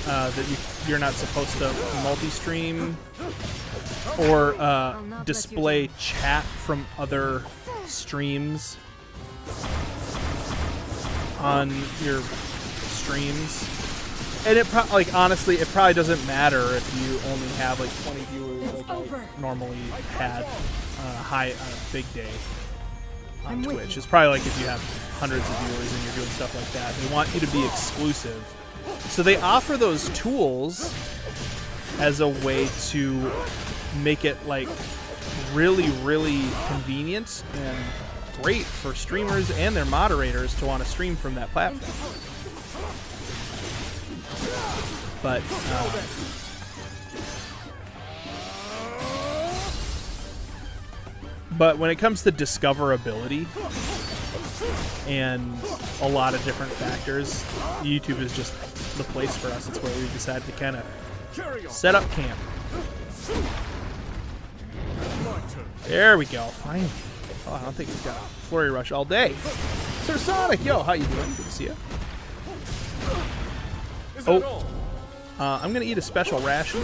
that you're not supposed to multi-stream or display chat from other streams on your streams. And it like honestly, it probably doesn't matter if you only have like 20 viewers like I normally had on a big day on Twitch. It's probably like if you have hundreds of viewers and you're doing stuff like that. They want you to be exclusive. So they offer those tools as a way to make it like really, really convenient and great for streamers and their moderators to want to stream from that platform. But when it comes to discoverability and a lot of different factors, YouTube is just the place for us. It's where we decided to kind of set up camp. There we go. Fine. Oh, I don't think we've got a Flurry Rush all day. Sir Sonic, yo, how you doing? Good to see you. Oh, I'm gonna eat a special ration.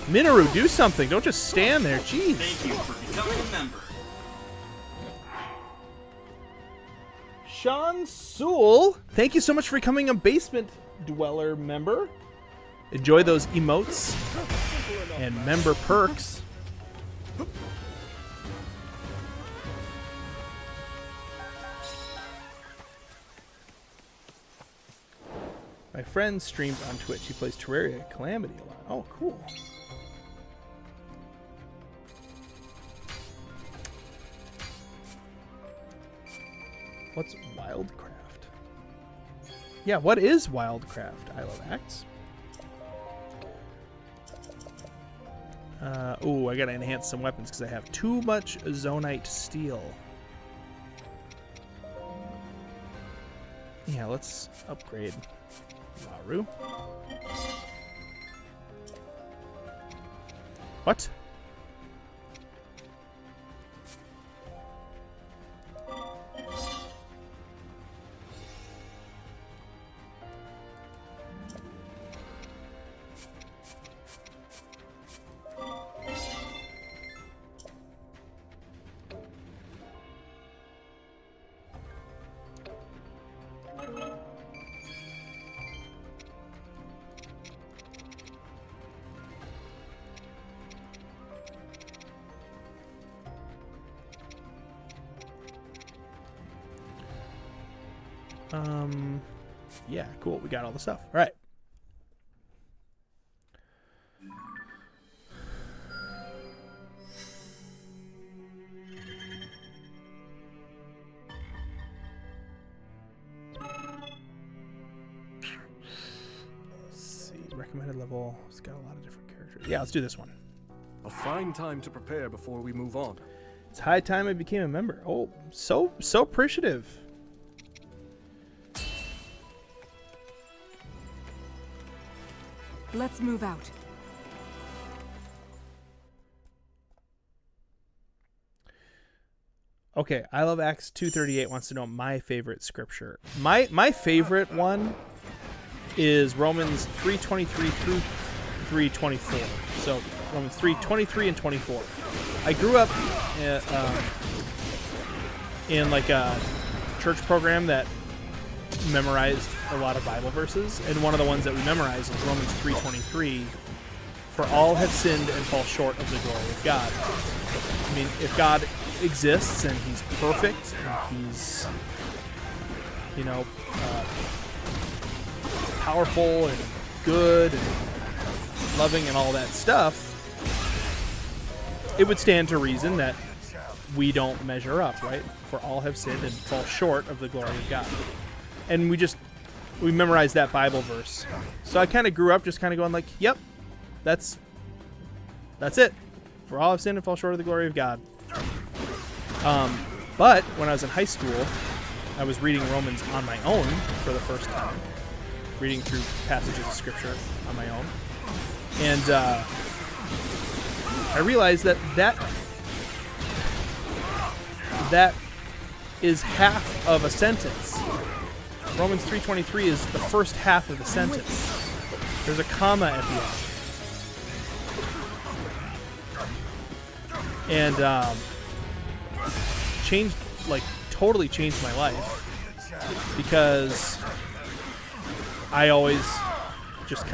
Minoru, do something. Don't just stand there. Jeez. Thank you for becoming a member. Sean Sewell, thank you so much for becoming a Basement Dweller member. Enjoy those emotes and member perks. My friend streams on Twitch. He plays Terraria Calamity a lot. Oh, cool. What's Wildcraft? Yeah, what is Wildcraft? Isle of Axe? Oh, I gotta enhance some weapons because I have too much Zonite steel. Yeah, let's upgrade Laru. What? Yeah, cool. We got all the stuff. All right. Let's see. Recommended level. It's got a lot of different characters. Yeah, let's do this one. A fine time to prepare before we move on. It's high time I became a member. Oh, so appreciative. Let's move out. Okay, I love Acts 2:38 wants to know my favorite scripture. My favorite one is Romans 3:23 through 3:24. So Romans 3:23 and 24. I grew up in like a church program that memorized a lot of Bible verses, and one of the ones that we memorized is Romans 3:23. For all have sinned and fall short of the glory of God. I mean, if God exists and he's perfect and he's, you know, powerful and good and loving and all that stuff, it would stand to reason that we don't measure up, right? For all have sinned and fall short of the glory of God. And we memorized that Bible verse. So I kind of grew up just kind of going like, yep, that's it. For all have sinned and fall short of the glory of God. But when I was in high school, I was reading Romans on my own for the first time, reading through passages of scripture on my own. And I realized that is half of a sentence. Romans 3:23 is the first half of the sentence. There's a comma at the end. And totally changed my life, because I always just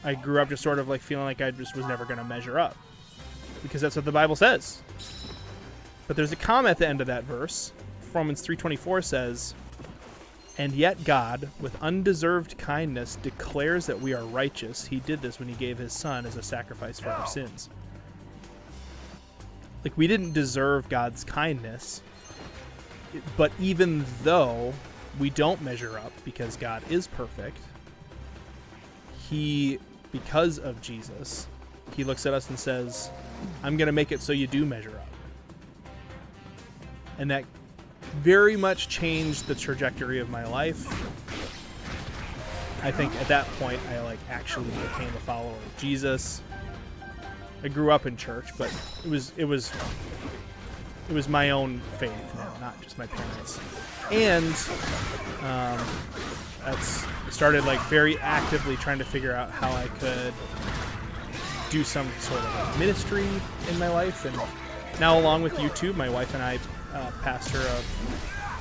I grew up just sort of like feeling like I just was never going to measure up, because that's what the Bible says. But there's a comma at the end of that verse. Romans 3:24 says, and yet God, with undeserved kindness, declares that we are righteous. He did this when he gave his son as a sacrifice for our sins. Like, we didn't deserve God's kindness, but even though we don't measure up because God is perfect, because of Jesus, he looks at us and says, I'm going to make it so you do measure up. And that very much changed the trajectory of my life. I think at that point I actually became a follower of Jesus. I grew up in church, but it was my own faith, not just my parents. And I started very actively trying to figure out how I could do some sort of ministry in my life. And now, along with YouTube, my wife and I pastor a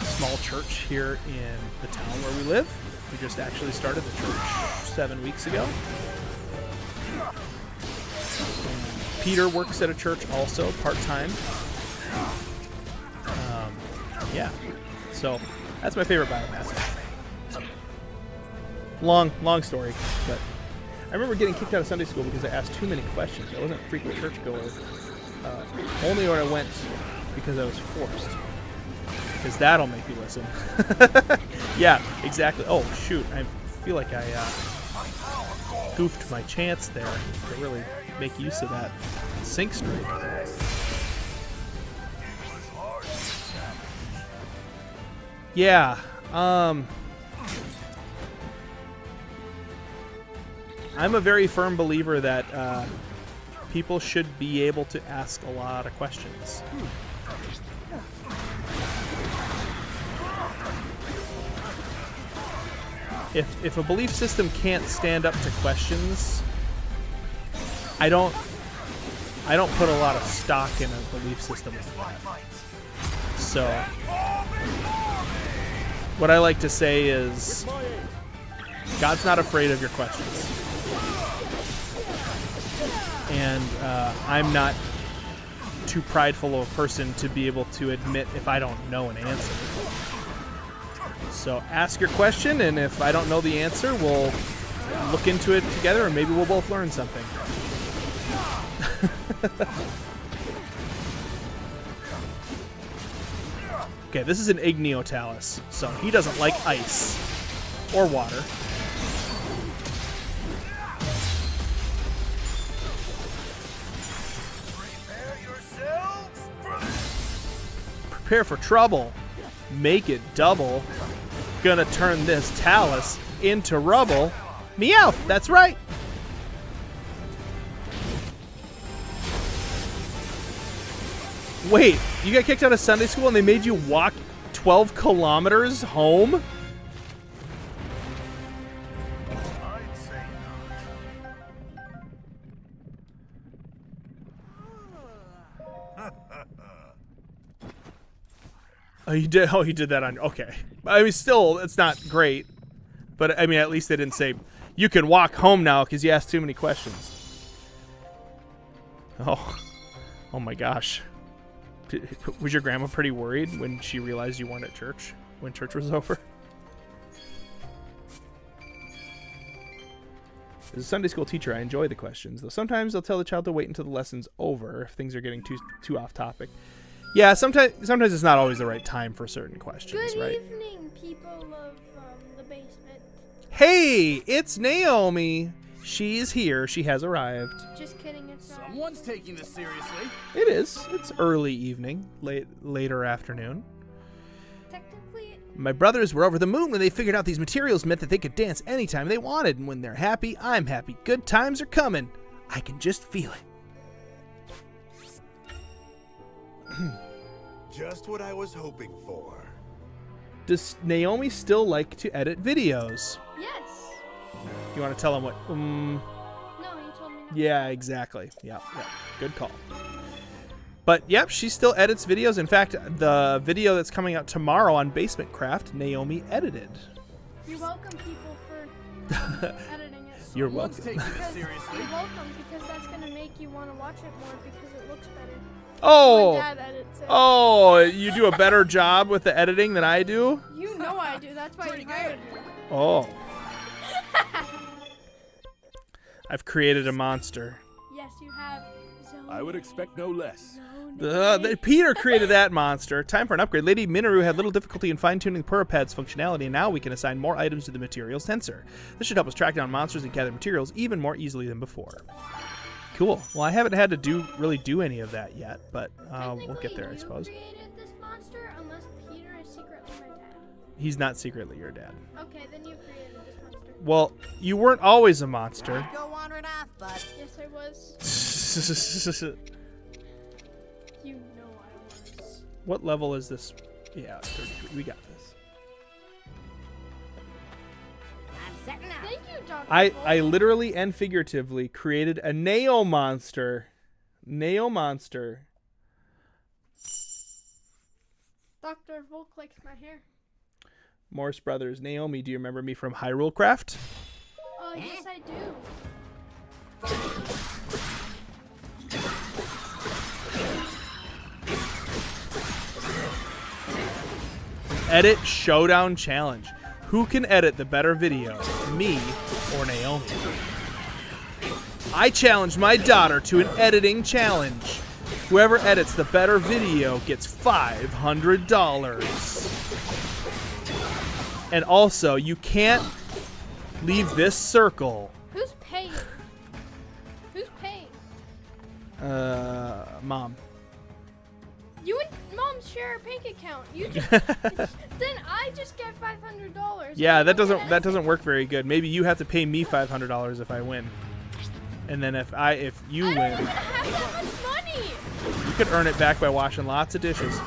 small church here in the town where we live. We just actually started the church 7 weeks ago. Peter works at a church also, part-time. Yeah. So, that's my favorite Bible passage. Long story, but I remember getting kicked out of Sunday school because I asked too many questions. I wasn't a frequent churchgoer. Only when I went because I was forced. Because that'll make you listen. Yeah, exactly. Oh, shoot. I feel like I goofed my chance there to really make use of that sync streak. Yeah. I'm a very firm believer that people should be able to ask a lot of questions. If a belief system can't stand up to questions, I don't put a lot of stock in a belief system like that. So what I like to say is, God's not afraid of your questions. And I'm not too prideful of a person to be able to admit if I don't know an answer. So ask your question, and if I don't know the answer, we'll look into it together, and maybe we'll both learn something. Okay, this is an Igniotalus, so he doesn't like ice or water. Prepare for trouble. Make it double. Gonna turn this talus into rubble. Meowth, that's right. Wait, you got kicked out of Sunday school and they made you walk 12 kilometers home? I'd say not. Oh, you did. Oh, you did that on. Okay, I mean, still, it's not great, but I mean, at least they didn't say you can walk home now because you asked too many questions. Oh my gosh. Was your grandma pretty worried when she realized you weren't at church when church was over? As a Sunday school teacher, I enjoy the questions, though sometimes they'll tell the child to wait until the lesson's over if things are getting too off topic. Yeah, sometimes it's not always the right time for certain questions, right? Good evening, people of the basement. Hey, it's Naomi. She is here. She has arrived. Just kidding. It's not. Someone's taking this seriously. It is. It's early evening, later afternoon. Technically, my brothers were over the moon when they figured out these materials meant that they could dance anytime they wanted, and when they're happy, I'm happy. Good times are coming. I can just feel it. Just what I was hoping for. Does Naomi still like to edit videos? yes. You want to tell him what? No, you told me no. Yeah, exactly. Yeah. Good call. But yep, she still edits videos. In fact, the video that's coming out tomorrow on Basement Craft, Naomi edited. You're welcome, people, for editing it. You're welcome. You're welcome, because that's going to make you want to watch it more because it looks better. Oh, My dad edits it. Oh, you do a better job with the editing than I do? You know I do. That's why you hired me. Oh. I've created a monster. Yes, you have. I would expect no less. Peter created that monster. Time for an upgrade. Lady Minoru had little difficulty in fine-tuning the Purapad's functionality, and now we can assign more items to the material sensor. This should help us track down monsters and gather materials even more easily than before. Cool. Well, I haven't had to really do any of that yet, but we'll get there, I suppose. You created this monster, unless Peter is secretly my dad. He's not secretly your dad. Okay, then you created this monster. Well, you weren't always a monster. Go wandering off, bud. Yes, I was. You know I was. What level is this? Yeah, 33. We got this. I'm setting up. Thank you, Dr. I literally and figuratively created a Neo monster. Neo monster. Dr. Volk likes my hair. Morse Brothers. Naomi, do you remember me from Hyrule Craft? Yes, I do. Edit Showdown Challenge. Who can edit the better video, me or Naomi? I challenge my daughter to an editing challenge. Whoever edits the better video gets $500. And also, you can't leave this circle. Who's paying? Who's paying? Mom. You and Mom share a bank account. You just then I just get $500. Yeah, that doesn't work very good. Maybe you have to pay me $500 if I win, and then if you win, I don't have that much money. You could earn it back by washing lots of dishes.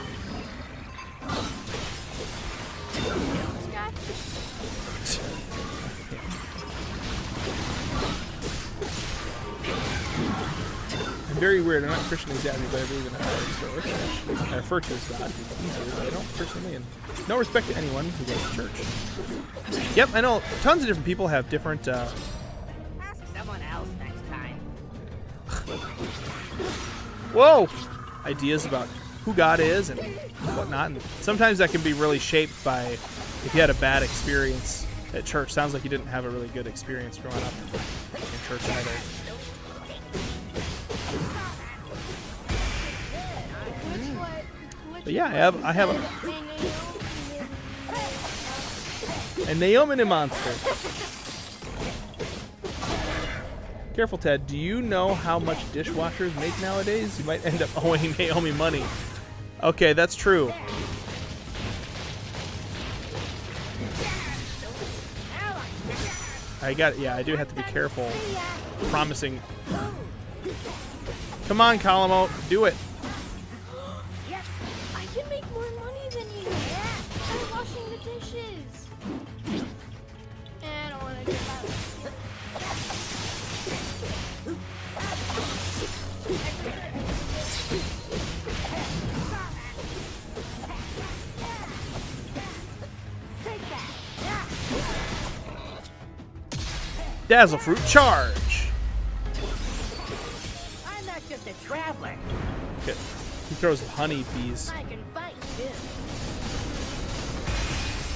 Very weird. I'm not Christian exactly, but I believe in a higher source. I refer to as God. It's easier, but I don't personally. And no respect to anyone who goes to church. Yep, I know. Tons of different people have different. Ask someone else next time. Whoa! Ideas about who God is and whatnot, and sometimes that can be really shaped by if you had a bad experience at church. Sounds like you didn't have a really good experience growing up in church either. But yeah, I have a Naomi monster. Careful, Ted. Do you know how much dishwashers make nowadays? You might end up owing Naomi money. Okay, that's true. Yeah, I do have to be careful. Promising. Come on, Calamo, do it. I can make more money than you. By washing the dishes. I don't want to do that. Dazzle Fruit charge. I'm not just a traveler. Okay. He throws honey bees. I can fight too.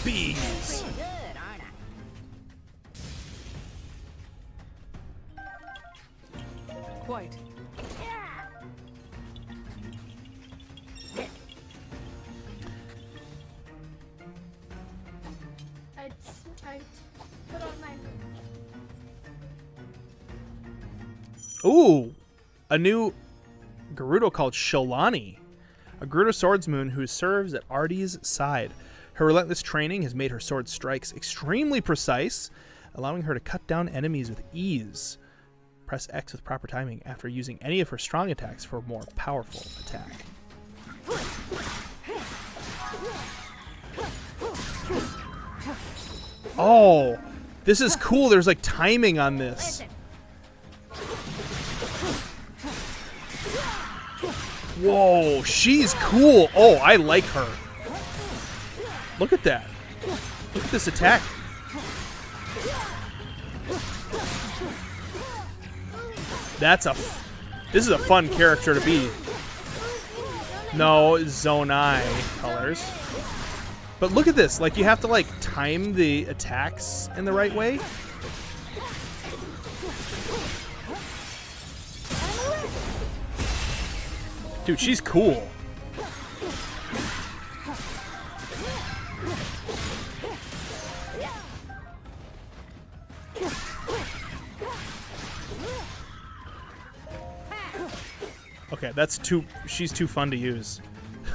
Bees. Pretty good, aren't I? Quite. I put on my. Ooh, a new Gerudo called Sholani, a Gerudo swordsman who serves at Artie's side. Her relentless training has made her sword strikes extremely precise, allowing her to cut down enemies with ease. Press X with proper timing after using any of her strong attacks for a more powerful attack. Oh, this is cool. There's like timing on this. Whoa, she's cool. Oh, I like her. Look at that. Look at this attack. This is a fun character to be. No, Zonai colors. But look at this. Like, you have to, like, time the attacks in the right way. Dude, she's cool. Okay, that's too... She's too fun to use.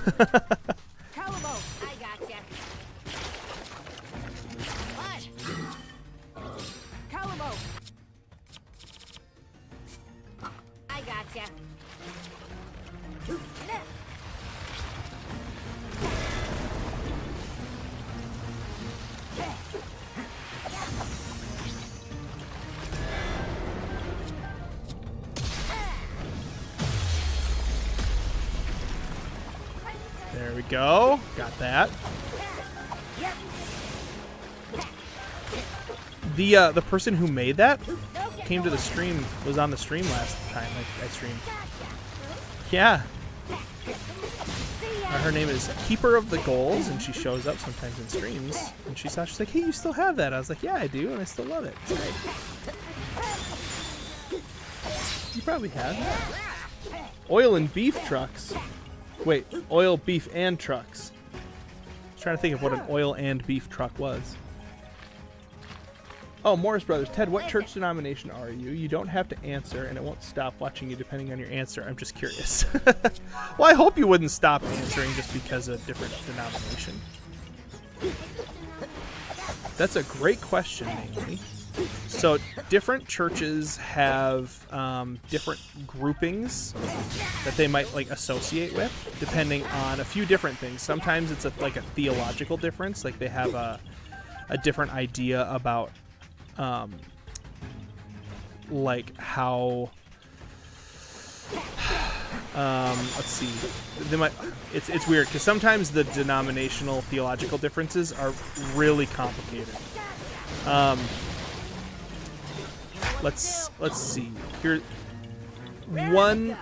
Calamo, I gotcha. What? Calamo. I gotcha. There we go. Got that. The person who made that came to the stream, was on the stream last time I streamed. Yeah. Her name is Keeper of the Goals, and she shows up sometimes in streams. And she's like, hey, you still have that? I was like, yeah, I do, and I still love it. It's great. You probably have that. Oil and beef trucks. Wait, oil, beef, and trucks. I was trying to think of what an oil and beef truck was. Oh, Morris Brothers. Ted, what church denomination are you? You don't have to answer, and it won't stop watching you depending on your answer. I'm just curious. Well, I hope you wouldn't stop answering just because of a different denomination. That's a great question, Naomi. So, different churches have different groupings that they might like associate with, depending on a few different things. Sometimes it's like a theological difference, like they have a different idea about like how let's see, they might, it's weird because sometimes the denominational theological differences are really complicated. Let's see here. One,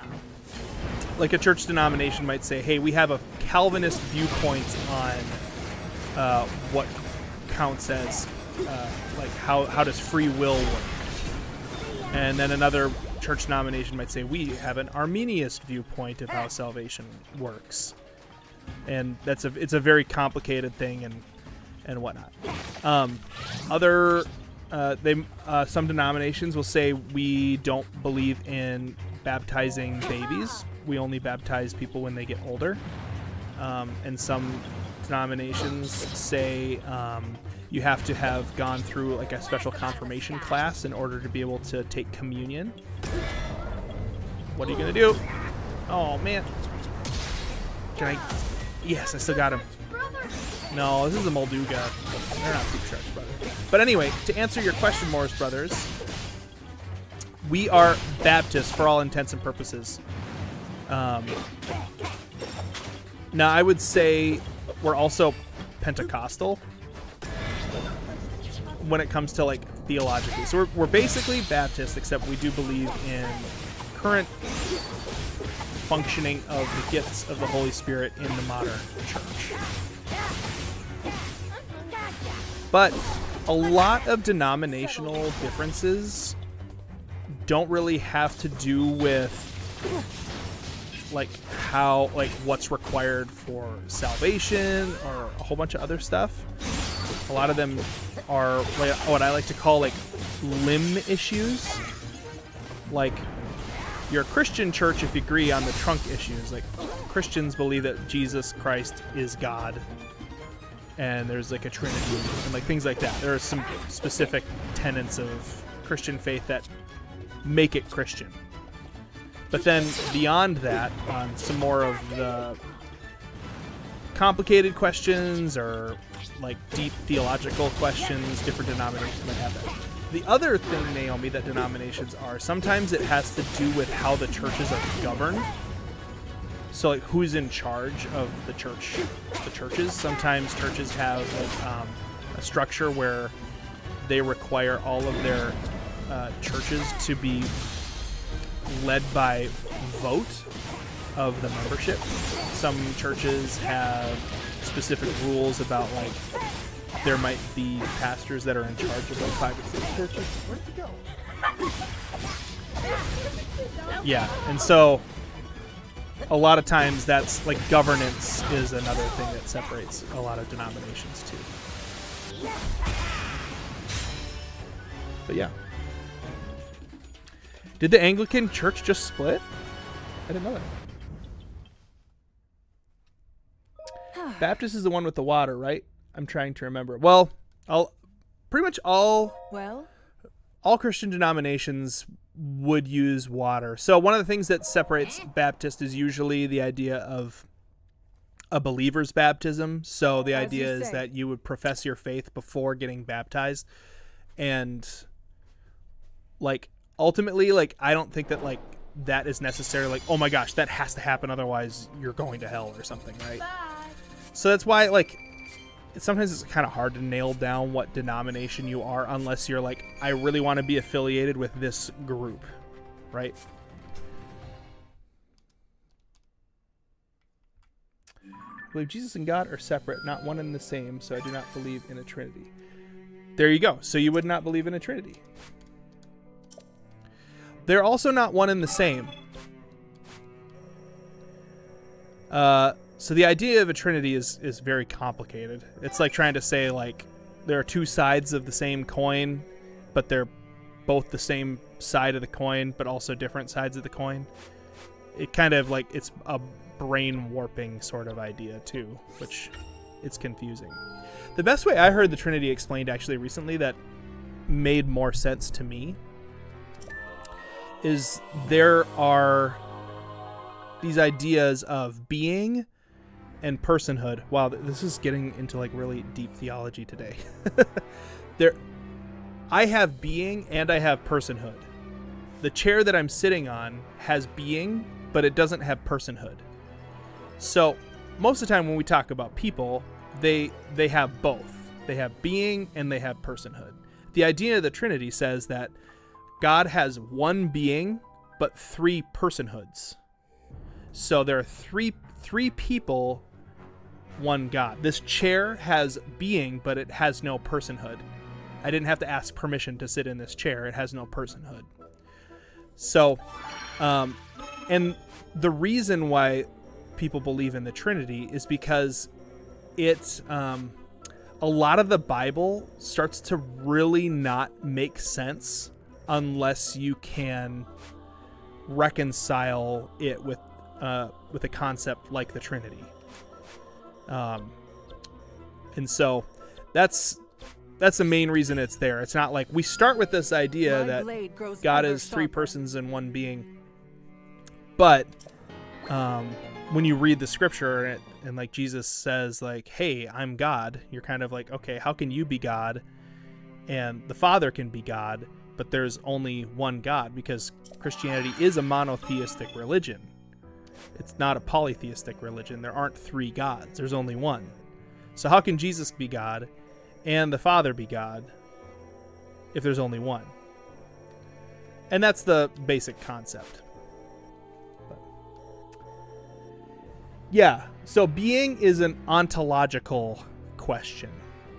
like a church denomination might say, hey, we have a Calvinist viewpoint on what counts as like how does free will work? And then another church denomination might say we have an Arminianist viewpoint of how salvation works, and it's a very complicated thing and whatnot. Some denominations will say we don't believe in baptizing babies. We only baptize people when they get older. And some denominations say you have to have gone through like a special confirmation class in order to be able to take communion. What are you gonna do? Oh man. Can I? Yes, I still got him. No, this is a Molduga. They're not Poop Sharks, brother. But anyway, to answer your question, Morris Brothers, we are Baptist for all intents and purposes. Now, I would say we're also Pentecostal when it comes to like theologically. So we're basically Baptist, except we do believe in current functioning of the gifts of the Holy Spirit in the modern church. But a lot of denominational differences don't really have to do with like what's required for salvation or a whole bunch of other stuff. A lot of them are like what I like to call like limb issues. Like you're a Christian church if you agree on the trunk issues. Like Christians believe that Jesus Christ is God, and there's like a Trinity and like things like that. There are some specific tenets of Christian faith that make it Christian. But then beyond that, on some more of the complicated questions or like deep theological questions, different denominations might have that. The other thing, Naomi, that denominations are, sometimes it has to do with how the churches are governed. So like who's in charge of the churches. Sometimes churches have like, a structure where they require all of their churches to be led by vote of the membership. Some churches have specific rules about like there might be pastors that are in charge of like 5 or 6 churches. Where'd you go? Yeah, and so a lot of times that's like governance is another thing that separates a lot of denominations too. But yeah. Did the Anglican Church just split? I didn't know that. Baptist is the one with the water, right? I'm trying to remember. Well, pretty much all Christian denominations would use water. So one of the things that separates Baptist is usually the idea of a believer's baptism. So the idea is that you would profess your faith before getting baptized. And like ultimately, like I don't think that like that is necessarily like, oh my gosh, that has to happen, otherwise you're going to hell or something, right? Bye. So that's why like sometimes it's kind of hard to nail down what denomination you are unless you're like, I really want to be affiliated with this group, right? I believe Jesus and God are separate, not one and the same, so I do not believe in a Trinity. There you go. So you would not believe in a Trinity. They're also not one and the same. So the idea of a Trinity is very complicated. It's like trying to say like there are two sides of the same coin, but they're both the same side of the coin, but also different sides of the coin. It kind of like it's a brain warping sort of idea too, which it's confusing. The best way I heard the Trinity explained actually recently that made more sense to me is there are these ideas of being and personhood. Wow, this is getting into like really deep theology today. I have being and I have personhood. The chair that I'm sitting on has being, but it doesn't have personhood. So most of the time when we talk about people, they have both. They have being and they have personhood. The idea of the Trinity says that God has one being, but 3 personhoods. So there are three people one God. This chair has being, but it has no personhood. I didn't have to ask permission to sit in this chair. It has no personhood. So, and the reason why people believe in the Trinity is because it's, a lot of the Bible starts to really not make sense unless you can reconcile it with a concept like the Trinity. And so that's the main reason it's there. It's not like we start with this idea that God is three persons in one being, but when you read the scripture and like Jesus says like, hey, I'm God, you're kind of like, okay, how can you be God and the Father can be God, but there's only one God? Because Christianity is a monotheistic religion. It's not a polytheistic religion. There aren't three gods. There's only one. So how can Jesus be God and the Father be God if there's only one? And that's the basic concept. Yeah, so being is an ontological question.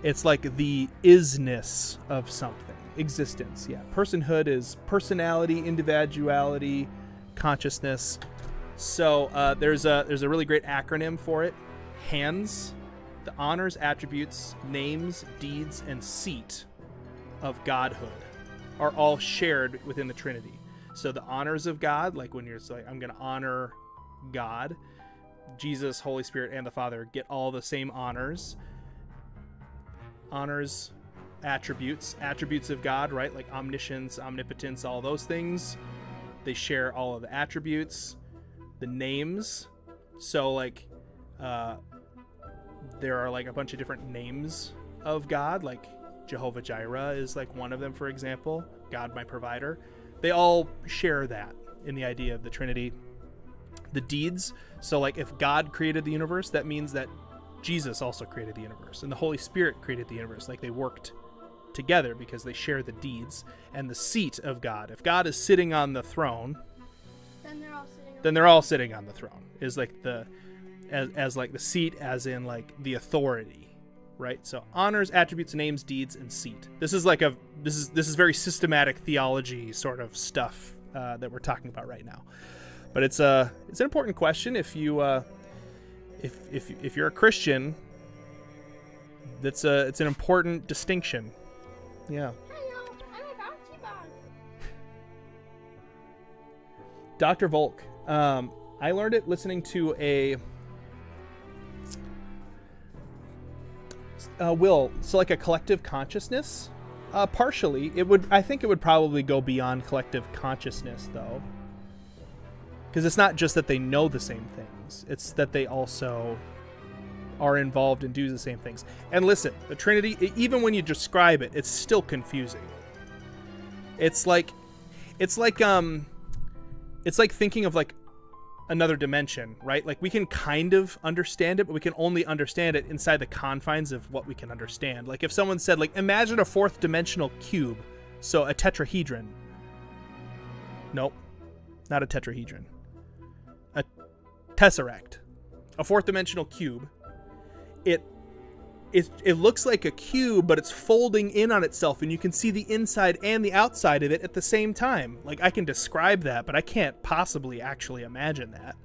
It's like the isness of something. Existence, yeah. Personhood is personality, individuality, consciousness. So there's a really great acronym for it. HANDS, the honors, attributes, names, deeds, and seat of Godhood are all shared within the Trinity. So the honors of God, like when you're like, I'm going to honor God, Jesus, Holy Spirit, and the Father get all the same honors. Honors, attributes of God, right? Like omniscience, omnipotence, all those things. They share all of the attributes. The names. So like, there are like a bunch of different names of God. Like Jehovah Jireh is like one of them, for example. God, my provider. They all share that in the idea of the Trinity. The deeds. So like if God created the universe, that means that Jesus also created the universe and the Holy Spirit created the universe. Like they worked together because they share the deeds. And the seat of God. If God is sitting on the throne, then they're all sitting on the throne. Is like the as like the seat, as in like the authority, right? So honors, attributes, names, deeds, and seat. This is like this is very systematic theology sort of stuff that we're talking about right now. But it's an important question. If you if you're a Christian, it's an important distinction. Yeah. Hello, I'm a bouncy ball. Dr. Volk. I learned it listening to a so like a collective consciousness. Partially, I think it would probably go beyond collective consciousness though. Because it's not just that they know the same things, it's that they also are involved and do the same things. And listen, the Trinity, even when you describe it, it's still confusing. It's like thinking of like another dimension, right? Like we can kind of understand it, but we can only understand it inside the confines of what we can understand. Like if someone said, like, imagine a fourth dimensional cube, so a tetrahedron. Nope, not a tetrahedron. A tesseract, a fourth dimensional cube. It looks like a cube, but it's folding in on itself, and you can see the inside and the outside of it at the same time. Like, I can describe that, but I can't possibly actually imagine that.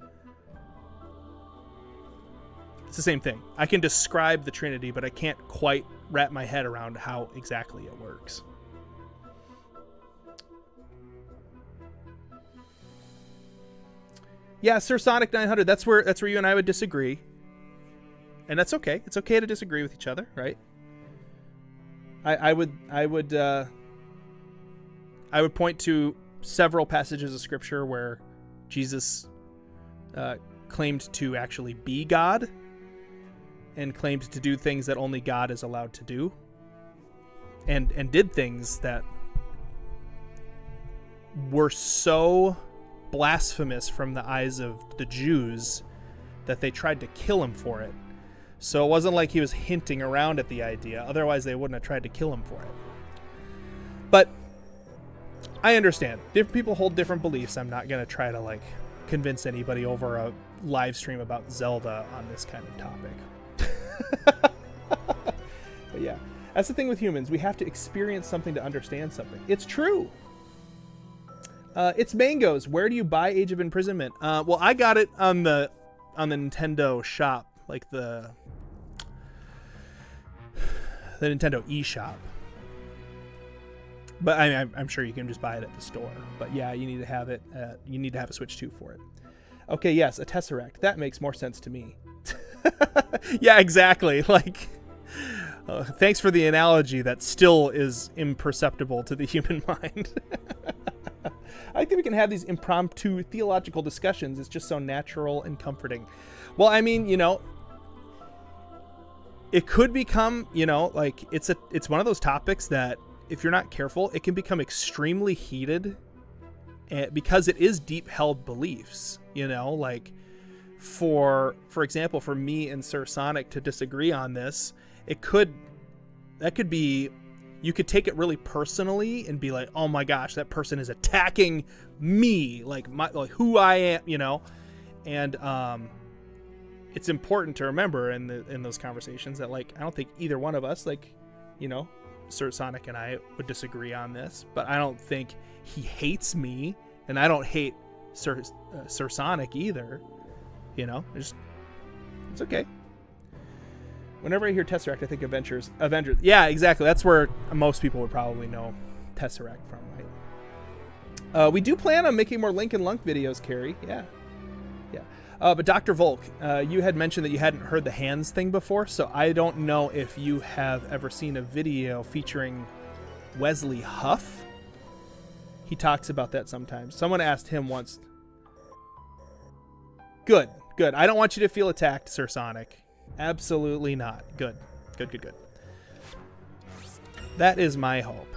It's the same thing. I can describe the Trinity, but I can't quite wrap my head around how exactly it works. Yeah, Sir Sonic 900, that's where you and I would disagree. And that's okay. It's okay to disagree with each other, right? I would point to several passages of scripture where Jesus claimed to actually be God and claimed to do things that only God is allowed to do, and did things that were so blasphemous from the eyes of the Jews that they tried to kill him for it. So it wasn't like he was hinting around at the idea. Otherwise, they wouldn't have tried to kill him for it. But I understand. Different people hold different beliefs. I'm not going to try to, like, convince anybody over a live stream about Zelda on this kind of topic. But yeah, that's the thing with humans. We have to experience something to understand something. It's true. It's Mangoes. Where do you buy Age of Imprisonment? Well, I got it on the Nintendo shop, like the Nintendo eShop. But I'm sure you can just buy it at the store. But yeah, you need to have it. You need to have a Switch 2 for it. Okay, yes, a Tesseract. That makes more sense to me. Yeah, exactly. Like, thanks for the analogy that still is imperceptible to the human mind. I think we can have these impromptu theological discussions. It's just so natural and comforting. Well, I mean, you know, it could become, you know, like it's one of those topics that if you're not careful, it can become extremely heated because it is deep held beliefs, you know, like for example, for me and Sir Sonic to disagree on this, that could be, you could take it really personally and be like, oh my gosh, that person is attacking me, like who I am, you know? And it's important to remember in those conversations that, like, I don't think either one of us, like, you know, Sir Sonic and I would disagree on this, but I don't think he hates me, and I don't hate Sir Sonic either. You know, it's okay. Whenever I hear Tesseract, I think Avengers. Yeah, exactly. That's where most people would probably know Tesseract from, right? We do plan on making more Link and Lunk videos, Carrie. Yeah. But Dr. Volk, you had mentioned that you hadn't heard the hands thing before, so I don't know if you have ever seen a video featuring Wesley Huff. He talks about that sometimes. Someone asked him once. Good. I don't want you to feel attacked, Sir Sonic. Absolutely not. Good. That is my hope.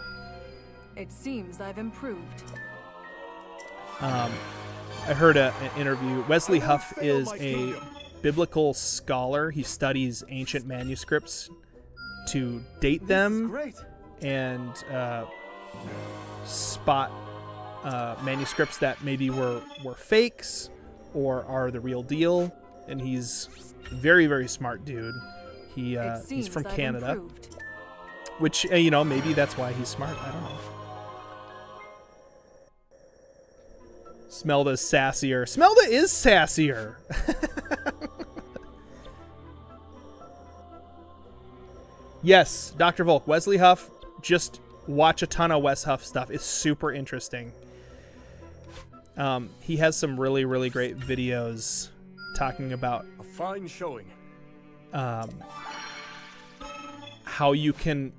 It seems I've improved. I heard an interview. Wesley Huff is a biblical scholar. He studies ancient manuscripts to date them and spot manuscripts that maybe were fakes or are the real deal. And he's very, very smart dude. He's from Canada, which, you know, maybe that's why he's smart. I don't know. Smelda's sassier. Smelda is sassier. Yes, Dr. Volk. Wesley Huff. Just watch a ton of Wes Huff stuff. It's super interesting. He has some really, really great videos talking about a fine showing. How you can...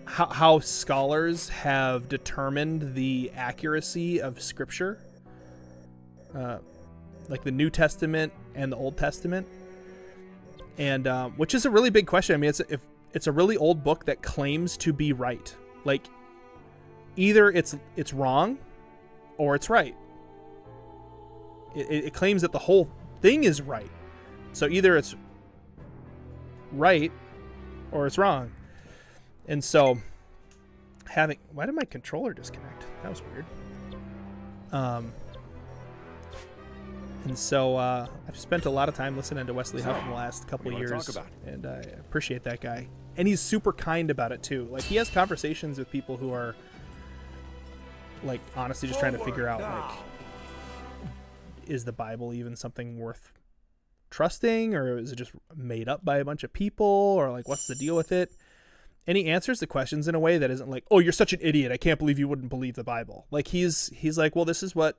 How scholars have determined the accuracy of Scripture, like the New Testament and the Old Testament, and which is a really big question. I mean, it's a really old book that claims to be right. Like, either it's wrong, or it's right. It claims that the whole thing is right. So either it's right, or it's wrong. And so, why did my controller disconnect? That was weird. And so I've spent a lot of time listening to Wesley Huff in the last couple of years, and I appreciate that guy. And he's super kind about it too. Like, he has conversations with people who are, like, honestly just trying to figure out, like, is the Bible even something worth trusting, or is it just made up by a bunch of people, or like, what's the deal with it? And he answers the questions in a way that isn't like, oh, you're such an idiot, I can't believe you wouldn't believe the Bible. Like, he's like, well, this is what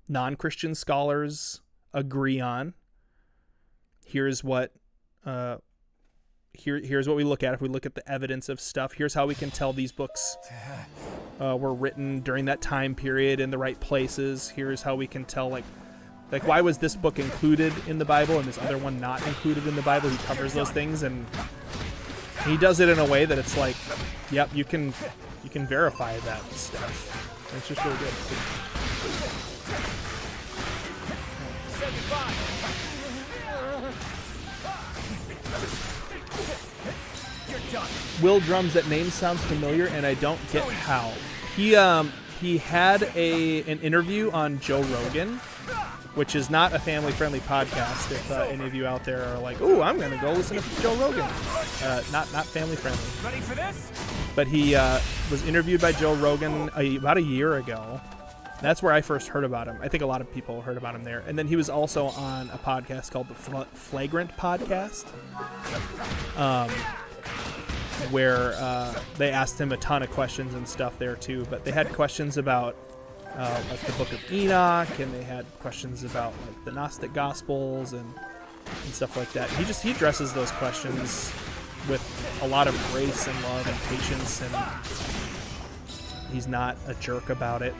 non-Christian scholars agree on. Here's what here's what we look at if we look at the evidence of stuff. Here's how we can tell these books were written during that time period in the right places. Here's how we can tell, like why was this book included in the Bible and this other one not included in the Bible? He covers those things, and he does it in a way that it's like, yep, you can verify that stuff. It's just really good. Will Drums, that name sounds familiar, and I don't get how. He had an interview on Joe Rogan, which is not a family-friendly podcast. If any of you out there are like, "Ooh, I'm gonna go listen to Joe Rogan," not family-friendly. Ready for this? But he was interviewed by Joe Rogan about a year ago. That's where I first heard about him. I think a lot of people heard about him there. And then he was also on a podcast called the Flagrant Podcast, where they asked him a ton of questions and stuff there too. But they had questions about like the Book of Enoch, and they had questions about like the Gnostic Gospels and stuff like that. He addresses those questions with a lot of grace and love and patience, and he's not a jerk about it,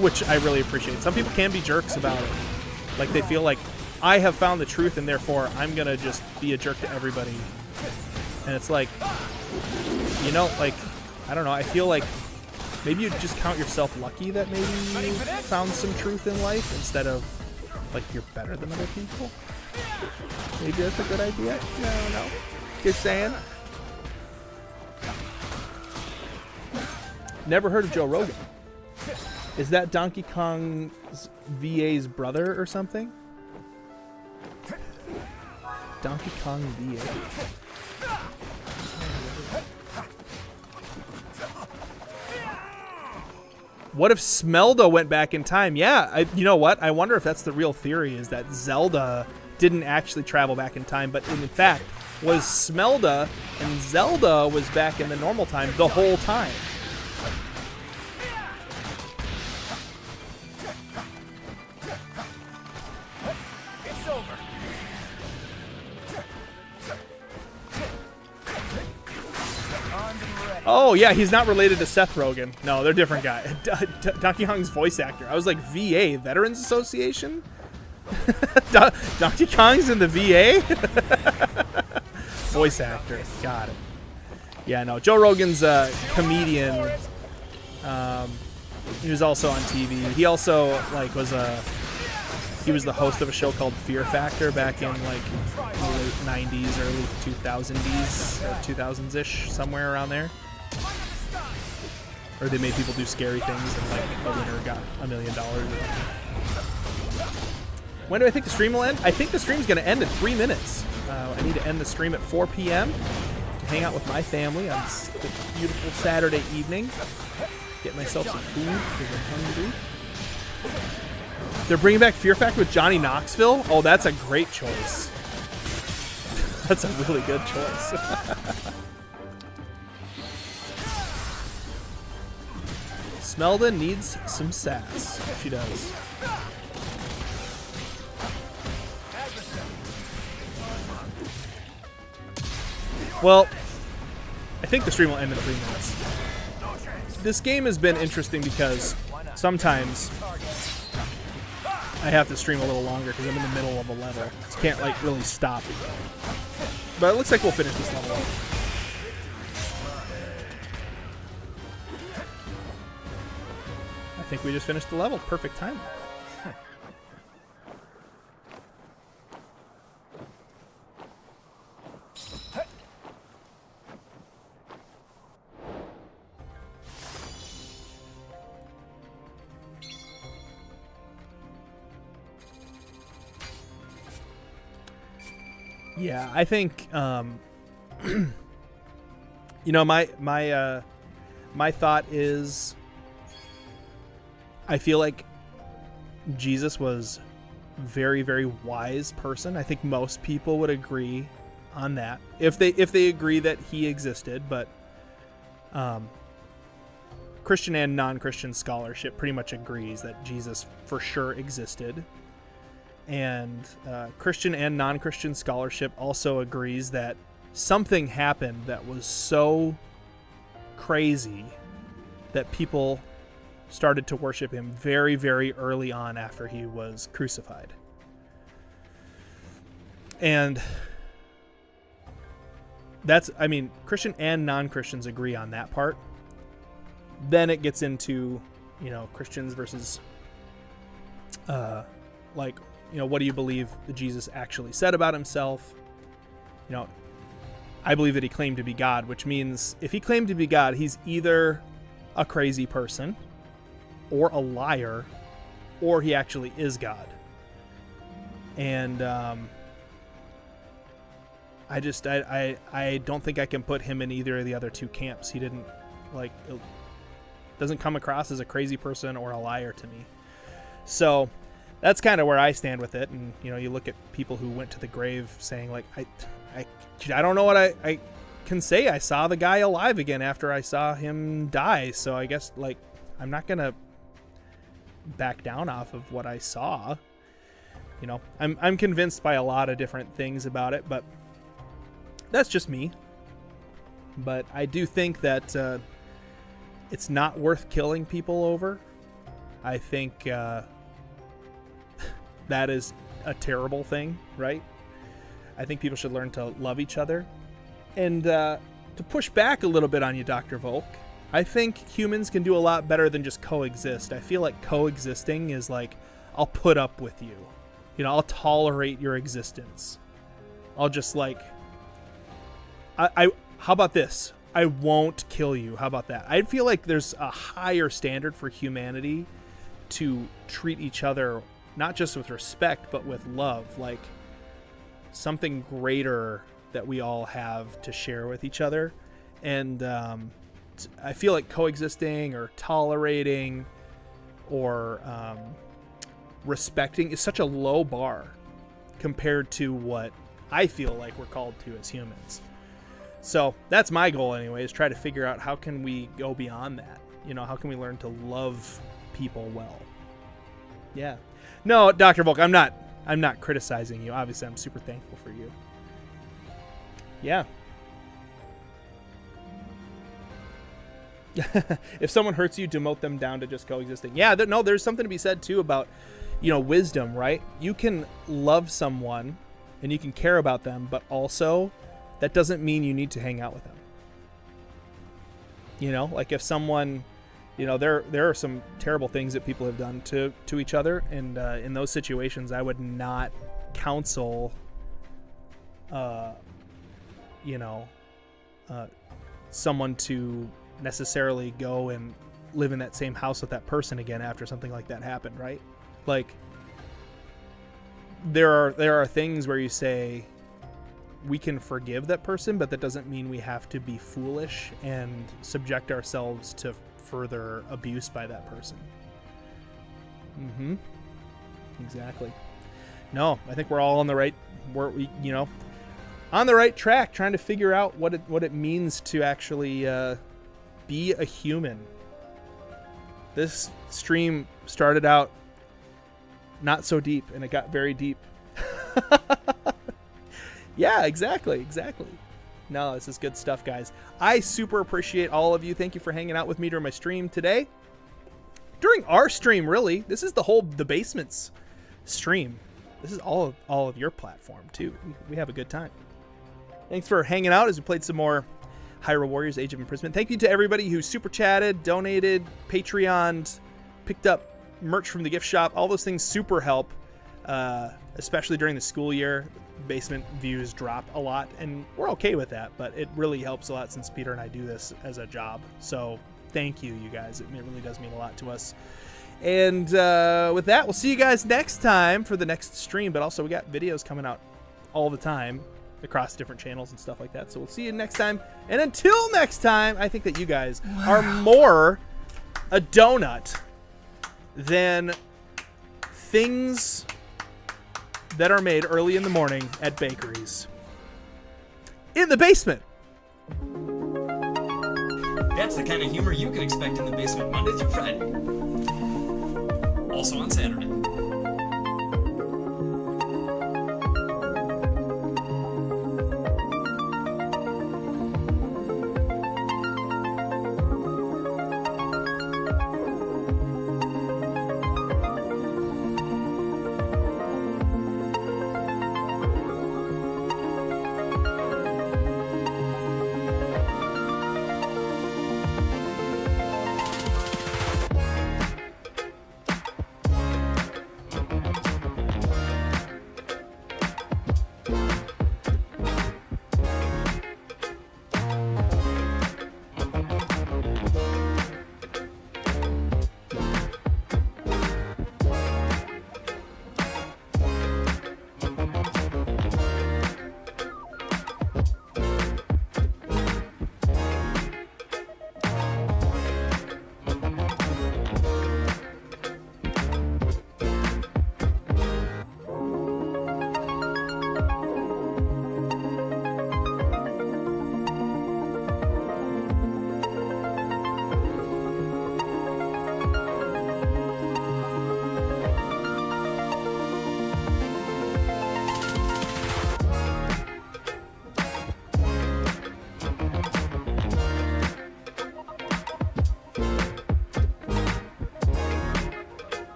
which I really appreciate. Some people can be jerks about it. Like they feel like, I have found the truth and therefore I'm going to just be a jerk to everybody. And it's like, you know, like, I don't know, I feel like maybe you just count yourself lucky that maybe you found some truth in life instead of like you're better than other people. Maybe that's a good idea. I don't know. Just saying. Never heard of Joe Rogan. Is that Donkey Kong's VA's brother or something? Donkey Kong VA. What if Smelda went back in time? Yeah, you know what? I wonder if that's the real theory, is that Zelda didn't actually travel back in time, but in fact was Smelda, and Zelda was back in the normal time the whole time. It's over. Oh, yeah, he's not related to Seth Rogen. No, they're different guy. Donkey Kong's voice actor. I was like, VA, Veterans Association? Donkey Kong's in the VA? Voice actor. Got it. Yeah, no, Joe Rogan's a comedian. He was also on TV. He also, like, he was the host of a show called Fear Factor back in, like, the late 90s, early 2000s, or 2000s-ish, somewhere around there. Or they made people do scary things, and, like, the winner got $1 million. When do I think the stream will end? I think the stream's going to end in 3 minutes. I need to end the stream at 4 p.m. to hang out with my family on this beautiful Saturday evening. Get myself some food because I'm hungry. They're bringing back Fear Factor with Johnny Knoxville? Oh, that's a great choice. That's a really good choice. Smelda needs some sass. She does. Well, I think the stream will end in 3 minutes. This game has been interesting because sometimes I have to stream a little longer because I'm in the middle of a level. So can't, like, really stop. But it looks like we'll finish this level up. I think we just finished the level. Perfect time. Yeah, I think, you know, my thought is, I feel like Jesus was a very, very wise person. I think most people would agree on that, if they agree that he existed. But Christian and non-Christian scholarship pretty much agrees that Jesus for sure existed. And Christian and non-Christian scholarship also agrees that something happened that was so crazy that people started to worship him very, very early on after he was crucified. And that's, I mean, Christian and non-Christians agree on that part. Then it gets into, you know, Christians versus, like, you know, what do you believe that Jesus actually said about himself? You know, I believe that he claimed to be God, which means if he claimed to be God, he's either a crazy person or a liar, or he actually is God. And I don't think I can put him in either of the other two camps. He didn't, like, doesn't come across as a crazy person or a liar to me. So that's kind of where I stand with it. And, you know, you look at people who went to the grave saying, like, I don't know what I can say. I saw the guy alive again after I saw him die. So I guess, like, I'm not going to back down off of what I saw. You know, I'm convinced by a lot of different things about it, but that's just me. But I do think that it's not worth killing people over. I think that is a terrible thing, right? I think people should learn to love each other. And to push back a little bit on you, Dr. Volk, I think humans can do a lot better than just coexist. I feel like coexisting is like, I'll put up with you. You know, I'll tolerate your existence. I'll just like, how about this? I won't kill you. How about that? I feel like there's a higher standard for humanity to treat each other, not just with respect, but with love. Like something greater that we all have to share with each other. And I feel like coexisting or tolerating or respecting is such a low bar compared to what I feel like we're called to as humans. So that's my goal anyway, is try to figure out how can we go beyond that. You know, how can we learn to love people well? Yeah. No, Dr. Volk, I'm not criticizing you. Obviously, I'm super thankful for you. Yeah. If someone hurts you, demote them down to just coexisting. Yeah, there's something to be said too about, you know, wisdom, right? You can love someone and you can care about them, but also that doesn't mean you need to hang out with them. You know, like if someone, you know, there are some terrible things that people have done to each other, and in those situations, I would not counsel, someone to necessarily go and live in that same house with that person again after something like that happened, right? Like there are things where you say we can forgive that person, but that doesn't mean we have to be foolish and subject ourselves to further abuse by that person. Exactly. No, I think we're all on the right, on the right track, trying to figure out what it means to actually be a human. This stream started out not so deep, and it got very deep. Yeah, exactly. No, this is good stuff, guys. I super appreciate all of you. Thank you for hanging out with me during my stream today. During our stream, really. This is the Basement's stream. This is all of your platform, too. We have a good time. Thanks for hanging out as we played some more Hyrule Warriors Age of Imprisonment. Thank you to everybody who super chatted, donated, Patreoned, picked up merch from the gift shop. All those things super help, especially during the school year. Basement views drop a lot, and we're okay with that, but it really helps a lot since Peter and I do this as a job. So thank you guys. It really does mean a lot to us. And with that, we'll see you guys next time for the next stream, but also we got videos coming out all the time across different channels and stuff like that. So we'll see you next time, and until next time, I think that you guys are more a donut than things that are made early in the morning at bakeries. In the basement. That's the kind of humor you can expect in the basement Monday through Friday. Also on Saturday.